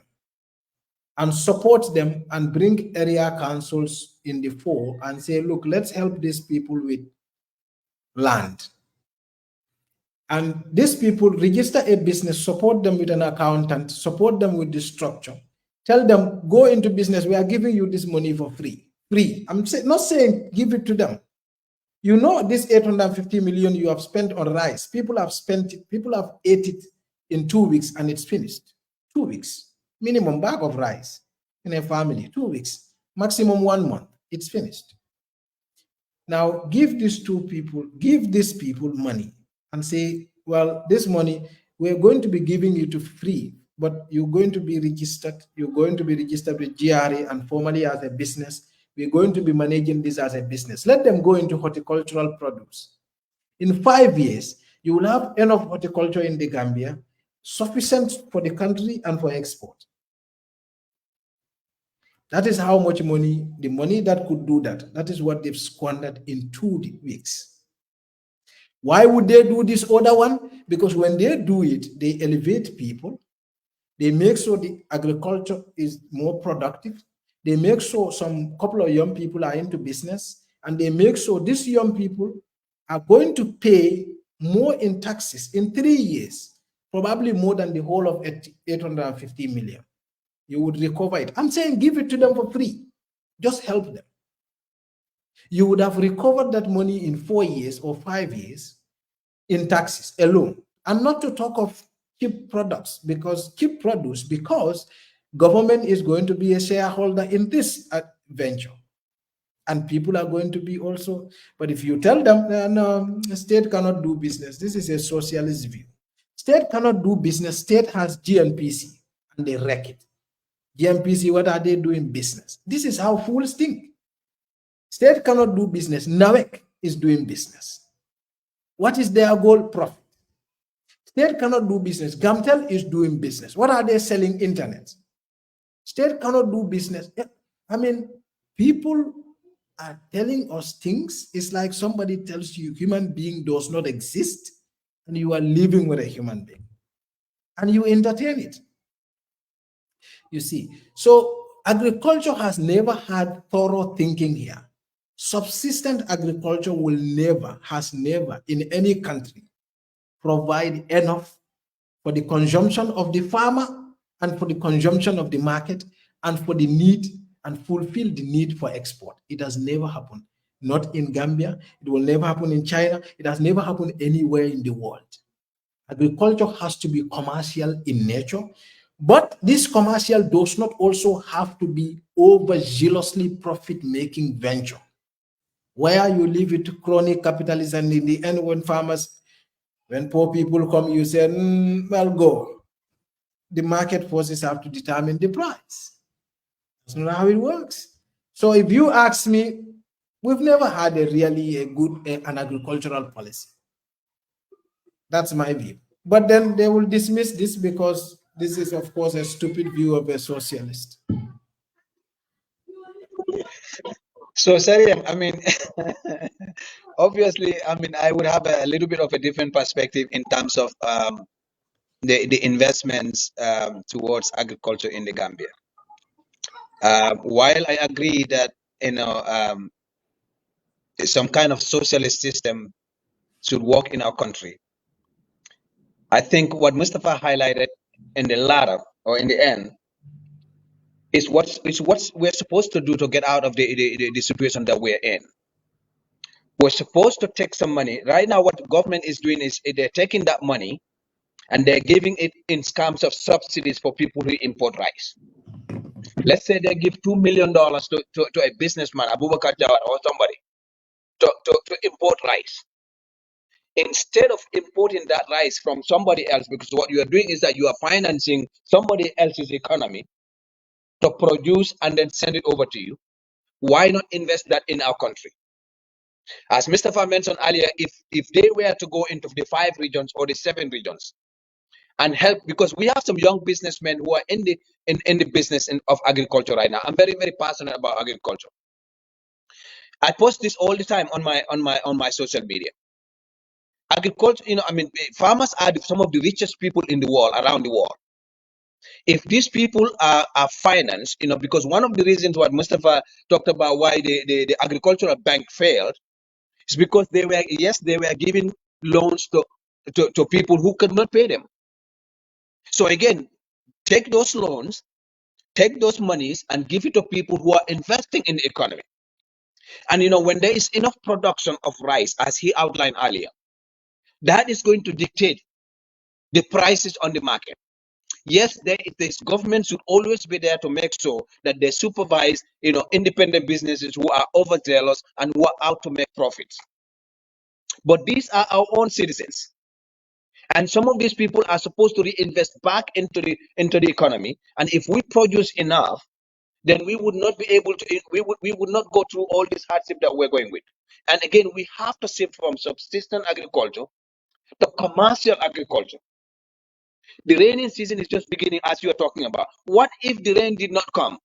and support them, and bring area councils in the fore and say, look, let's help these people with land. And these people register a business, support them with an accountant, support them with the structure. Tell them, go into business. We are giving you this money for free. Free. I'm not saying give it to them. You know, this 850 million you have spent on rice, people have spent it, people have ate it in 2 weeks and it's finished. 2 weeks. Minimum bag of rice in a family, 2 weeks. Maximum 1 month, it's finished. Now give these people money and say, well, this money, we're going to be giving you to free, but you're going to be registered. You're going to be registered with GRA and formally as a business. We're going to be managing this as a business. Let them go into horticultural produce. In 5 years, you will have enough horticulture in the Gambia, sufficient for the country and for export. That is how much money, the money that could do that, that is what they've squandered in 2 weeks. Why would they do this other one? Because when they do it, they elevate people. They make sure the agriculture is more productive. They make sure some couple of young people are into business, and they make sure these young people are going to pay more in taxes in 3 years, probably more than the whole of 850 million. You would recover it. I'm saying give it to them for free. Just help them. You would have recovered that money in 4 years or 5 years in taxes alone, and not to talk of cheap products, because cheap produce, because government is going to be a shareholder in this venture, and people are going to be also. But if you tell them no, state cannot do business, this is a socialist view. State cannot do business. State has GNPC and they wreck it. GNPC, what are they doing business? This is how fools think. State cannot do business. NAWEC is doing business. What is their goal? Profit. State cannot do business. Gamtel is doing business. What are they selling? Internet. State cannot do business. I mean, people are telling us things. It's like somebody tells you human being does not exist, and you are living with a human being, and you entertain it. You see, so agriculture has never had thorough thinking here. Subsistent agriculture will never, has never in any country provide enough for the consumption of the farmer and for the consumption of the market and for the need and fulfill the need for export. It has never happened. Not in Gambia. It will never happen in China. It has never happened anywhere in the world. Agriculture has to be commercial in nature, but this commercial does not also have to be overzealously profit-making venture, where you leave it to chronic capitalism. In the end, when poor people come, you say, well, go. The market forces have to determine the price. That's not how it works. So if you ask me, we've never had a good an agricultural policy. That's my view. But then they will dismiss this because this is, of course, a stupid view of a socialist.
So, Saring, I mean, obviously, I mean, I would have a little bit of a different perspective in terms of the investments towards agriculture in the Gambia. While I agree that some kind of socialist system should work in our country, I think what Mustapha highlighted in the latter or in the end is what we're supposed to do to get out of the situation that we're in. We're supposed to take some money. Right now, what the government is doing is they're taking that money and they're giving it in terms of subsidies for people who import rice. Let's say they give $2 million to a businessman, Abubakar Jawad or somebody, to import rice. Instead of importing that rice from somebody else, because what you are doing is that you are financing somebody else's economy to produce and then send it over to you, why not invest that in our country? As Mustapha mentioned earlier, if they were to go into the 5 regions or the 7 regions and help, because we have some young businessmen who are in the business of agriculture right now. I'm very, very passionate about agriculture. I post this all the time on my social media. Agriculture, farmers are some of the richest people in the world, around the world. If these people are financed, because one of the reasons what Mustapha talked about why the agricultural bank failed is because they were giving loans to people who could not pay them. So again, take those loans, take those monies and give it to people who are investing in the economy. And when there is enough production of rice, as he outlined earlier, that is going to dictate the prices on the market. Yes, this government should always be there to make sure that they supervise, independent businesses who are overzealous and who are out to make profits. But these are our own citizens. And some of these people are supposed to reinvest back into the economy. And if we produce enough, then we would not be able to, we would not go through all this hardship that we're going with. And again, we have to shift from subsistence agriculture to commercial agriculture. The rainy season is just beginning, as you are talking about. What if the rain did not come?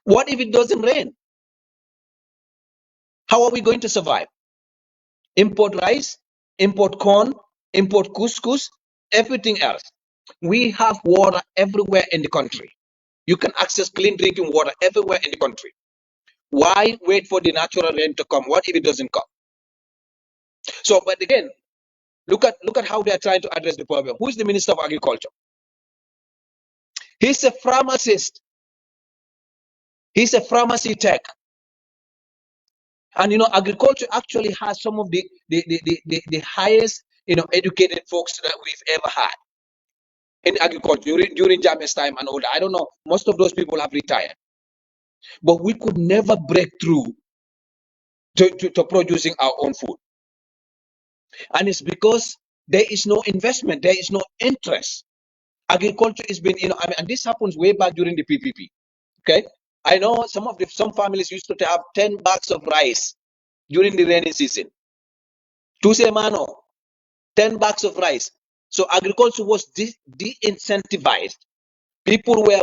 What if it doesn't rain? How are we going to survive? import rice, import corn, import couscous, everything else. We have water everywhere in the country. You can access clean drinking water everywhere in the country. Why wait for the natural rain to come? What if it doesn't come? So, but again, look at how they are trying to address the problem. Who is the Minister of Agriculture? He's a pharmacist. He's a pharmacy tech. And agriculture actually has some of the highest educated folks that we've ever had in agriculture during Jammeh's time and all that. I don't know, most of those people have retired. But we could never break through to producing our own food. And it's because there is no investment, there is no interest. Agriculture has been, and this happens way back during the PPP. Okay, I know some families used to have 10 bags of rice during the rainy season. Tuse mano, 10 bags of rice. So agriculture was de-incentivized. People were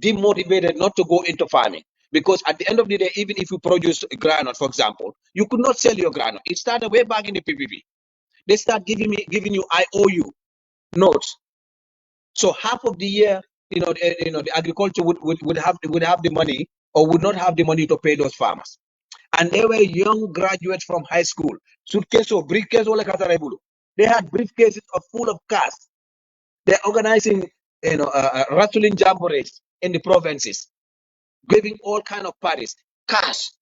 demotivated not to go into farming because at the end of the day, even if you produce granite, for example, you could not sell your granite. It started way back in the PPP. They start giving you IOU notes. So half of the year, the agriculture would have the money or would not have the money to pay those farmers. And they were young graduates from high school. Suitcase or briefcase or they had briefcases full of cash. They're organizing, rattling jamborees in the provinces, giving all kind of parties, cash.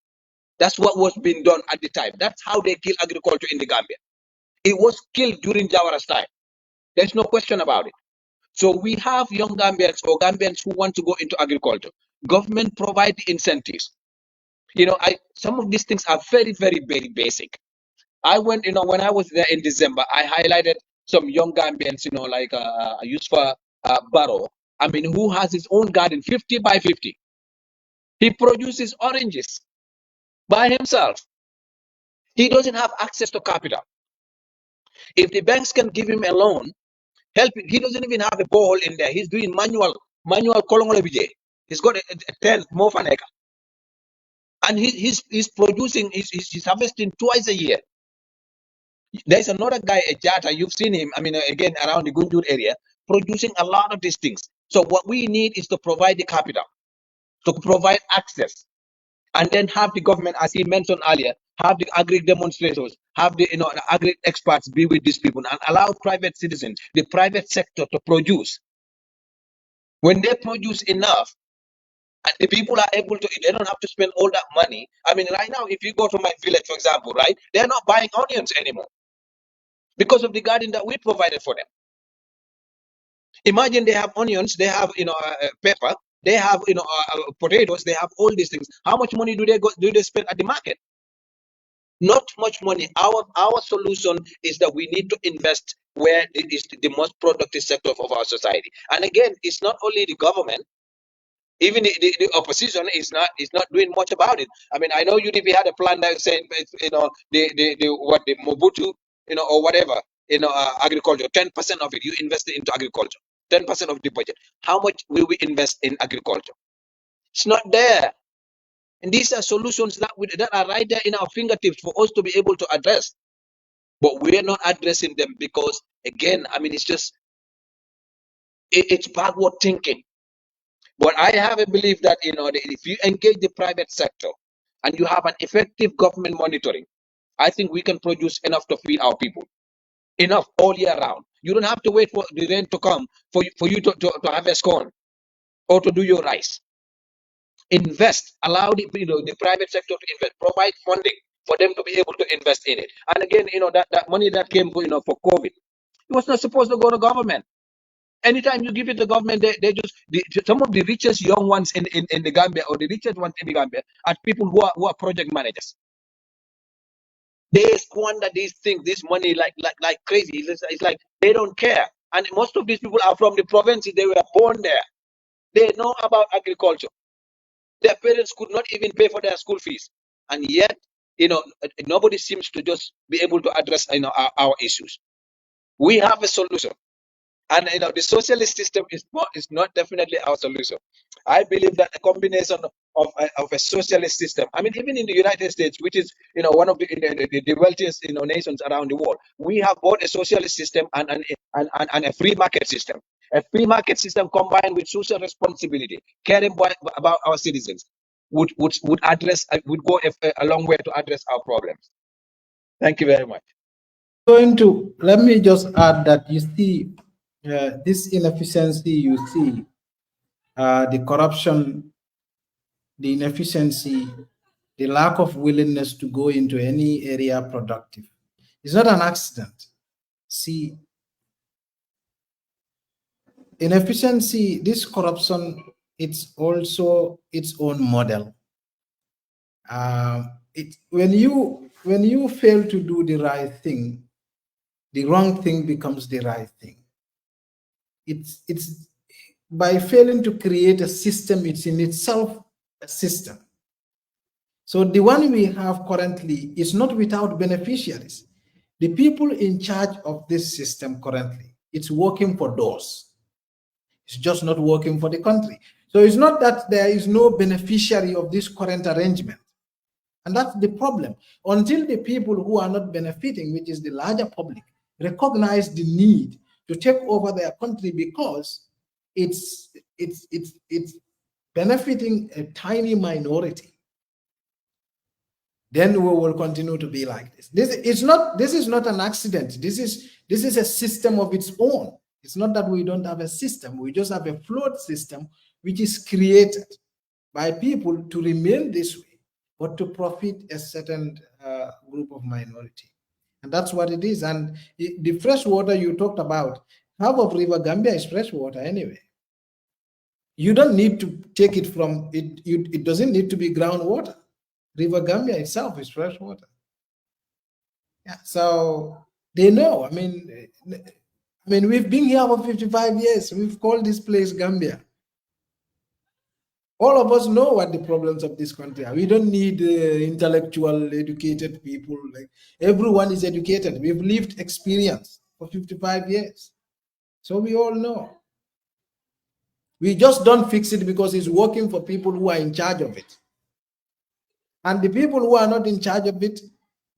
That's what was being done at the time. That's how they kill agriculture in the Gambia. It was killed during Jawara's time. There's no question about it. So we have young Gambians or Gambians who want to go into agriculture. Government provide the incentives. Some of these things are very, very, very basic. I went, when I was there in December, I highlighted some young Gambians, like Yusfa Barrow. I mean, who has his own garden, 50 by 50. He produces oranges by himself. He doesn't have access to capital. If the banks can give him a loan, help him. He doesn't even have a borehole in there. He's doing manual kolongole bije. He's got a 10 more faneka. And he's producing, he's harvesting twice a year. There's another guy, a Jata, you've seen him, I mean, again, around the Gunjur area, producing a lot of these things. So what we need is to provide the capital, to provide access, and then have the government, as he mentioned earlier, have the agri demonstrators, have the the agri experts be with these people and allow private citizens, the private sector to produce. When they produce enough, and the people are able to, they don't have to spend all that money. I mean, right now, if you go to my village, for example, right, they're not buying onions anymore because of the garden that we provided for them. Imagine they have onions, they have pepper, they have potatoes, they have all these things. How much money do they spend at the market? Not much money. Our solution is that we need to invest where it is the most productive sector of our society. And again, it's not only the government. Even the opposition is not doing much about it. I mean, I know UDP had a plan that saying the Mobutu or whatever agriculture, 10% of it you invest into agriculture, 10% of the budget. How much will we invest in agriculture? It's not there. And these are solutions that are right there in our fingertips for us to be able to address. But we're not addressing them because, again, I mean, it's just, it's backward thinking. But I have a belief that, if you engage the private sector and you have an effective government monitoring, I think we can produce enough to feed our people. Enough all year round. You don't have to wait for the rain to come for you to harvest corn or to do your rice. Invest, allow the private sector to invest, provide funding for them to be able to invest in it. And again, that money that came for COVID, it was not supposed to go to government. Anytime you give it to government, they just some of the richest young ones in the Gambia or the richest ones in the Gambia are people who are project managers. They squander these things, this money like crazy. It's like they don't care. And most of these people are from the provinces. They were born there. They know about agriculture. Their parents could not even pay for their school fees, and yet, nobody seems to just be able to address our issues. We have a solution, and the socialist system is not definitely our solution. I believe that a combination of a socialist system. I mean, even in the United States, which is one of the wealthiest nations around the world, we have both a socialist system and a free market system. A free market system combined with social responsibility, caring about our citizens, would address would go a long way to address our problems. Thank you very much.
Let me just add that you see this inefficiency, you see the corruption, the inefficiency, the lack of willingness to go into any area productive. It's not an accident. See, inefficiency, this corruption, it's also its own model. When you fail to do the right thing, the wrong thing becomes the right thing. It's by failing to create a system, it's in itself a system. So the one we have currently is not without beneficiaries. The people in charge of this system currently, it's working for those. It's just not working for the country. So it's not that there is no beneficiary of this current arrangement. And that's the problem. Until the people who are not benefiting, which is the larger public, recognize the need to take over their country because it's benefiting a tiny minority, then we will continue to be like this. This is not an accident. This is a system of its own. It's not that we don't have a system. We just have a flawed system which is created by people to remain this way, but to profit a certain group of minority. And that's what it is. And the fresh water you talked about, half of River Gambia is fresh water anyway. You don't need to take it from, it doesn't need to be groundwater. River Gambia itself is fresh water. Yeah, so they know. I mean, we've been here for 55 years. We've called this place Gambia. All of us know what the problems of this country are. We don't need intellectual, educated people. Like everyone is educated. We've lived experience for 55 years. So we all know. We just don't fix it because it's working for people who are in charge of it. And the people who are not in charge of it,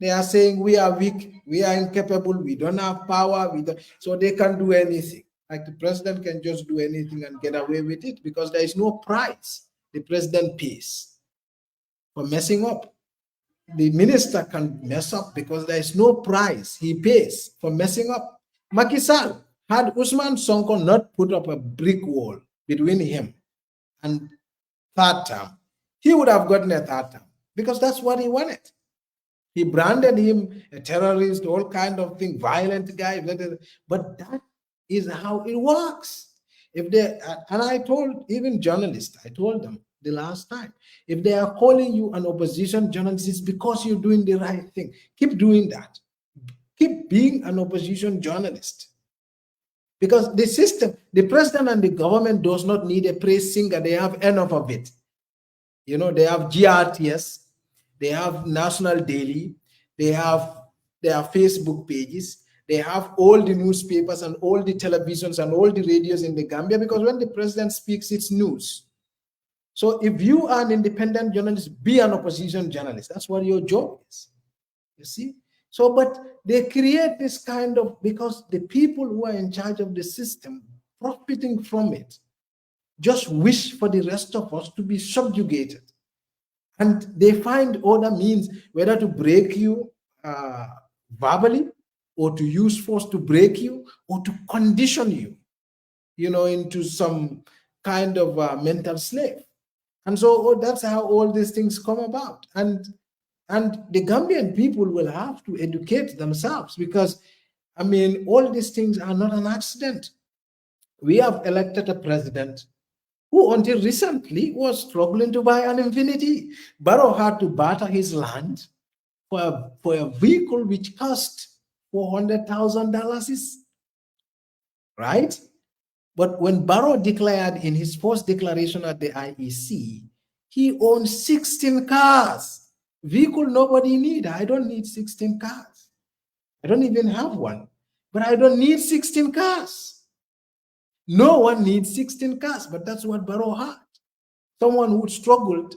they are saying we are weak, we are incapable, we don't have power, so they can do anything. Like the president can just do anything and get away with it because there is no price the president pays for messing up. The minister can mess up because there is no price he pays for messing up. Macky Sall, had Usman Sonko not put up a brick wall between him and third term, he would have gotten a third term because that's what he wanted. He branded him a terrorist, all kind of thing, violent guy, but that is how it works. If they, and I told even journalists, I told them the last time, if they are calling you an opposition journalist, it's because you're doing the right thing. Keep doing that. Keep being an opposition journalist. Because the system, the president and the government does not need a praise singer. They have enough of it. You know, they have GRTS, they have National Daily, they have their Facebook pages, they have all the newspapers and all the televisions and all the radios in the Gambia, because when the president speaks, it's news. So if you are an independent journalist, be an opposition journalist. That's what your job is. You see? So, but they create this kind of, because the people who are in charge of the system, profiting from it, just wish for the rest of us to be subjugated. And they find other means, whether to break you verbally, or to use force to break you, or to condition you, you know, into some kind of mental slave. And so that's how all these things come about. And the Gambian people will have to educate themselves, because, I mean, all these things are not an accident. We have elected a president who until recently was struggling to buy an Infinity. Barrow had to barter his land for a vehicle which cost $400,000, right? But when Barrow declared in his first declaration at the IEC, he owned 16 cars. Vehicle nobody need. I don't need 16 cars. I don't even have one, but I don't need 16 cars. No one needs 16 cars, but that's what Barrow had. Someone who struggled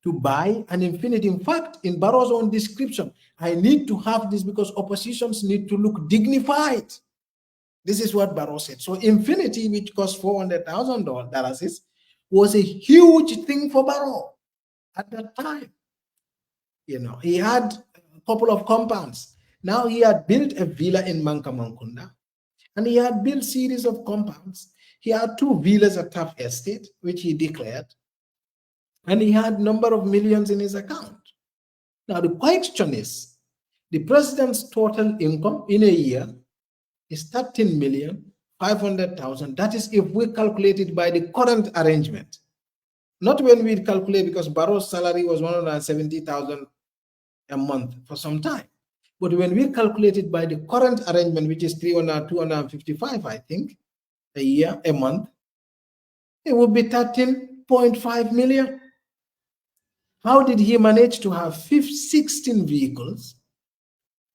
to buy an infinity. In fact, in Barrow's own description, I need to have this because oppositions need to look dignified. This is what Barrow said. So infinity, which cost $400,000, was a huge thing for Barrow at that time. You know, he had a couple of compounds. Now he had built a villa in Mankamankunda, and he had built series of compounds. He had 2 villas at Taft Estate, which he declared, and he had number of millions in his account. Now the question is, the president's total income in a year is 13,500,000. That is if we calculate it by the current arrangement. Not when we calculate, because Barrow's salary was 170,000 a month for some time. But when we calculate it by the current arrangement, which is 255, I think, a month, it would be 13.5 million. How did he manage to have 16 vehicles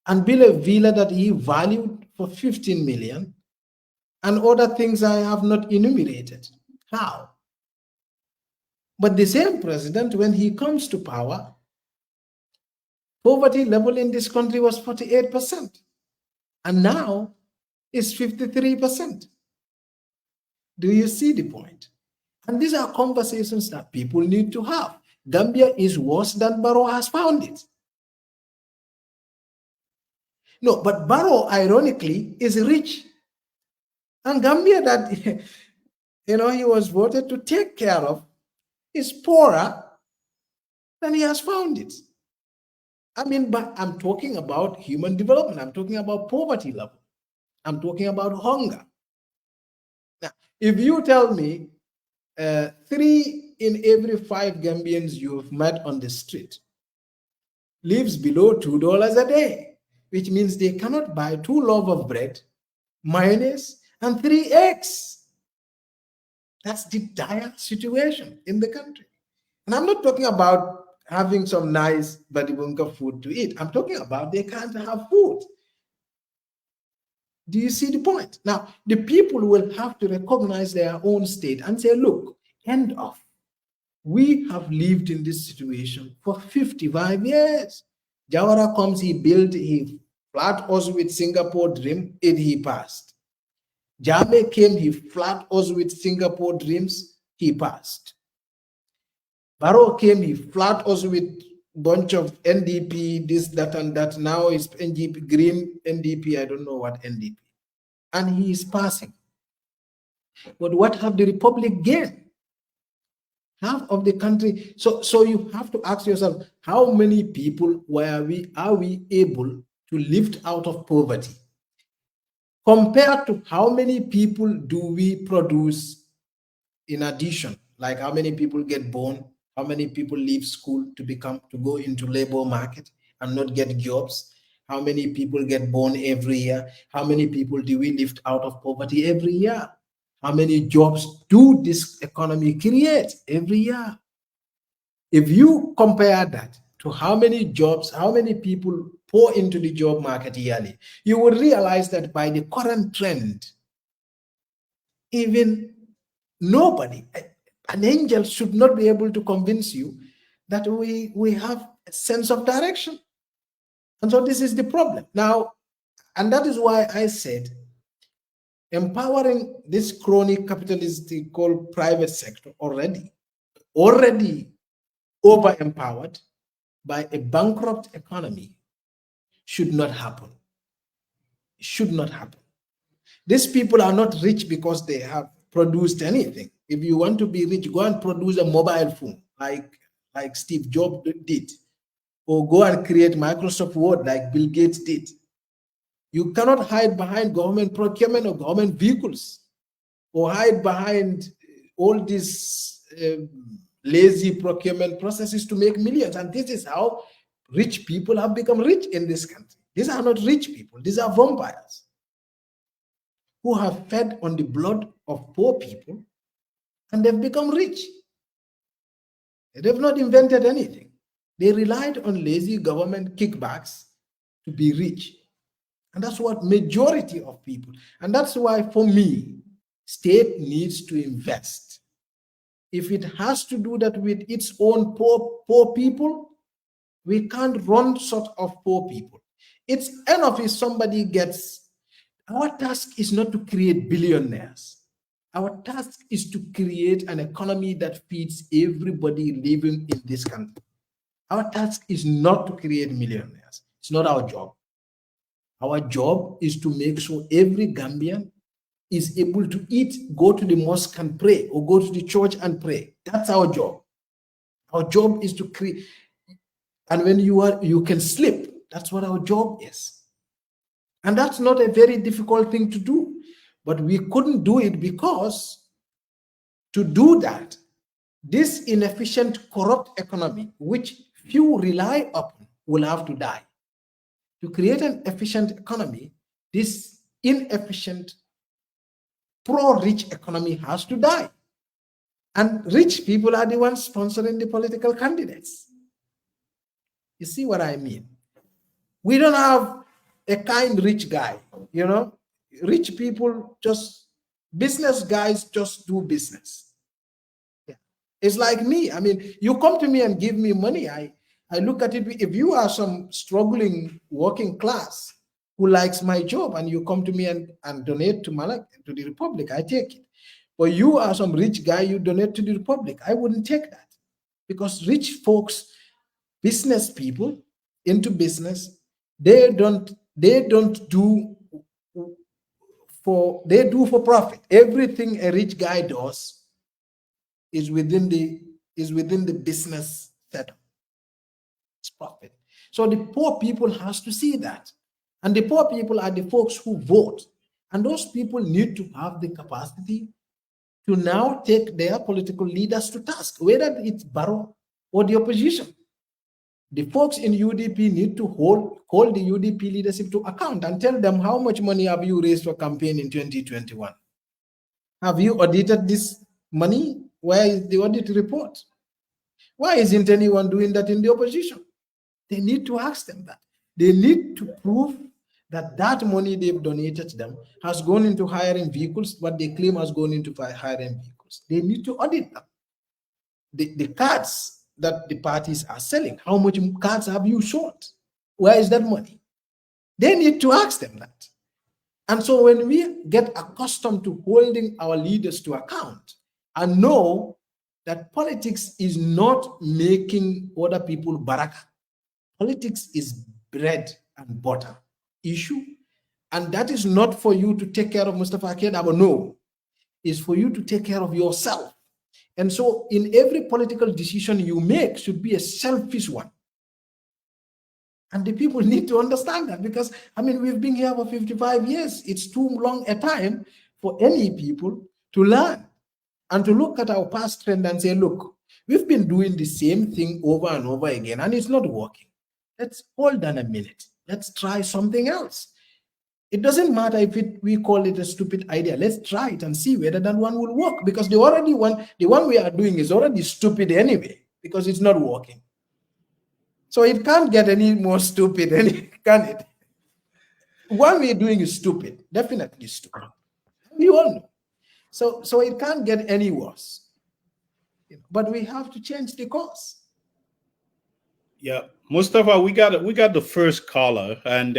and build a villa that he valued for 15 million and other things I have not enumerated? How? But the same president, when he comes to power, poverty level in this country was 48%, and now it's 53%. Do you see the point? And these are conversations that people need to have. Gambia is worse than Barrow has found it. No, but Barrow, ironically, is rich. And Gambia, that he was voted to take care of, is poorer than he has found it. I mean, but I'm talking about human development. I'm talking about poverty level. I'm talking about hunger. Now, if you tell me 3 in every 5 Gambians you've met on the street lives below $2 a day, which means they cannot buy 2 loaves of bread, mayonnaise, and 3 eggs. That's the dire situation in the country. And I'm not talking about having some nice Badibunka food to eat. I'm talking about they can't have food. Do you see the point? Now, the people will have to recognize their own state and say, look, end of. We have lived in this situation for 55 years. Jawara comes, he flat us with Singapore dream, and he passed. Jame came, he flat us with Singapore dreams, he passed. Barrow came, he flat us with bunch of NDP, this, that, and that. Now is NDP, green NDP, I don't know what NDP. And he is passing. But what have the Republic gained? Half of the country. So you have to ask yourself, how many people are we able to lift out of poverty? Compared to how many people do we produce in addition? Like how many people get born? How many people leave school to go into labor market and not get jobs? How many people get born every year? How many people do we lift out of poverty every year? How many jobs do this economy create every year? If you compare that to how many jobs, how many people pour into the job market yearly, you will realize that by the current trend, even nobody, an angel should not be able to convince you that we have a sense of direction. And so this is the problem. Now, and that is why I said empowering this chronic capitalist called private sector already over empowered by a bankrupt economy should not happen. Should not happen. These people are not rich because they have produced anything. If you want to be rich, go and produce a mobile phone like Steve Jobs did, or go and create Microsoft Word like Bill Gates did. You cannot hide behind government procurement or government vehicles, or hide behind all these lazy procurement processes to make millions. And this is how rich people have become rich in this country. These are not rich people. These are vampires who have fed on the blood of poor people, and they've become rich. They've not invented anything. They relied on lazy government kickbacks to be rich. And that's what majority of people. And that's why, for me, state needs to invest. if it has to do that with its own poor people, we can't run sort of poor people. It's enough if somebody gets. Our task is not to create billionaires. Our task is to create an economy that feeds everybody living in this country. Our task is not to create millionaires. It's not our job. Our job is to make sure every Gambian is able to eat, go to the mosque and pray, or go to the church and pray. That's our job. Our job is to create, and when you can sleep. That's what our job is. And that's not a very difficult thing to do. But we couldn't do it because to do that, this inefficient, corrupt economy, which few rely upon, will have to die. To create an efficient economy, this inefficient, pro-rich economy has to die. And rich people are the ones sponsoring the political candidates. You see what I mean? We don't have a kind rich guy, you know? Rich people just, business guys just do business. Yeah. It's like me. I mean, you come to me and give me money. I look at it. If you are some struggling working class who likes my job and you come to me and donate to to the Republic, I take it. But you are some rich guy, you donate to the Republic, I wouldn't take that. Because rich folks, business people into business, they don't do they do for profit. Everything a rich guy does is within the business setup. It's profit. So the poor people has to see that. And the poor people are the folks who vote. And those people need to have the capacity to now take their political leaders to task, whether it's Barrow or the opposition. The folks in UDP need to hold the UDP leadership to account and tell them, how much money have you raised for campaign in 2021? Have you audited this money? Where is the audit report? Why isn't anyone doing that in the opposition? They need to ask them that. They need to prove that that money they've donated to them has gone into hiring vehicles, what they claim has gone into hiring vehicles. They need to audit them. The cards that the parties are selling, how much cards have you sold? Where is that money? They need to ask them that. And so when we get accustomed to holding our leaders to account and know that politics is not making other people baraka, politics is bread and butter issue, and that is not for you to take care of Mustapha K. No, it's for you to take care of yourself. And so in every political decision you make should be a selfish one. And the people need to understand that, because, I mean, we've been here for 55 years. It's too long a time for any people to learn and to look at our past trend and say, look, we've been doing the same thing over and over again, and it's not working. Let's hold on a minute. Let's try something else. It doesn't matter if we call it a stupid idea. Let's try it and see whether that one will work, because the one we are doing is already stupid anyway, because it's not working. So it can't get any more stupid, can it? What we're doing is stupid, definitely stupid. We all know. So it can't get any worse. But we have to change the course.
Yeah, Mustapha, we got the first caller, and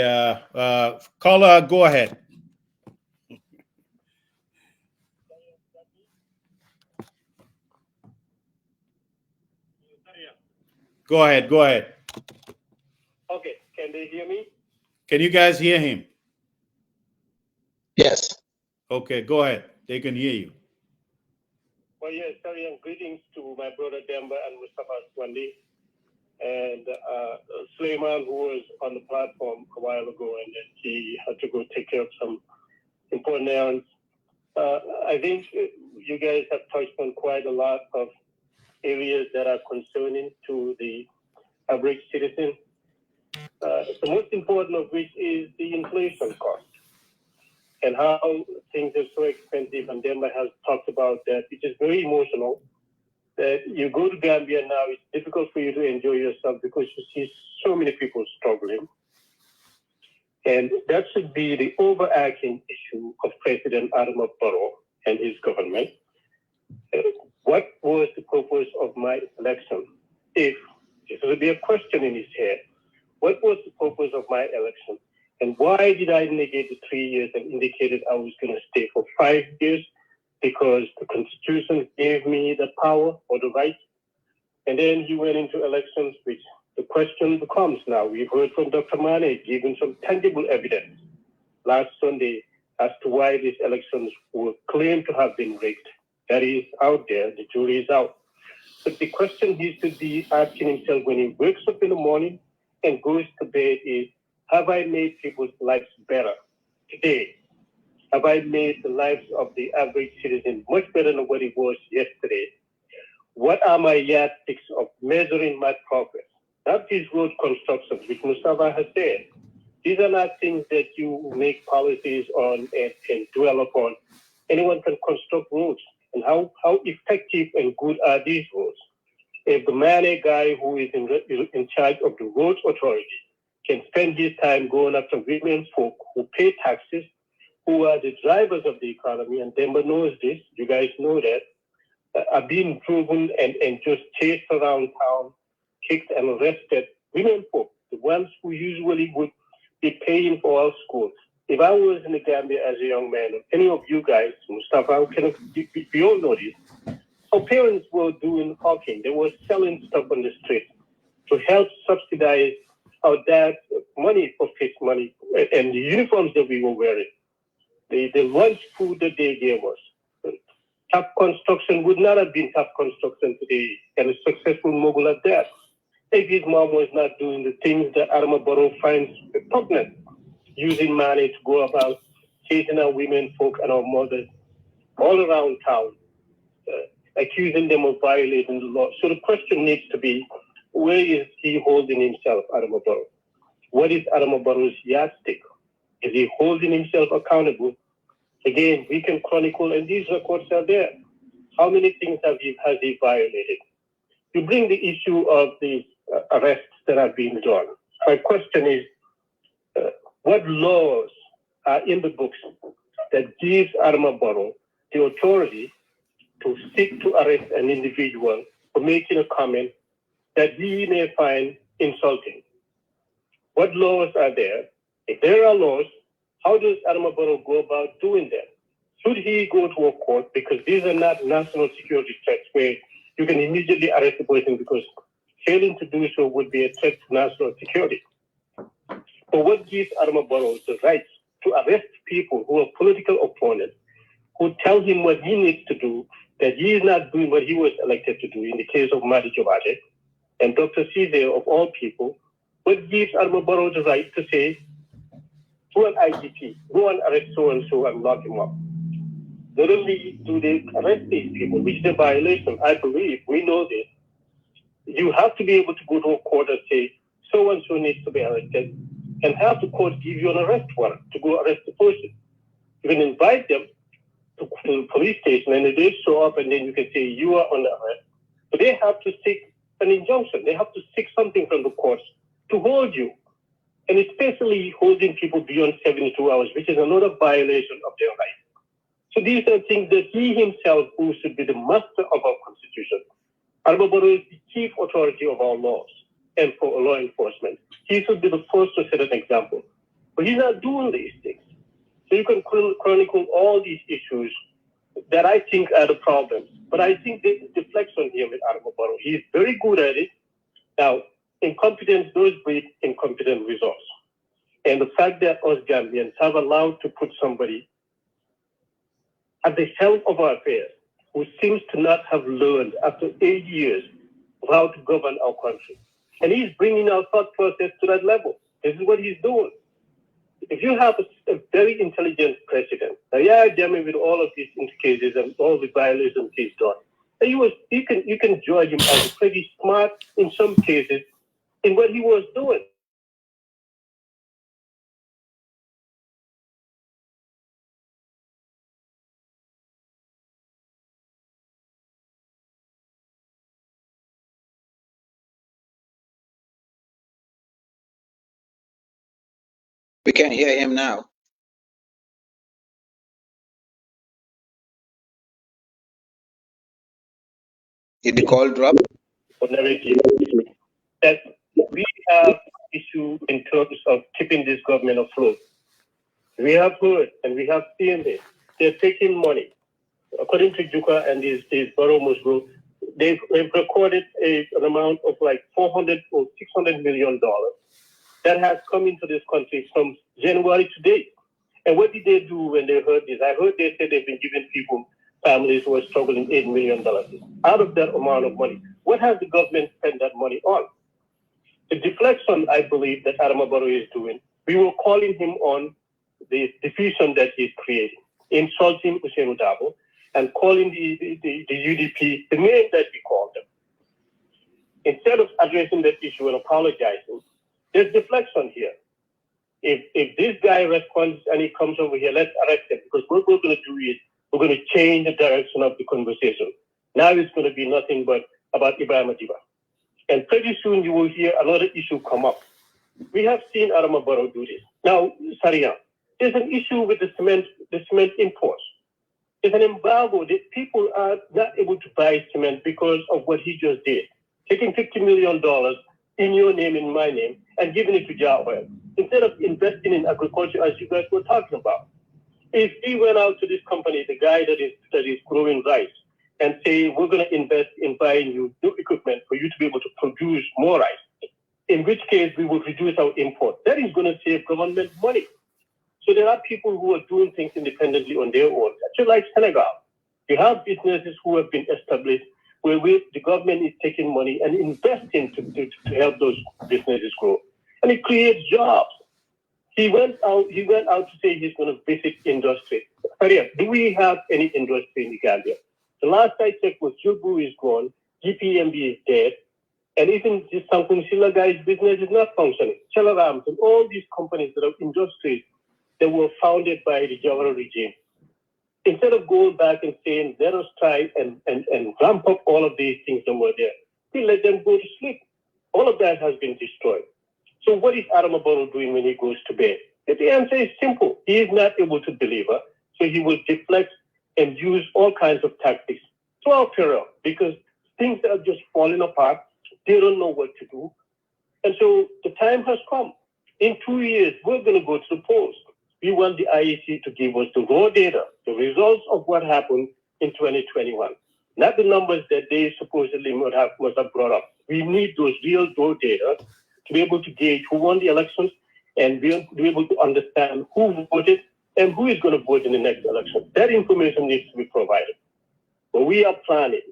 caller, go ahead. Go ahead.
Okay, can they hear me?
Can you guys hear him?
Yes.
Okay, go ahead. They can hear you.
Well, yes, Saring, greetings to my brother Demba and Mustapha Swandi, and Sulaman, who was on the platform a while ago, and then he had to go take care of some important errands. I think you guys have touched on quite a lot of areas that are concerning to the average citizen. The most important of which is the inflation cost and how things are so expensive. And Demba has talked about that. It is very emotional that you go to Gambia now, it's difficult for you to enjoy yourself because you see so many people struggling. And that should be the overarching issue of President Adama Barrow and his government. What was the purpose of my election? If this would be a question in his head, what was the purpose of my election? And why did I negate the 3 years and indicated I was going to stay for 5 years? Because the Constitution gave me the power or the right. And then he went into elections, which the question becomes now. We've heard from Dr. Mane giving some tangible evidence last Sunday as to why these elections were claimed to have been rigged. That is out there, the jury is out. But the question he should be asking himself when he wakes up in the morning and goes to bed is, have I made people's lives better today? Have I made the lives of the average citizen much better than what it was yesterday? What are my yardsticks of measuring my progress? Not these road constructions, which Mustapha has said. These are not things that you make policies on and dwell upon. Anyone can construct roads. And how effective and good are these roads? If the Mane guy who is in charge of the roads authority can spend his time going after women folk who pay taxes, who are the drivers of the economy, and Demba knows this, you guys know that, are being driven and just chased around town, kicked and arrested, women folk, the ones who usually would be paying for our schools. If I was in the Gambia as a young man, or any of you guys, Mustapha, we all know this, our parents were doing hawking. They were selling stuff on the street to help subsidize our dad's money for fixed money and the uniforms that we were wearing. The lunch food that they gave us. Tough construction would not have been tough construction today and a successful mogul at that. If his mom was not doing the things that Adama Barrow finds repugnant, using money to go about chasing our women folk and our mothers all around town, accusing them of violating the law. So the question needs to be, where is he holding himself, Adama Barrow? What is Adama Barrow's yardstick? Is he holding himself accountable? Again, we can chronicle, and these records are there. How many things has he violated? You bring the issue of the arrests that are being done. My question is, what laws are in the books that gives Adama Barrow the authority to seek to arrest an individual for making a comment that he may find insulting? What laws are there? If there are laws, how does Adama Barrow go about doing that? Should he go to a court? Because these are not national security threats where you can immediately arrest the person because failing to do so would be a threat to national security. But what gives Adama Barrow the right to arrest people who are political opponents, who tell him what he needs to do, that he is not doing what he was elected to do in the case of Madi Jobate and Dr. Cesar of all people? What gives Adama Barrow the right to say to an IGP, go and arrest so-and-so and lock him up? Not only do they arrest these people, which is a violation, I believe, we know this, you have to be able to go to a court and say, so-and-so needs to be arrested, and have the court give you an arrest warrant to go arrest the person. You can invite them to the police station, and they show up, and then you can say, you are on arrest. But they have to seek an injunction. They have to seek something from the courts to hold you. And especially holding people beyond 72 hours, which is another violation of their rights. So these are things that he himself, who should be the master of our constitution, Adama Barrow is the chief authority of our laws and for law enforcement. He should be the first to set an example. But he's not doing these things. So you can chronicle all these issues that I think are the problems. But I think this deflects on him with Adama Barrow. He's very good at it. Now, incompetence does breed incompetent results. And the fact that us Gambians have allowed to put somebody at the helm of our affairs who seems to not have learned after 8 years of how to govern our country. And he's bringing our thought process to that level. This is what he's doing. If you have a very intelligent president, yeah, Jammeh with all of these cases and all the violations he's done, and you can judge him as pretty smart in some cases in what he was doing.
We can hear him now. Did the call drop?
or narrative that we have issue in terms of keeping this government afloat. We have heard and we have seen this. They're taking money. According to Juka and his Borough Musgrove, they've recorded an amount of like $400 or $600 million that has come into this country from January to date. And what did they do when they heard this? I heard they said they've been giving people, families who are struggling, $8 million. Out of that amount of money, what has the government spent that money on? The deflection, I believe, that Adama Barrow is doing, we were calling him on the division that he's creating, insulting Usainu Darboe, and calling the UDP the name that we called them. Instead of addressing that issue and apologizing, there's deflection here. If this guy responds and he comes over here, let's arrest him, because what we're going to do is we're going to change the direction of the conversation. Now it's going to be nothing but about Ibrahim Adiba. And pretty soon you will hear another issue come up. We have seen Adama Barrow do this. Now, Saria, there's an issue with the cement imports. There's an embargo that people are not able to buy cement because of what he just did. Taking $50 million in your name, in my name, and giving it to Darboe, instead of investing in agriculture as you guys were talking about. If he went out to this company, the guy that is growing rice, and say, we're going to invest in buying you new equipment for you to be able to produce more rice, in which case we will reduce our import. That is going to save government money. So there are people who are doing things independently on their own. Just like Senegal, you have businesses who have been established where the government is taking money and investing to help those businesses grow. And it creates jobs. He went out to say he's going to visit industry. Maria, do we have any industry in the Gambia? The last I checked was Jubu is gone, GPMB is dead, and even this Sankun Silla guy's business is not functioning. Chalarams and all these companies that are industries that were founded by the Jawara regime. Instead of going back and saying, let us try and ramp up all of these things that were there, we let them go to sleep. All of that has been destroyed. So what is Adama Barrow doing when he goes to bed? The answer is simple. He is not able to deliver, so he will deflect and use all kinds of tactics to our peril, because things are just falling apart. They don't know what to do. And so the time has come. In 2 years, we're going to go to the polls. We want the IEC to give us the raw data, the results of what happened in 2021, not the numbers that they supposedly must have brought up. We need those real raw data to be able to gauge who won the elections and be able to understand who voted and who is going to vote in the next election. That information needs to be provided. But we are planning,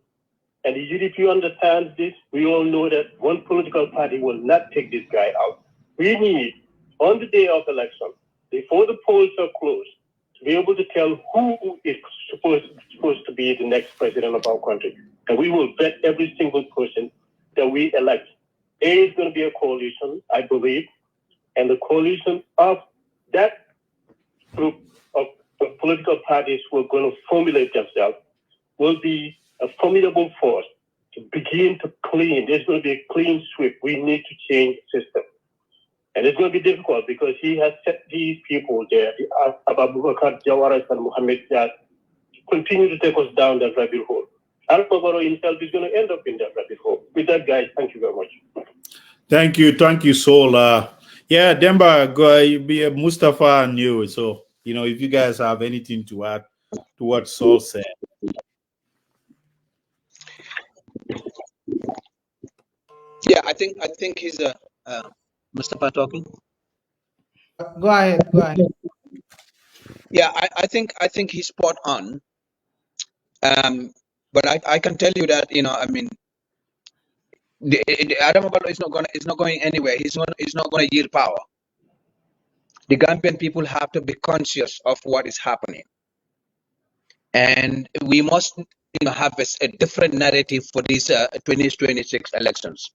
and the UDP understands this. We all know that one political party will not take this guy out. We need, on the day of election, before the polls are closed, to be able to tell who is supposed to be the next president of our country. And we will vet every single person that we elect. There is going to be a coalition, I believe, and the coalition of that group of political parties who are going to formulate themselves will be a formidable force to begin to clean. There's going to be a clean sweep. We need to change the system. And it's going to be difficult because he has set these people there, Abubakar Jawaras and Mohammed Jad, to continue to take us down that rabbit hole. Adama Barrow himself is going to end up in that rabbit hole. With that, guys, thank you very much.
Thank you, Sol. Yeah, Demba, be Mustapha and you. So, if you guys have anything to add to what Sol said.
Yeah, I think he's Mustapha talking.
Go ahead.
Yeah, I think he's spot on. But I can tell you that the Adama Barrow is not going anywhere. He's not going to yield power. The Gambian people have to be conscious of what is happening, and we must have a different narrative for these 2026 elections.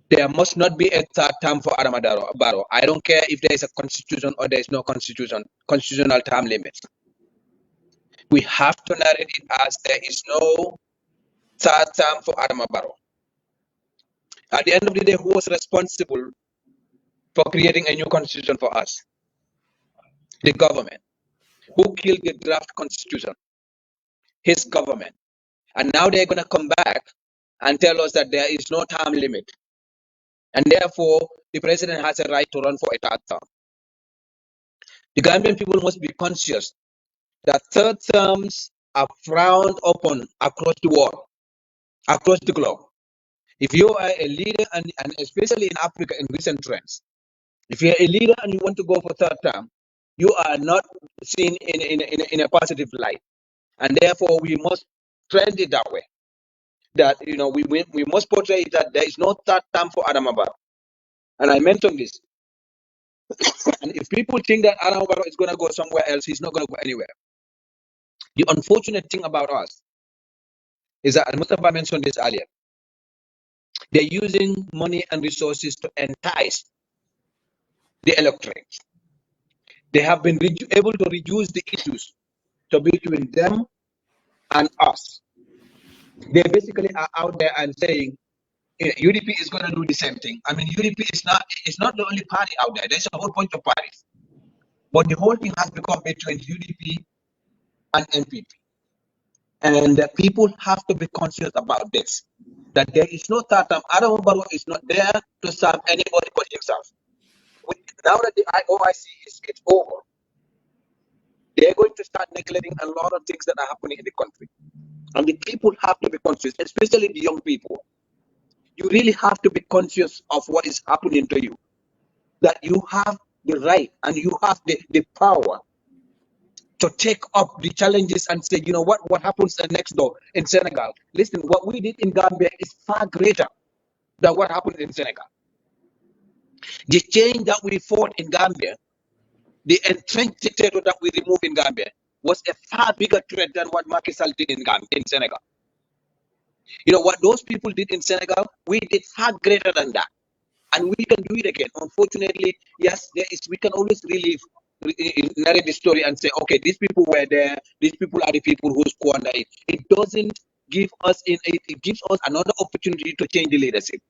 There must not be a third term for Adama Barrow. I don't care if there is a constitution or there is no constitutional term limits. We have to narrate it as there is no third term for Adama Barrow. At the end of the day, who was responsible for creating a new constitution for us? The government. Who killed the draft constitution? His government. And now they're going to come back and tell us that there is no term limit. And therefore, the president has a right to run for a third term. The Gambian people must be conscious that third terms are frowned upon across the world, across the globe. If you are a leader, and especially in Africa in recent trends, if you're a leader and you want to go for third term, you are not seen in a positive light. And therefore, we must trend it that way. That, you know, we must portray that there is no third term for Adama Barrow. And I mentioned this. And if people think that Adama Barrow is going to go somewhere else, he's not going to go anywhere. The unfortunate thing about us is that, and Mustapha mentioned this earlier, they're using money and resources to entice the electorate. They have been able to reduce the issues to between them and us. They basically are out there and saying, UDP is going to do the same thing. I mean, UDP is not the only party out there. There's a whole bunch of parties. But the whole thing has become between UDP and NPP. And people have to be conscious about this, that there is no third term. Adama Barrow is not there to serve anybody but himself. Now that the IOIC is over, they're going to start neglecting a lot of things that are happening in the country. And the people have to be conscious, especially the young people. You really have to be conscious of what is happening to you, that you have the right and you have the power to take up the challenges and say, you know what happens next door in Senegal. Listen, what we did in Gambia is far greater than what happened in Senegal. The change that we fought in Gambia, the entrenched dictator that we removed in Gambia, was a far bigger threat than what Macky Sall did in Senegal. You know what those people did in Senegal, we did far greater than that. And we can do it again. Unfortunately, yes, we can always narrate the story and say, okay, these people were there, these people are the people who squander it. It doesn't give us, it gives us another opportunity to change the leadership.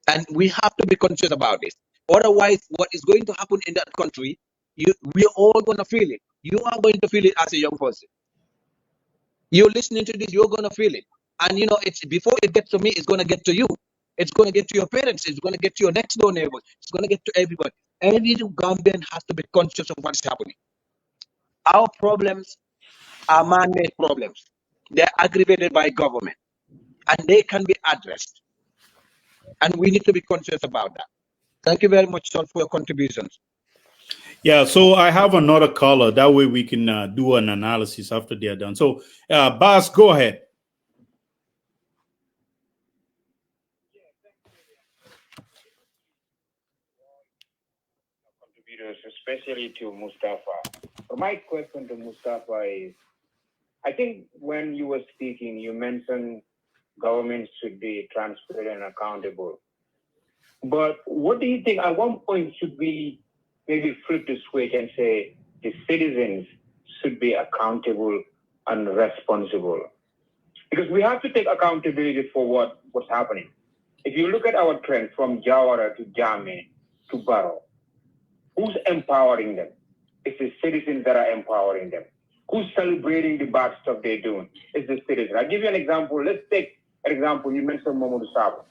And we have to be conscious about this. Otherwise, what is going to happen in that country, we're all going to feel it. You are going to feel it as a young person. You're listening to this, you're going to feel it. And, you know, it's before it gets to me, it's going to get to you. It's going to get to your parents. It's going to get to your next door neighbors. It's going to get to everybody. Every Gambian has to be conscious of what's happening. Our problems are man-made problems. They're aggravated by government. And they can be addressed. And we need to be conscious about that. Thank you very much, Sol, for your contributions.
Yeah, so I have another caller. That way we can do an analysis after they're done. So, Bas, go ahead.
Contributors, especially to Mustapha. My question to Mustapha is, I think when you were speaking, you mentioned government should be transparent and accountable. But what do you think, at one point, should we maybe flip the switch and say the citizens should be accountable and responsible? Because we have to take accountability for what's happening. If you look at our trend from Jawara to Jame to Barrow, who's empowering them? It's the citizens that are empowering them. Who's celebrating the bad stuff they're doing? It's the citizens. I'll give you an example. Let's take an example. You mentioned Mamadou Sabo.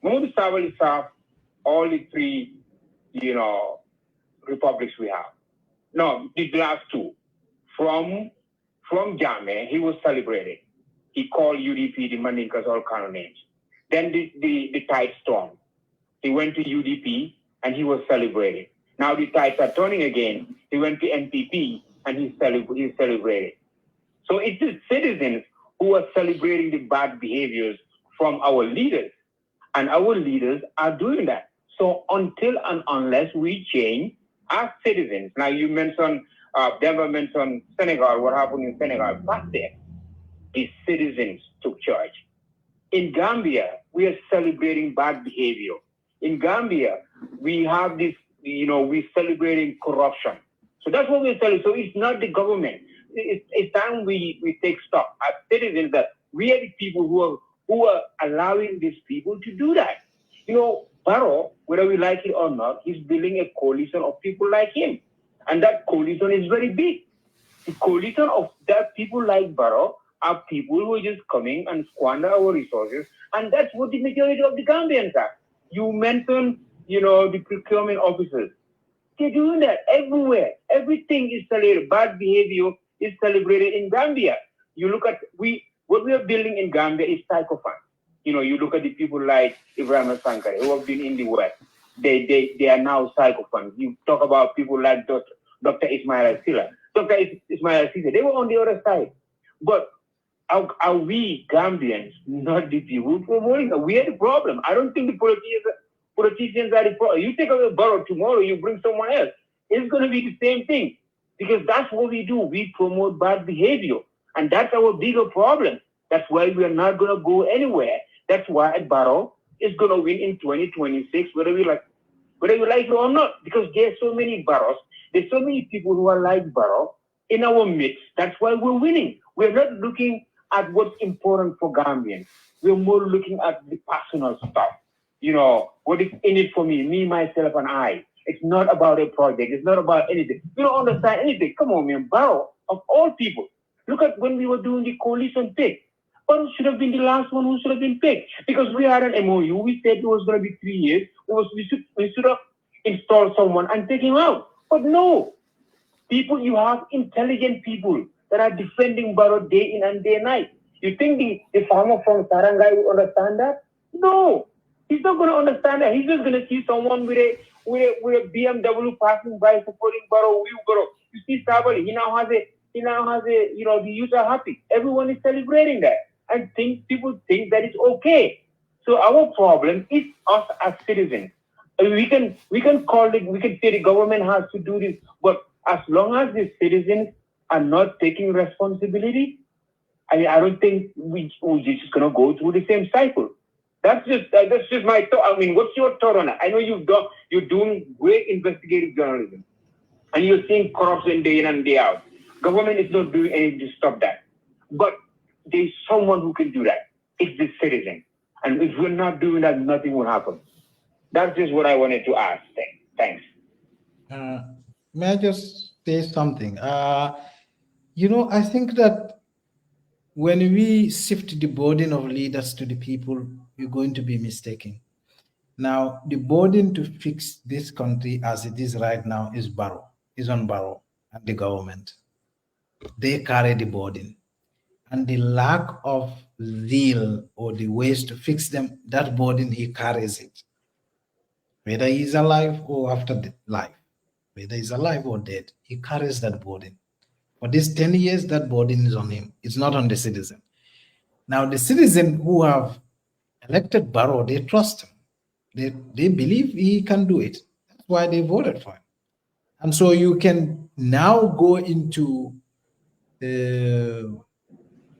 Mamadou Sabo is all the three, republics we have. No, the last two. From Jame, he was celebrated. He called UDP the Mandinkas, all kind of names. Then the tide stormed. He went to UDP and he was celebrated. Now the tides are turning again. He went to NPP and he's celebrated. So it's the citizens who are celebrating the bad behaviors from our leaders. And our leaders are doing that. So until and unless we change as citizens, now you mentioned, Demba mentioned Senegal, what happened in Senegal. Back there, the citizens took charge. In Gambia, we are celebrating bad behavior. In Gambia, we have this, we're celebrating corruption. So that's what we're celebrating. So it's not the government. It's time we take stock as citizens that we are the people who are allowing these people to do that. Barrow, whether we like it or not, he's building a coalition of people like him. And that coalition is very big. The coalition of that people like Barrow are people who are just coming and squander our resources, and that's what the majority of the Gambians are. You mentioned, the procurement officers. They're doing that everywhere. Everything is celebrated. Bad behavior is celebrated in Gambia. You look at what we are building in Gambia is psychophants. You look at the people like Ibrahim Sankare who have been in the West. They are now psychophants. You talk about people like Dr. Ismail Silla. Dr. Ismail Silla, they were on the other side. But are we Gambians not the people promoting that? We are the problem. I don't think the politicians are the problem. You take away Barrow tomorrow, you bring someone else. It's going to be the same thing because that's what we do. We promote bad behavior. And that's our bigger problem. That's why we are not going to go anywhere. That's why Barrow is going to win in 2026, whether you like it or not, because there's so many Barrows. There's so many people who are like Barrow in our midst. That's why we're winning. We're not looking at what's important for Gambians. We're more looking at the personal stuff. What is in it for me, myself, and I. It's not about a project. It's not about anything. We don't understand anything. Come on, man. Barrow, of all people. Look at when we were doing the coalition pick. Barrow should have been the last one who should have been picked. Because we had an MOU. We said it was going to be 3 years. We should have installed someone and take him out. But no. You have intelligent people that are defending Barrow day in and day night. You think the farmer from Saring will understand that? No. He's not going to understand that. He's just going to see someone with a BMW passing by supporting Barrow. You see Sabali, he now has a, the youth are happy. Everyone is celebrating that. And people think that it's okay. So our problem is us as citizens. We can say the government has to do this, but as long as the citizens are not taking responsibility, I don't think we're just going to go through the same cycle. That's just my thought. What's your thought on that? I know you're doing great investigative journalism, and you're seeing corruption day in and day out. Government is not doing anything to stop that, but there's someone who can do that. It's the citizen, and if we're not doing that, nothing will happen. That's just what I wanted to ask. Thanks.
May I just say something? I think that when we shift the burden of leaders to the people, we're going to be mistaken. Now, the burden to fix this country as it is right now is on Barrow and the government. They carry the burden. And the lack of zeal or the ways to fix them, that burden, he carries it. Whether he's alive or after life, whether he's alive or dead, he carries that burden. For these 10 years, that burden is on him. It's not on the citizen. Now, the citizen who have elected Barrow, they trust him. They believe he can do it. That's why they voted for him. And so you can now go into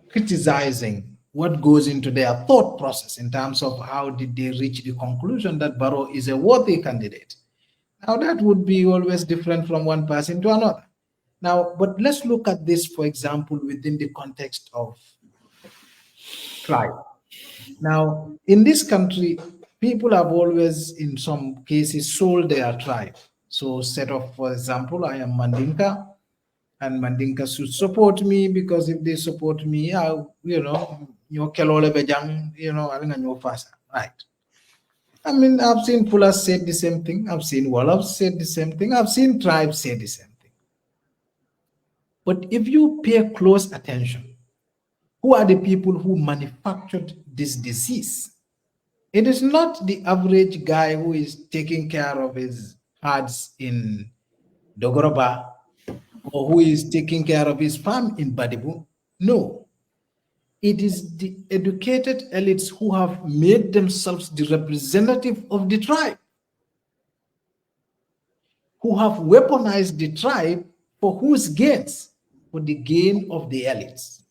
criticizing what goes into their thought process in terms of how did they reach the conclusion that Barrow is a worthy candidate. Now, that would be always different from one person to another. Now, but let's look at this, for example, within the context of tribe. Now, in this country, people have always, in some cases, sold their tribe. So, for example, I am Mandinka, and Mandinka should support me because if they support me, right? I've seen Pulas said the same thing. I've seen Wolof said the same thing. I've seen tribes say the same thing. But if you pay close attention, who are the people who manufactured this disease? It is not the average guy who is taking care of his herds in Dogoroba or who is taking care of his farm in Badibu. No. It is the educated elites who have made themselves the representative of the tribe, who have weaponized the tribe for whose gains? For the gain of the elites.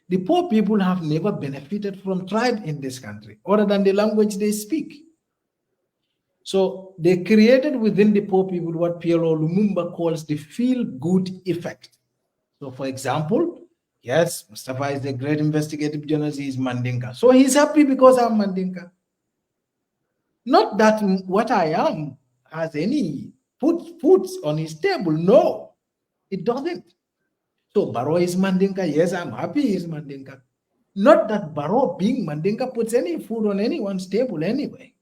The poor people have never benefited from tribe in this country, other than the language they speak. So they created within the poor people what Pierre Lumumba calls the feel-good effect. So for example, yes, Mustapha is a great investigative journalist, he is Mandinka. So he's happy because I'm Mandinka. Not that what I am has any food on his table. No, it doesn't. So Barrow is Mandinka. Yes, I'm happy he's Mandinka. Not that Barrow being Mandinka puts any food on anyone's table anyway.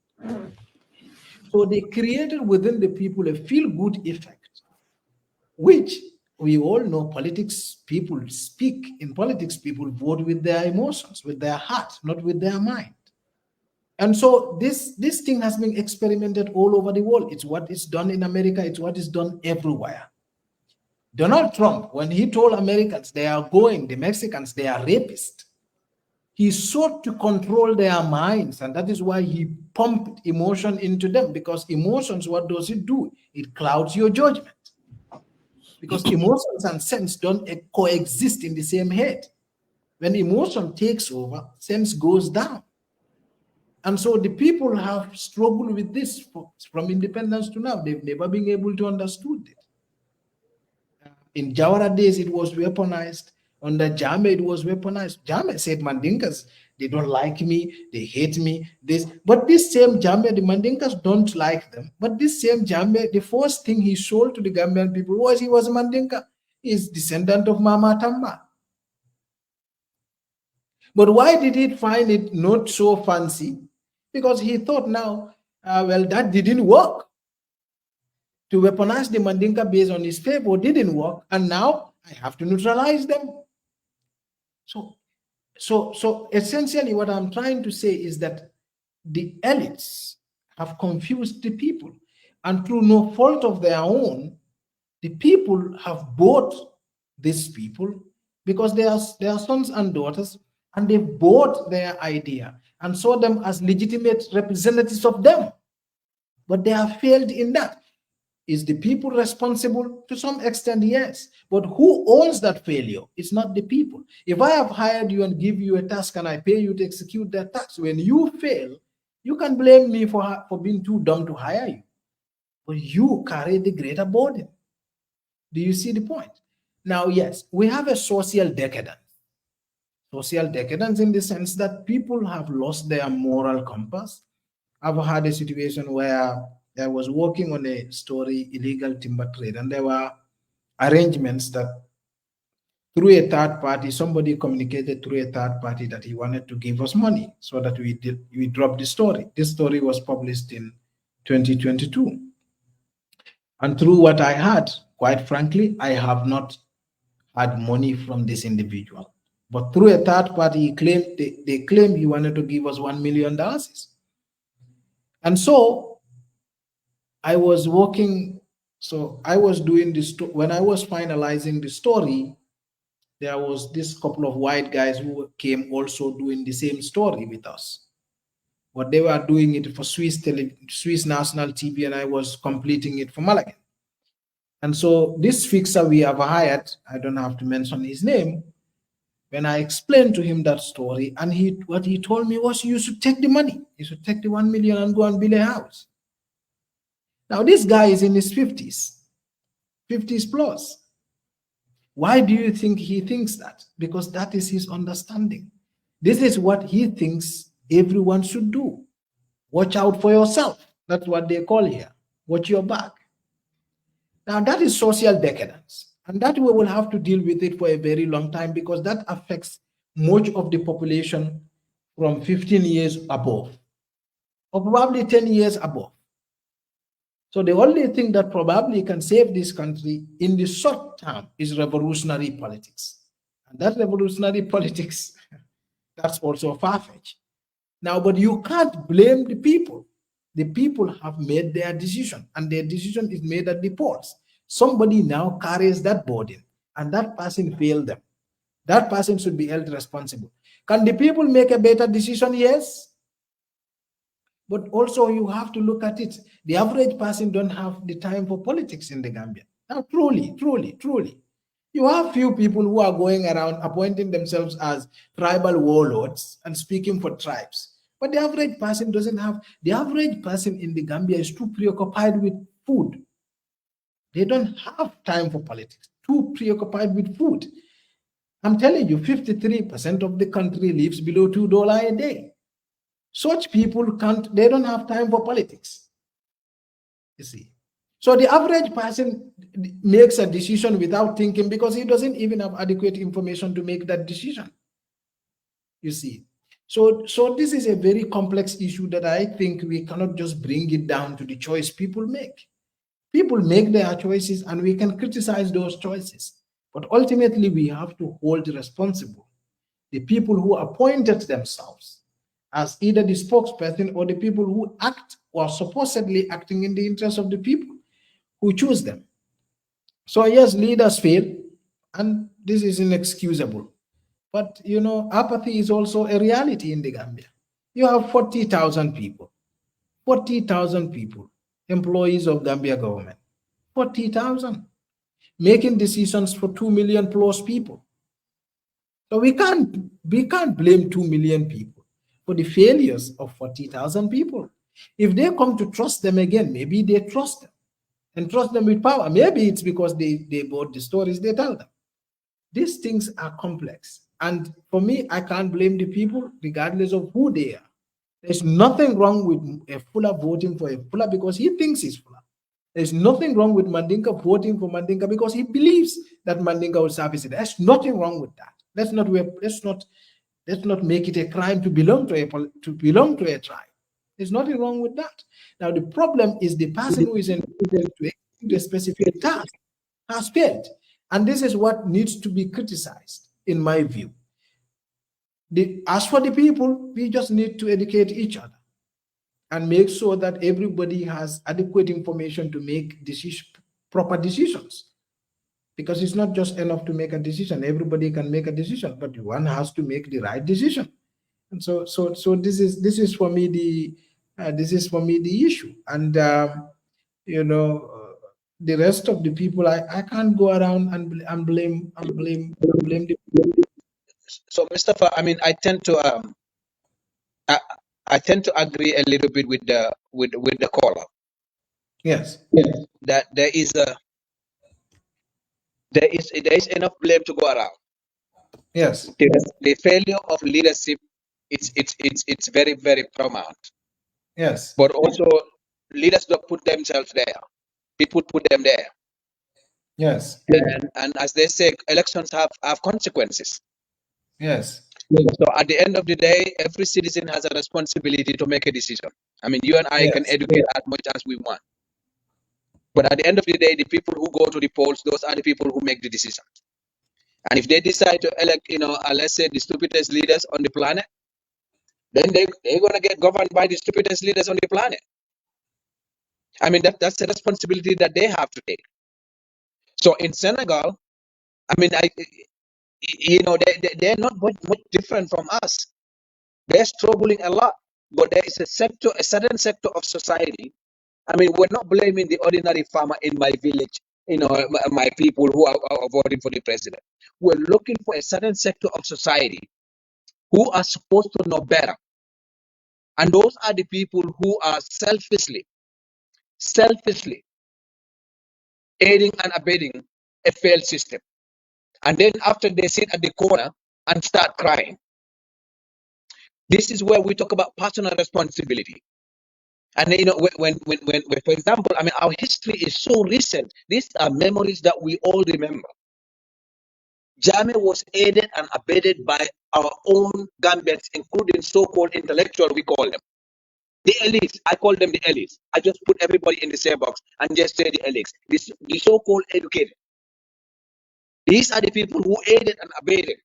So they created within the people a feel-good effect, which we all know politics people speak. In politics, people vote with their emotions, with their heart, not with their mind. And so this thing has been experimented all over the world. It's what is done in America, it's what is done everywhere. Donald Trump, when he told Americans they are going, the Mexicans, they are rapists, he sought to control their minds, and that is why he pumped emotion into them, because emotions, what does it do? It clouds your judgment. Because emotions and sense don't coexist in the same head. When emotion takes over, sense goes down. And so the people have struggled with this from independence to now. They've never been able to understand it. In Jawara days, it was weaponized. Under Jame, it was weaponized. Jame said, Mandinkas, they don't like me, they hate me, this. But this same Jame, the Mandinkas don't like them. But this same Jame, the first thing he sold to the Gambian people was he was a Mandinka. He's descendant of Mama Tamba. But why did he find it not so fancy? Because he thought now, well, that didn't work. To weaponize the Mandinka based on his favor didn't work, and now I have to neutralize them. So essentially what I'm trying to say is that the elites have confused the people, and through no fault of their own, the people have bought these people because they are sons and daughters, and they bought their idea and saw them as legitimate representatives of them. But they have failed in that. Is the people responsible? To some extent, yes. But who owns that failure? It's not the people. If I have hired you and give you a task and I pay you to execute that task, when you fail, you can blame me for being too dumb to hire you. But you carry the greater burden. Do you see the point? Now, yes, we have a social decadence. Social decadence in the sense that people have lost their moral compass. I've had a situation where I was working on a story, illegal timber trade, and there were arrangements that through a third party, somebody communicated through a third party that he wanted to give us money so that we dropped the story. This story was published in 2022. And through what I had, quite frankly, I have not had money from this individual. But through a third party, they claimed he wanted to give us $1 million. And so I was working, so I was doing this, when I was finalizing the story, there was this couple of white guys who came also doing the same story with us. But they were doing it for Swiss national TV, and I was completing it for Malagan. And so this fixer we have hired, I don't have to mention his name, when I explained to him that story, and what he told me was, you should take the money. You should take the 1 million and go and build a house. Now this guy is in his 50s plus. Why do you think he thinks that? Because that is his understanding. This is what he thinks everyone should do. Watch out for yourself. That's what they call here. Watch your back. Now that is social decadence. And that we will have to deal with it for a very long time, because that affects much of the population from 15 years above, or probably 10 years above. So the only thing that probably can save this country in the short term is revolutionary politics. And that revolutionary politics, that's also far-fetched. Now, but you can't blame the people. The people have made their decision, and their decision is made at the polls. Somebody now carries that burden, and that person failed them. That person should be held responsible. Can the people make a better decision? Yes. But also you have to look at it. The average person don't have the time for politics in the Gambia. Now, truly. You have few people who are going around appointing themselves as tribal warlords and speaking for tribes. But the average person doesn't have, the average person in the Gambia is too preoccupied with food. They don't have time for politics, too preoccupied with food. I'm telling you, 53% of the country lives below $2 a day. Such people they don't have time for politics. You see. So the average person makes a decision without thinking because he doesn't even have adequate information to make that decision. You see. So this is a very complex issue that I think we cannot just bring it down to the choice people make. People make their choices and we can criticize those choices. But ultimately, we have to hold responsible the people who appointed themselves as either the spokesperson or the people who act or supposedly acting in the interest of the people who choose them. So, yes, leaders fail, and this is inexcusable. But apathy is also a reality in the Gambia. You have 40,000 people, 40,000 people, employees of Gambia government, 40,000 making decisions for 2 million plus people. So we can't blame 2 million people for the failures of 40,000 people. If they come to trust them again, maybe they trust them and trust them with power. Maybe it's because they bought the stories they tell them. These things are complex. And for me, I can't blame the people regardless of who they are. There's nothing wrong with a Fuller voting for a Fuller because he thinks he's Fuller. There's nothing wrong with Mandinka voting for Mandinka because he believes that Mandinka will serve his. There's nothing wrong with that. Let's not make it a crime to belong to a tribe. There's nothing wrong with that. Now the problem is the person who is entrusted to execute a specific task has failed, and this is what needs to be criticized, in my view. As for the people, we just need to educate each other and make sure that everybody has adequate information to make proper decisions. Because it's not just enough to make a decision. Everybody can make a decision, but one has to make the right decision. And so this is for me the issue. And the rest of the people, I can't go around and blame the.
So, Mustafa, I mean, I, I tend to agree a little bit with the caller.
Yes.
That there is enough blame to go around.
Yes.
The failure of leadership, it's very, very paramount.
Yes.
But also, leaders don't put themselves there. People put them there.
Yes.
And as they say, elections have consequences.
Yes.
So at the end of the day, every citizen has a responsibility to make a decision. I mean, you and I can
Yes.
educate as much as we want. But at the end of the day, the people who go to the polls, those are the people who make the decisions. And if they decide to elect, let's say the stupidest leaders on the planet, then they're going to get governed by the stupidest leaders on the planet. I mean, that's a responsibility that they have to take. So in Senegal, I mean, they're not much different from us. They're struggling a lot, but there is a certain sector of society. I mean, we're not blaming the ordinary farmer in my village, my people who are voting for the president. We're looking for a certain sector of society who are supposed to know better. And those are the people who are selfishly aiding and abetting a failed system. And then after they sit at the corner and start crying. This is where we talk about personal responsibility. And when for example, I mean, our history is so recent. These are memories that we all remember. Jammeh was aided and abetted by our own Gambians, including so-called intellectual, we call them. The elites, I call them the elites. I just put everybody in the same box and just say the elites. The so-called educated. These are the people who aided and abetted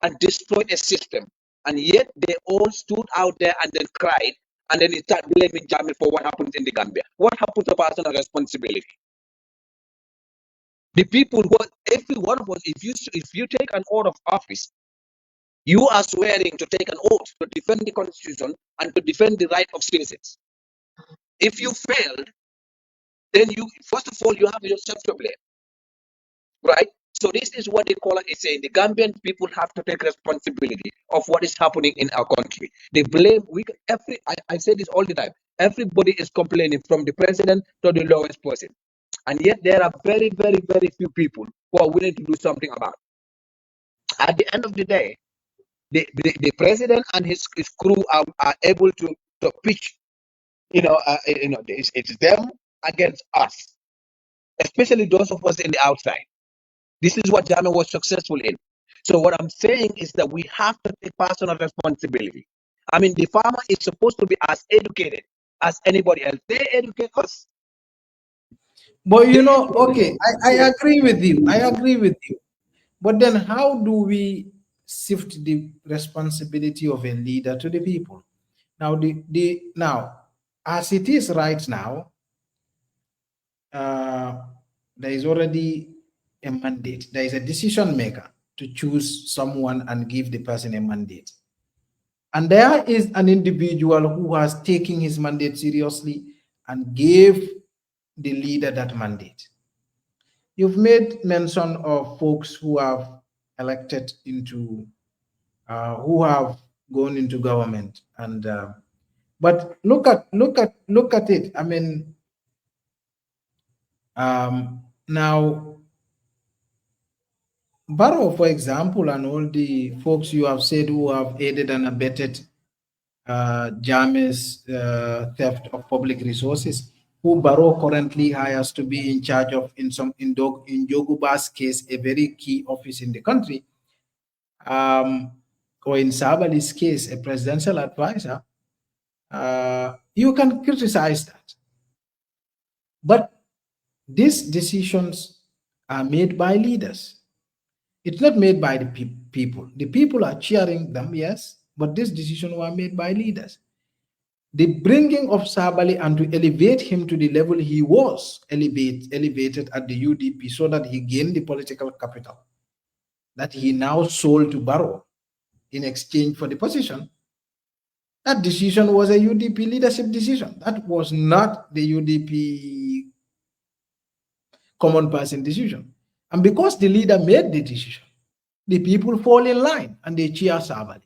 and destroyed a system. And yet they all stood out there and then cried, and then they start blaming Jammeh for what happens in the Gambia. What happens to personal responsibility? The people who, every one of us, if you take an oath of office, you are swearing to take an oath to defend the Constitution and to defend the right of citizens. If you failed, then you, first of all, you have yourself to blame, right? So this is what the caller is saying. The Gambian people have to take responsibility of what is happening in our country. They blame, I say this all the time, everybody is complaining from the president to the lowest person. And yet there are very, very, very few people who are willing to do something about it. At the end of the day, the president and his crew are able to pitch, it's them against us. especially those of us in the outside. This is what Jammeh was successful in. So what I'm saying is that we have to take personal responsibility. I mean, the farmer is supposed to be as educated as anybody else. They educate us.
But
They
okay, I agree with you. I agree with you. But then how do we shift the responsibility of a leader to the people? Now, now, as it is right now, uh, there is already a mandate. There is a decision maker to choose someone and give the person a mandate. And there is an individual who has taken his mandate seriously and gave the leader that mandate. You've made mention of folks who have elected into, who have gone into government, and but look at it. I mean, now Barrow, for example, and all the folks you have said who have aided and abetted Jammeh's theft of public resources, who Barrow currently hires to be in charge of, in Joguba's case, a very key office in the country, or in Sabali's case, a presidential advisor. You can criticize that, but these decisions are made by leaders. It's not made by the people. The people are cheering them, yes, but these decisions were made by leaders. The bringing of Sabali and to elevate him to the level he was elevated at the UDP so that he gained the political capital that he now sold to Barrow in exchange for the position. That decision was a UDP leadership decision. That was not the UDP common person decision. And because the leader made the decision, the people fall in line and they cheer Sabali.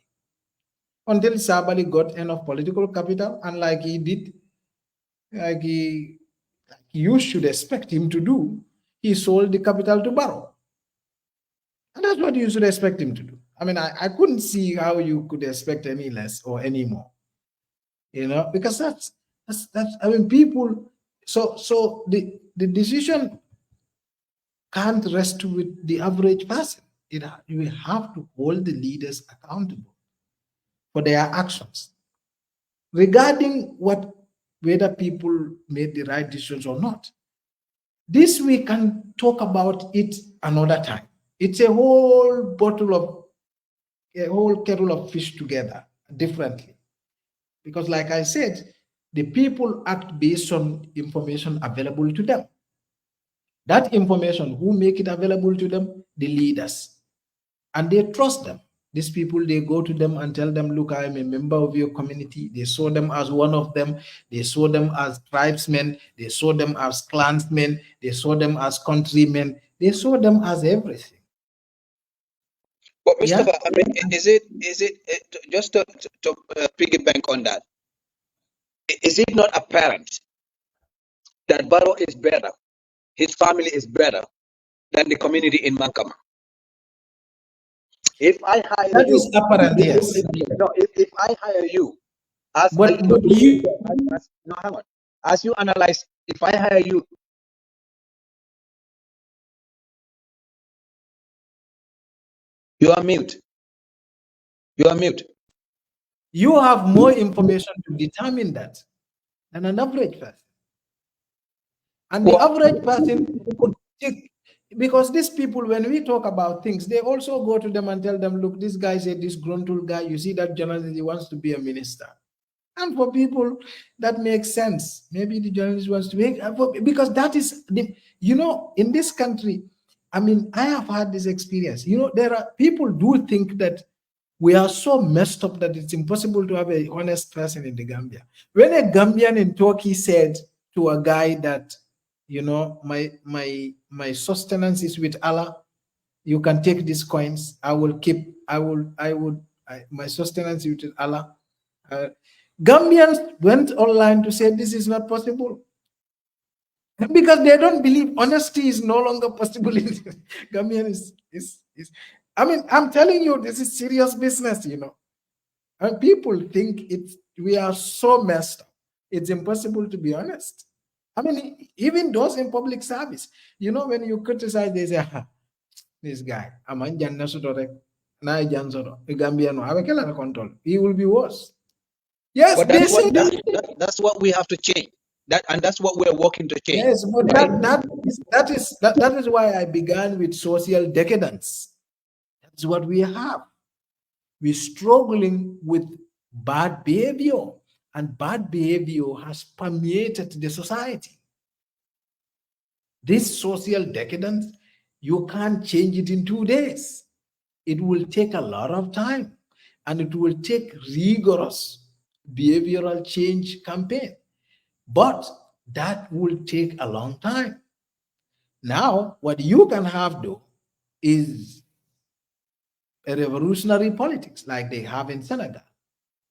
Until Sabali got enough political capital, and like he did, like you should expect him to do, he sold the capital to Barrow. And that's what you should expect him to do. I mean, I couldn't see how you could expect any less or any more. Because that's I mean, people, so the decision can't rest with the average person. You have to hold the leaders accountable for their actions regarding whether people made the right decisions or not. This we can talk about it another time. It's a whole kettle of fish together differently. Because like I said, the people act based on information available to them. That information, who make it available to them? The leaders. And they trust them. These people, they go to them and tell them, look, I'm a member of your community. They saw them as one of them. They saw them as tribesmen. They saw them as clansmen. They saw them as countrymen. They saw them as everything.
But
Yeah.
Mustapha, I mean, is it just to piggyback on that? Is it not apparent that Barrow is better, his family is better than the community in Mankama? If I hire
That
you,
is apparent, yes.
no, if I hire you, as
But
no, hang on, as you analyze, if I hire you, you are mute. You are mute.
You have more information to determine that than an average person. And the average person could take, because these people, when we talk about things, they also go to them and tell them, look, this guy said, this gruntle guy, you see that journalist, he wants to be a minister. And for people, that makes sense. Maybe the journalist wants to make, because that is, in this country, I mean, I have had this experience. There are people do think that we are so messed up that it's impossible to have a honest person in the Gambia. When a Gambian in Turkey said to a guy that, my sustenance is with Allah, you can take these coins. My sustenance is with Allah. Gambians went online to say this is not possible because they don't believe honesty is no longer possible. Gambian is I mean, I'm telling you, this is serious business, and people think we are so messed up. It's impossible to be honest. I mean, even those in public service, you know, when you criticize, they say, this guy, Aman Jan Nasutore, Nai Jansoro, Gambiano, Abakela control. He will be worse. Yes,
But
they
that's
say
what
that.
that's what we have to change. That's what we're working to change.
Yes, but
Right?
that is why I began with social decadence. That's what we have. We're struggling with bad behavior, and bad behavior has permeated the society. This social decadence, you can't change it in 2 days. It will take a lot of time, and it will take rigorous behavioral change campaign. But that will take a long time. Now, what you can have though is a revolutionary politics like they have in Senegal,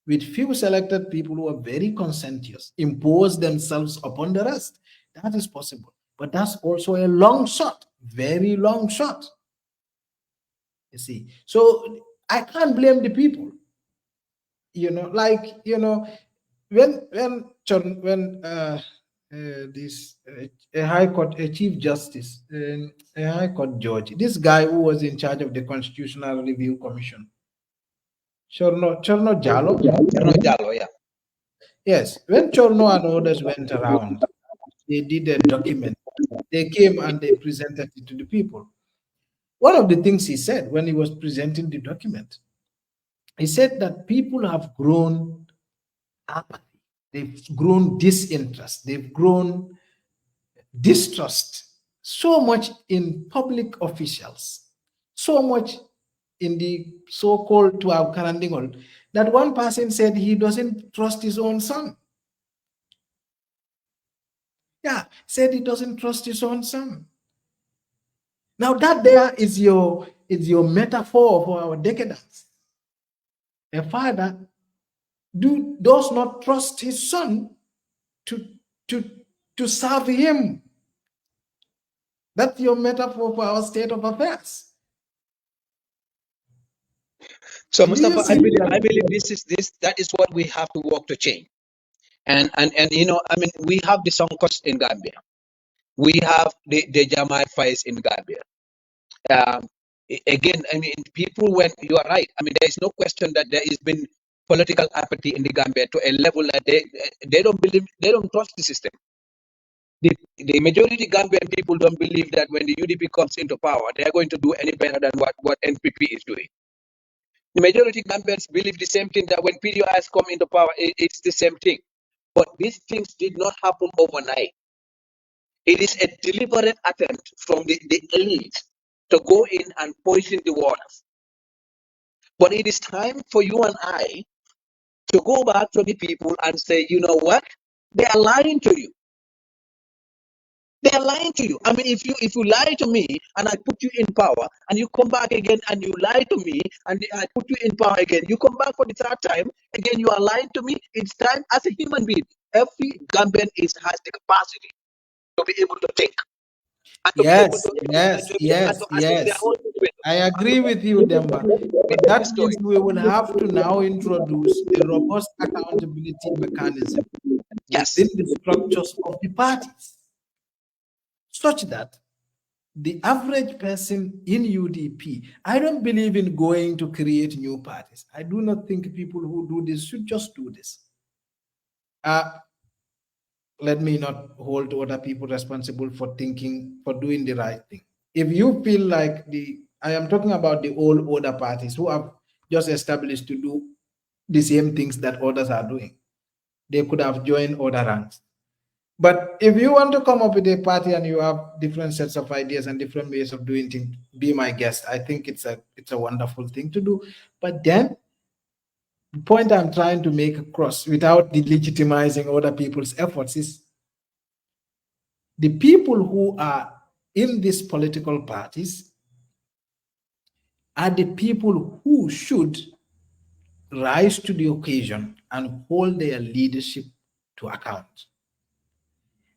with few selected people who are very conscientious, impose themselves upon the rest. That is possible. But that's also a long shot, very long shot. You see. So I can't blame the people. When this a high court, a chief justice, a high court judge, this guy who was in charge of the Constitutional Review Commission, Chorno Jalo.
Yeah.
Yes, when Chorno and others went around, they did a document. They came and they presented it to the people. One of the things he said when he was presenting the document, he said that people have grown apathy, they've grown disinterest, they've grown distrust so much in public officials, so much in the so-called Tuaw Karandingol, that one person said he doesn't trust his own son. Yeah, said he doesn't trust his own son. Now that there is your metaphor for our decadence. A father does not trust his son to to to serve him. That's your metaphor for our state of affairs.
So
Do you
Mustafa,
see that?
I believe that is what we have to work to change. And I mean, we have the Sonkos in Gambia. We have the Jamai fights in Gambia. Again, I mean, people, when you are right, I mean, there is no question that there has been political apathy in the Gambia to a level that they don't believe, they don't trust the system. The majority Gambian people don't believe that when the UDP comes into power, they are going to do any better than what NPP is doing. The majority Gambians believe the same thing, that when PDI has come into power, it's the same thing. But these things did not happen overnight. It is a deliberate attempt from the elite to go in and poison the waters. But it is time for you and I to go back to the people and say, you know what? They are lying to you. They are lying to you. I mean, if you lie to me and I put you in power, and you come back again and you lie to me and I put you in power again, you come back for the third time, again you are lying to me. It's time, as a human being, every Gambian has the capacity to be able to think and to be able
Yes, yes,
to
yes,
assess their
yes.
own situation.
I agree with you, Demba. But that means we will have to now introduce a robust accountability mechanism
Yes.
within the structures of the parties, such that the average person in UDP, I don't believe in going to create new parties. I do not think people who do this should just do this. Let me not hold other people responsible for doing the right thing. If you feel like I am talking about the old older parties who have just established to do the same things that others are doing, they could have joined other ranks. But if you want to come up with a party and you have different sets of ideas and different ways of doing things, be my guest. I think it's a wonderful thing to do. But then the point I'm trying to make across, without delegitimizing other people's efforts, is the people who are in these political parties are the people who should rise to the occasion and hold their leadership to account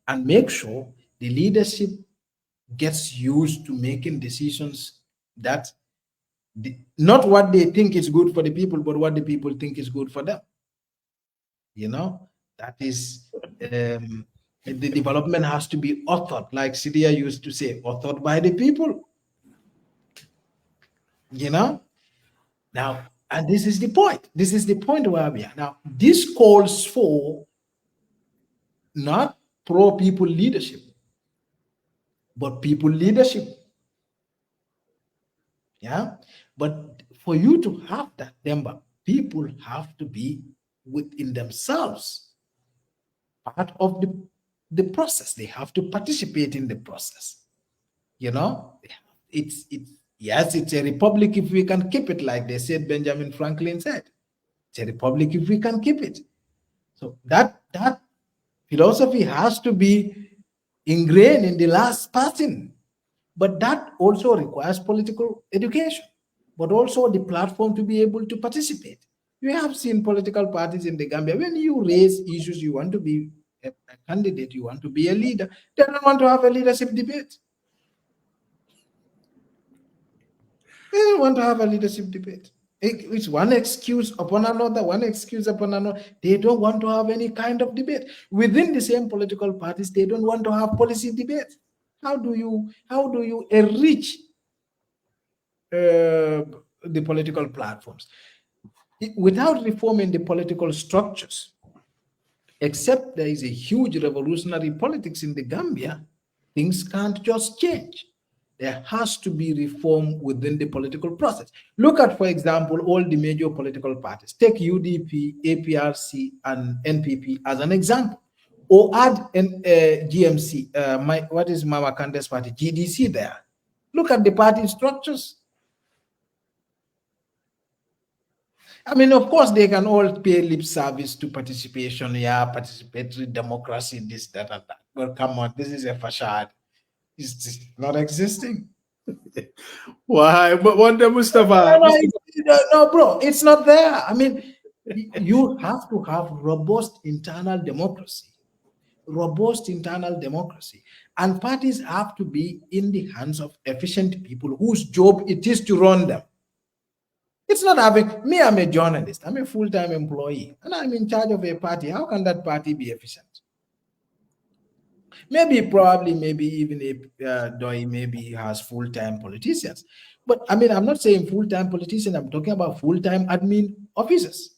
and make sure the leadership gets used to making decisions that not what they think is good for the people, but what the people think is good for them. You know, that is The development has to be authored, like Sidia used to say, authored by the people. Now, and this is the point. This is the point where we are. Now, this calls for not pro-people leadership, but people leadership. Yeah. But for you to have that, Demba, people have to be within themselves part of the process. They have to participate in the process. It's yes, it's a republic if we can keep it, like they said, Benjamin Franklin said. It's a republic if we can keep it. So that philosophy has to be ingrained in the last person. But that also requires political education, but also the platform to be able to participate. You have seen political parties in the Gambia, when you raise issues, you want to be a candidate, you want to be a leader, they don't want to have a leadership debate. They don't want to have a leadership debate. It's one excuse upon another, one excuse upon another. They don't want to have any kind of debate. Within the same political parties, they don't want to have policy debate. How do you enrich the political platforms without reforming the political structures? Except there is a huge revolutionary politics in the Gambia, things can't just change. There has to be reform within the political process. Look at, for example, all the major political parties. Take UDP, APRC, and NPP as an example. Or add GMC, what is Mama Kande's party, GDC there. Look at the party structures. I mean, of course, they can all pay lip service to participation, participatory democracy, this, that, and that. But come on, this is a facade. It's not existing.
Why? But wonder, Mustapha.
No, bro, it's not there. I mean, you have to have robust internal democracy. And parties have to be in the hands of efficient people whose job it is to run them. It's not having me, I'm a journalist, I'm a full-time employee, and I'm in charge of a party. How can that party be efficient? Maybe even if Doi maybe has full-time politicians. But I mean, I'm not saying full-time politician, I'm talking about full-time admin officers.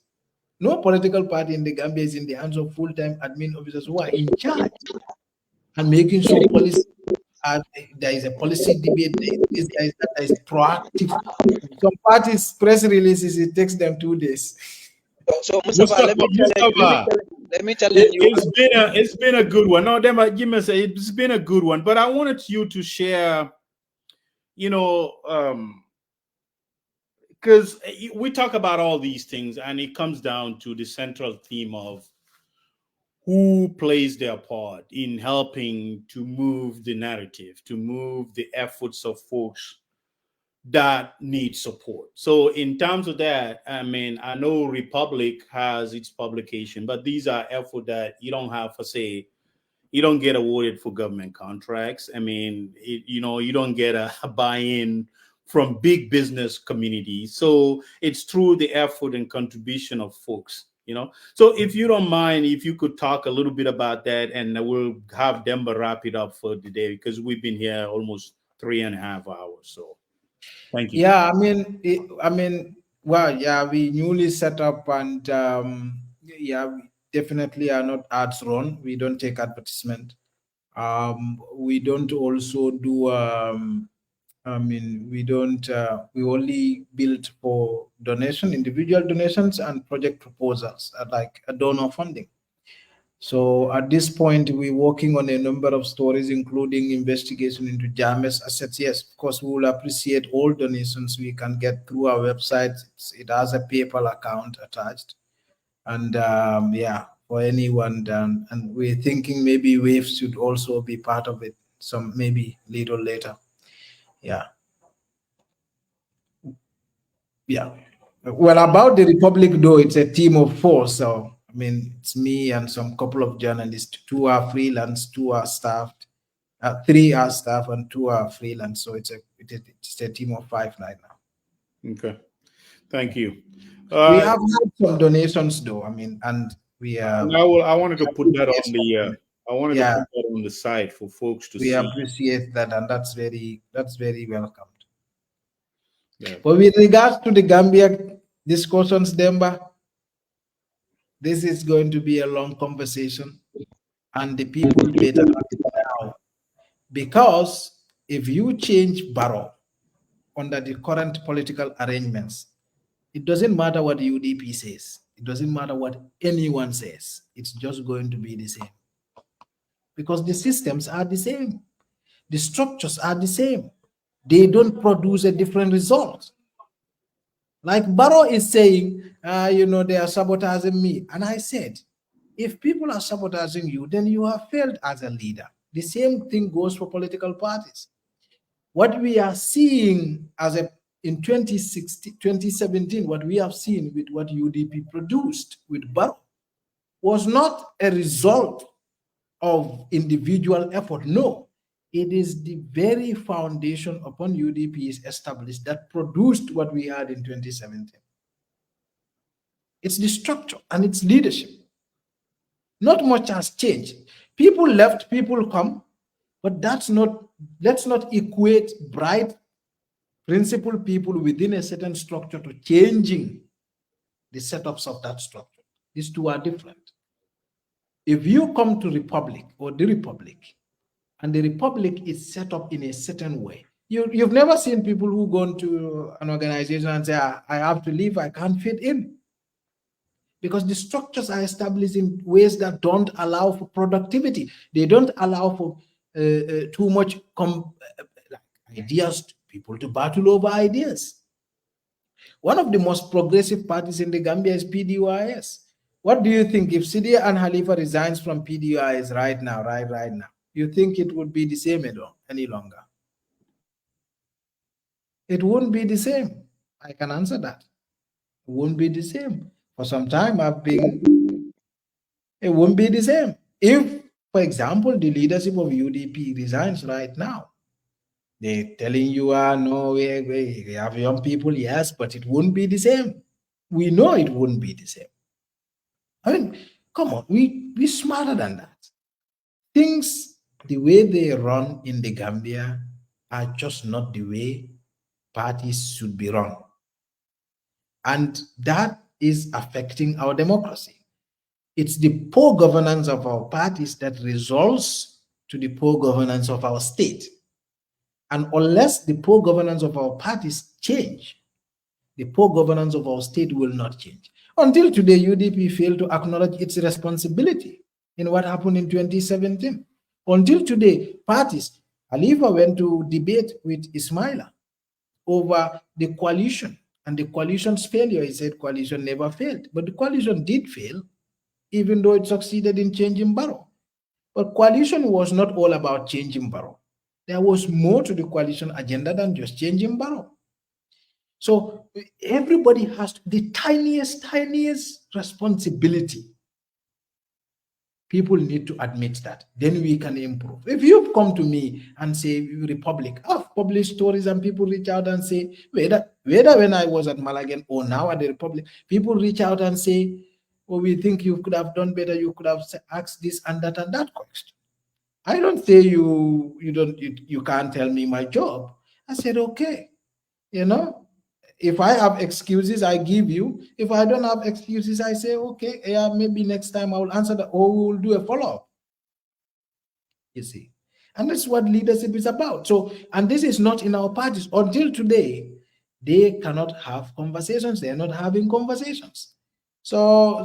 No political party in the Gambia is in the hands of full-time admin officers who are in charge and making sure policy. There is a policy debate. There is proactive. Some parties press releases, it takes them 2 days.
So Mustapha, let me tell you.
It's been a good one. No, Demba, give me a say. It's been a good one. But I wanted you to share, because we talk about all these things, and it comes down to the central theme of who plays their part in helping to move the narrative, to move the efforts of folks that need support. So in terms of that, I mean, I know Republic has its publication, but these are efforts that you don't have for say, you don't get awarded for government contracts. I mean, you don't get a buy-in from big business communities. So it's through the effort and contribution of folks. So if you don't mind, if you could talk a little bit about that, and we'll have Demba wrap it up for the day, because we've been here almost 3.5 hours. So thank you.
Yeah, we newly set up, and we definitely are not ads run. We don't take advertisement. We don't also do we only build for donation, individual donations, and project proposals, like a donor funding. So at this point, we're working on a number of stories, including investigation into Jammeh's assets. Yes, of course, we will appreciate all donations we can get through our website. It has a PayPal account attached. And for anyone done. And we're thinking maybe Waves should also be part of it, maybe little later. Yeah. Well, about the Republic, though, it's a team of 4. So, I mean, it's me and some couple of journalists. 2 are freelance, 2 are staffed. 3 are staff and 2 are freelance. So it's a team of 5 right now.
Okay. Thank you.
We have had some donations, though. I mean, and we are.
I wanted to put that on the I wanted to put that on the side for folks to
we
see.
appreciate that, and that's very welcomed.
Yeah.
But with regards to the Gambia discussions, Demba, this is going to be a long conversation, and the people better now, because if you change Barrow under the current political arrangements, it doesn't matter what UDP says. It doesn't matter what anyone says. It's just going to be the same. Because the systems are the same. The structures are the same. They don't produce a different result. Like Barrow is saying, they are sabotaging me. And I said, if people are sabotaging you, then you have failed as a leader. The same thing goes for political parties. What we are seeing in 2016, 2017, what we have seen with what UDP produced with Barrow was not a result of individual effort. No, it is the very foundation upon UDP is established that produced what we had in 2017. It's the structure and its leadership. Not much has changed. People left, people come, but let's not equate bright, principled people within a certain structure to changing the setups of that structure. These two are different. If you come to Republic or the Republic, and the Republic is set up in a certain way, you've never seen people who go into an organization and say, I have to leave, I can't fit in. Because the structures are established in ways that don't allow for productivity. They don't allow for too much ideas, people to battle over ideas. One of the most progressive parties in the Gambia is PDYS. What do you think if Sidia and Halifa resigns from PDYS right now, you think it would be the same any longer? It won't be the same. I can answer that. It won't be the same. For some time, it won't be the same. If, for example, the leadership of UDP resigns right now, they're telling you, no, we have young people, yes, but it won't be the same. We know it wouldn't be the same. I mean, come on, we're smarter than that. Things, the way they run in the Gambia, are just not the way parties should be run. And that is affecting our democracy. It's the poor governance of our parties that results to the poor governance of our state. And unless the poor governance of our parties change, the poor governance of our state will not change. Until today, UDP failed to acknowledge its responsibility in what happened in 2017. Until today, parties, Alifa went to debate with Ismaila over the coalition and the coalition's failure. He said coalition never failed, but the coalition did fail, even though it succeeded in changing Barrow. But coalition was not all about changing Barrow. There was more to the coalition agenda than just changing Barrow. So everybody has the tiniest responsibility. People need to admit that. Then we can improve. If you come to me and say, Republic, I've published stories and people reach out and say, whether when I was at Malagan or now at the Republic, people reach out and say, well, we think you could have done better. You could have asked this and that question. I don't say you can't tell me my job. I said, okay, if I have excuses, I give you. If I don't have excuses, I say, okay, yeah, maybe next time I will answer that, or we will do a follow-up. You see, and that's what leadership is about. So, and this is not in our parties. Until today, they cannot have conversations. They are not having conversations. So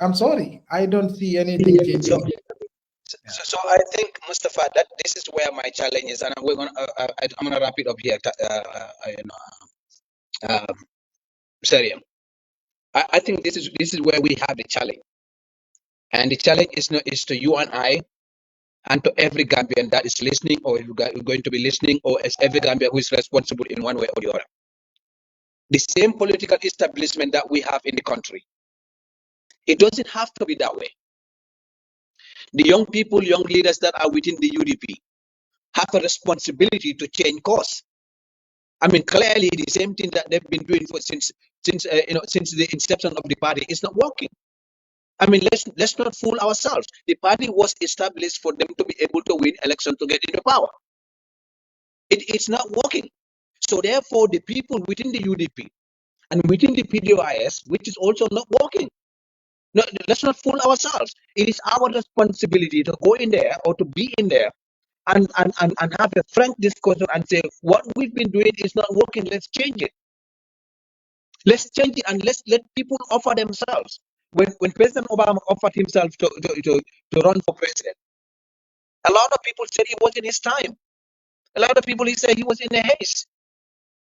I'm sorry. I don't see anything changing.
So I think, Mustapha, that this is where my challenge is, and I'm gonna wrap it up here. Saring, I think this is where we have the challenge, and the challenge is to you and I, and to every Gambian that is listening, or going to be listening, or as every Gambian who is responsible in one way or the other. The same political establishment that we have in the country, it doesn't have to be that way. The young people, young leaders that are within the UDP have a responsibility to change course. I mean, clearly the same thing that they've been doing since the inception of the party is not working. I mean, let's not fool ourselves. The party was established for them to be able to win election to get into power. It's not working. So therefore, the people within the UDP and within the PDOIS, which is also not working. No, let's not fool ourselves. It is our responsibility to go in there or to be in there and have a frank discussion and say what we've been doing is not working. Let's change it. Let's change it and let's let people offer themselves. When President Obama offered himself to run for president, a lot of people said it wasn't his time. A lot of people said he was in a haste.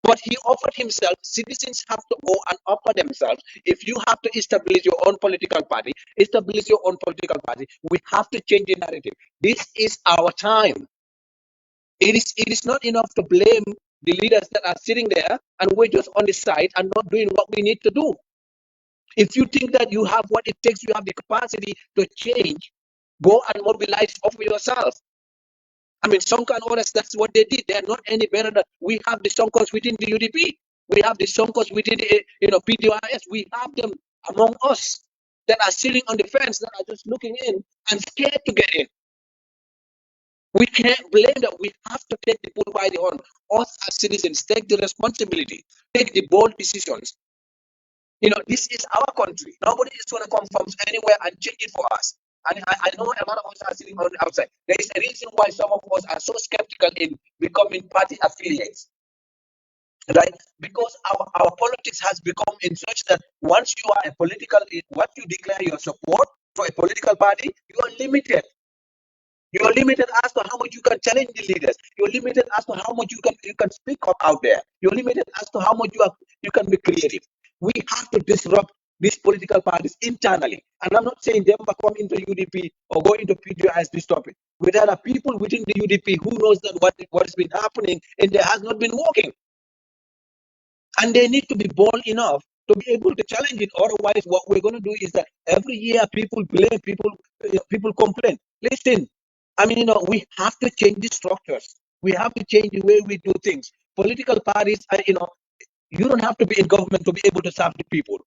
But he offered himself. Citizens have to go and offer themselves. If you have to establish your own political party, establish your own political party. We have to change the narrative. This is our time. It is not enough to blame the leaders that are sitting there and we're just on the side and not doing what we need to do. If you think that you have what it takes, you have the capacity to change, go and mobilize for yourself. I mean, Sonko and others, that's what they did. They're not any better than we have the Sonkos within the UDP. We have the Sonkos within the PDIS. We have them among us that are sitting on the fence, that are just looking in and scared to get in. We can't blame them. We have to take the bull by the horn. Us as citizens, take the responsibility, take the bold decisions. This is our country. Nobody is going to come from anywhere and change it for us. And I know a lot of us are sitting on the outside. There is a reason why some of us are so skeptical in becoming party affiliates, right? Because our politics has become in such that once you are once you declare your support for a political party, you are limited. You are limited as to how much you can challenge the leaders. You are limited as to how much you can speak up out there. You're limited as to how much you can be creative. We have to disrupt these political parties internally. And I'm not saying Demba come into UDP or go into PDIS to stop it. But there are people within the UDP who knows that what has been happening and there has not been working. And they need to be bold enough to be able to challenge it. Otherwise, what we're going to do is that every year people blame, people complain. Listen, I mean, we have to change the structures. We have to change the way we do things. Political parties, you don't have to be in government to be able to serve the people.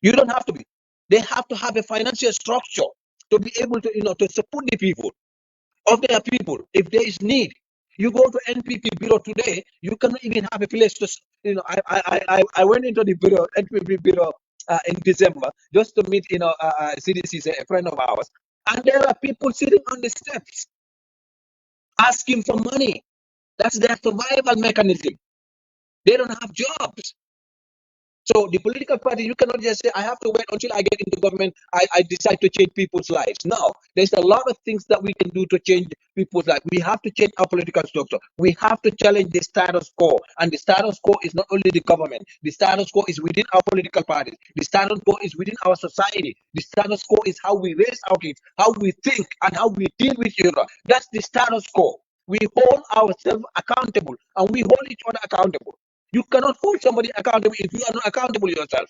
You don't have to be. They have to have a financial structure to be able to, to support the people of their people. If there is need, you go to NPP bureau today, you cannot even have a place to, I went into the bureau, NPP bureau in December just to meet, CDC, a friend of ours. And there are people sitting on the steps asking for money. That's their survival mechanism. They don't have jobs. So the political party, you cannot just say, I have to wait until I get into government, I decide to change people's lives. No, there's a lot of things that we can do to change people's lives. We have to change our political structure. We have to challenge the status quo. And the status quo is not only the government. The status quo is within our political parties. The status quo is within our society. The status quo is how we raise our kids, how we think, and how we deal with each other. That's the status quo. We hold ourselves accountable, and we hold each other accountable. You cannot hold somebody accountable if you are not accountable yourself.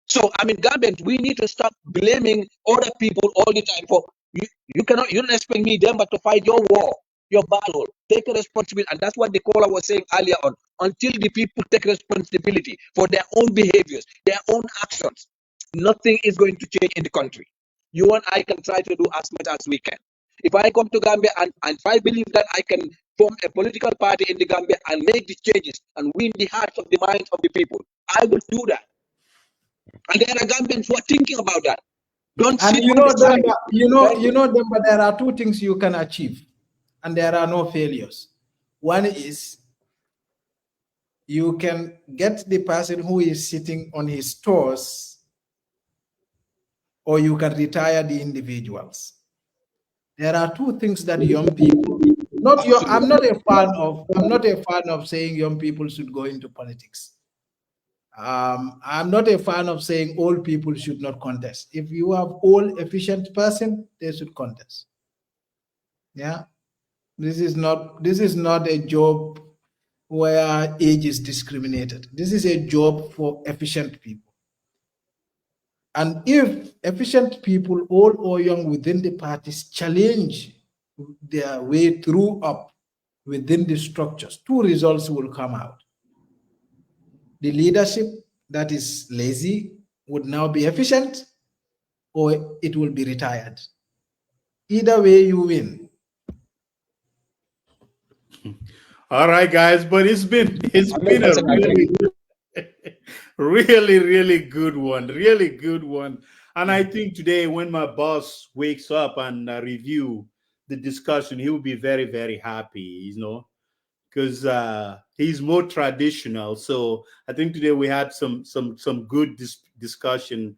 So, I mean, Gambians, we need to stop blaming other people all the time for you. You don't expect me, them, but to fight your war, your battle. Take a responsibility, and that's what the caller was saying earlier on. Until the people take responsibility for their own behaviors, their own actions, nothing is going to change in the country. You and I can try to do as much as we can. If I come to Gambia and if I believe that I can form a political party in the Gambia and make the changes and win the hearts of the minds of the people, I will do that. And there are Gambians who are thinking about that. Don't
And
sit on the side.
But there are two things you can achieve, and there are no failures. One is you can get the person who is sitting on his toes, or you can retire the individuals. There are two things that young people, I'm not a fan of saying young people should go into politics. I'm not a fan of saying old people should not contest. If you have old efficient person, they should contest. Yeah. This is not a job where age is discriminated. This is a job for efficient people. And if efficient people, old or young, within the parties challenge their way through up within the structures, two results will come out. The leadership that is lazy would now be efficient or it will be retired. Either way, you win.
All right, guys, but it's been a really good one, really good one. And I think today, when my boss wakes up and review the discussion, he will be very happy, because he's more traditional. So I think today we had some good discussion,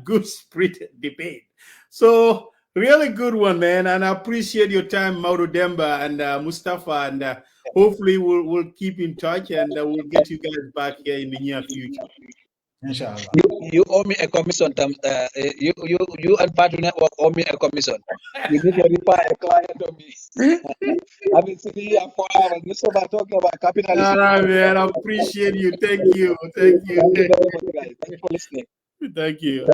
good spirited debate. So really good one, man. And I appreciate your time, Mauro Demba and Mustapha, and hopefully we'll keep in touch, and we'll get you guys back here in the near future.
Inshallah.
You owe me a commission. You and Partner Network owe me a commission. You need to reply a client to me. I've been sitting here for hours. Mr. talking about capitalism.
All right, man. I appreciate you. Thank you.
Thank you very much, guys. Thank you for listening.
Thank you.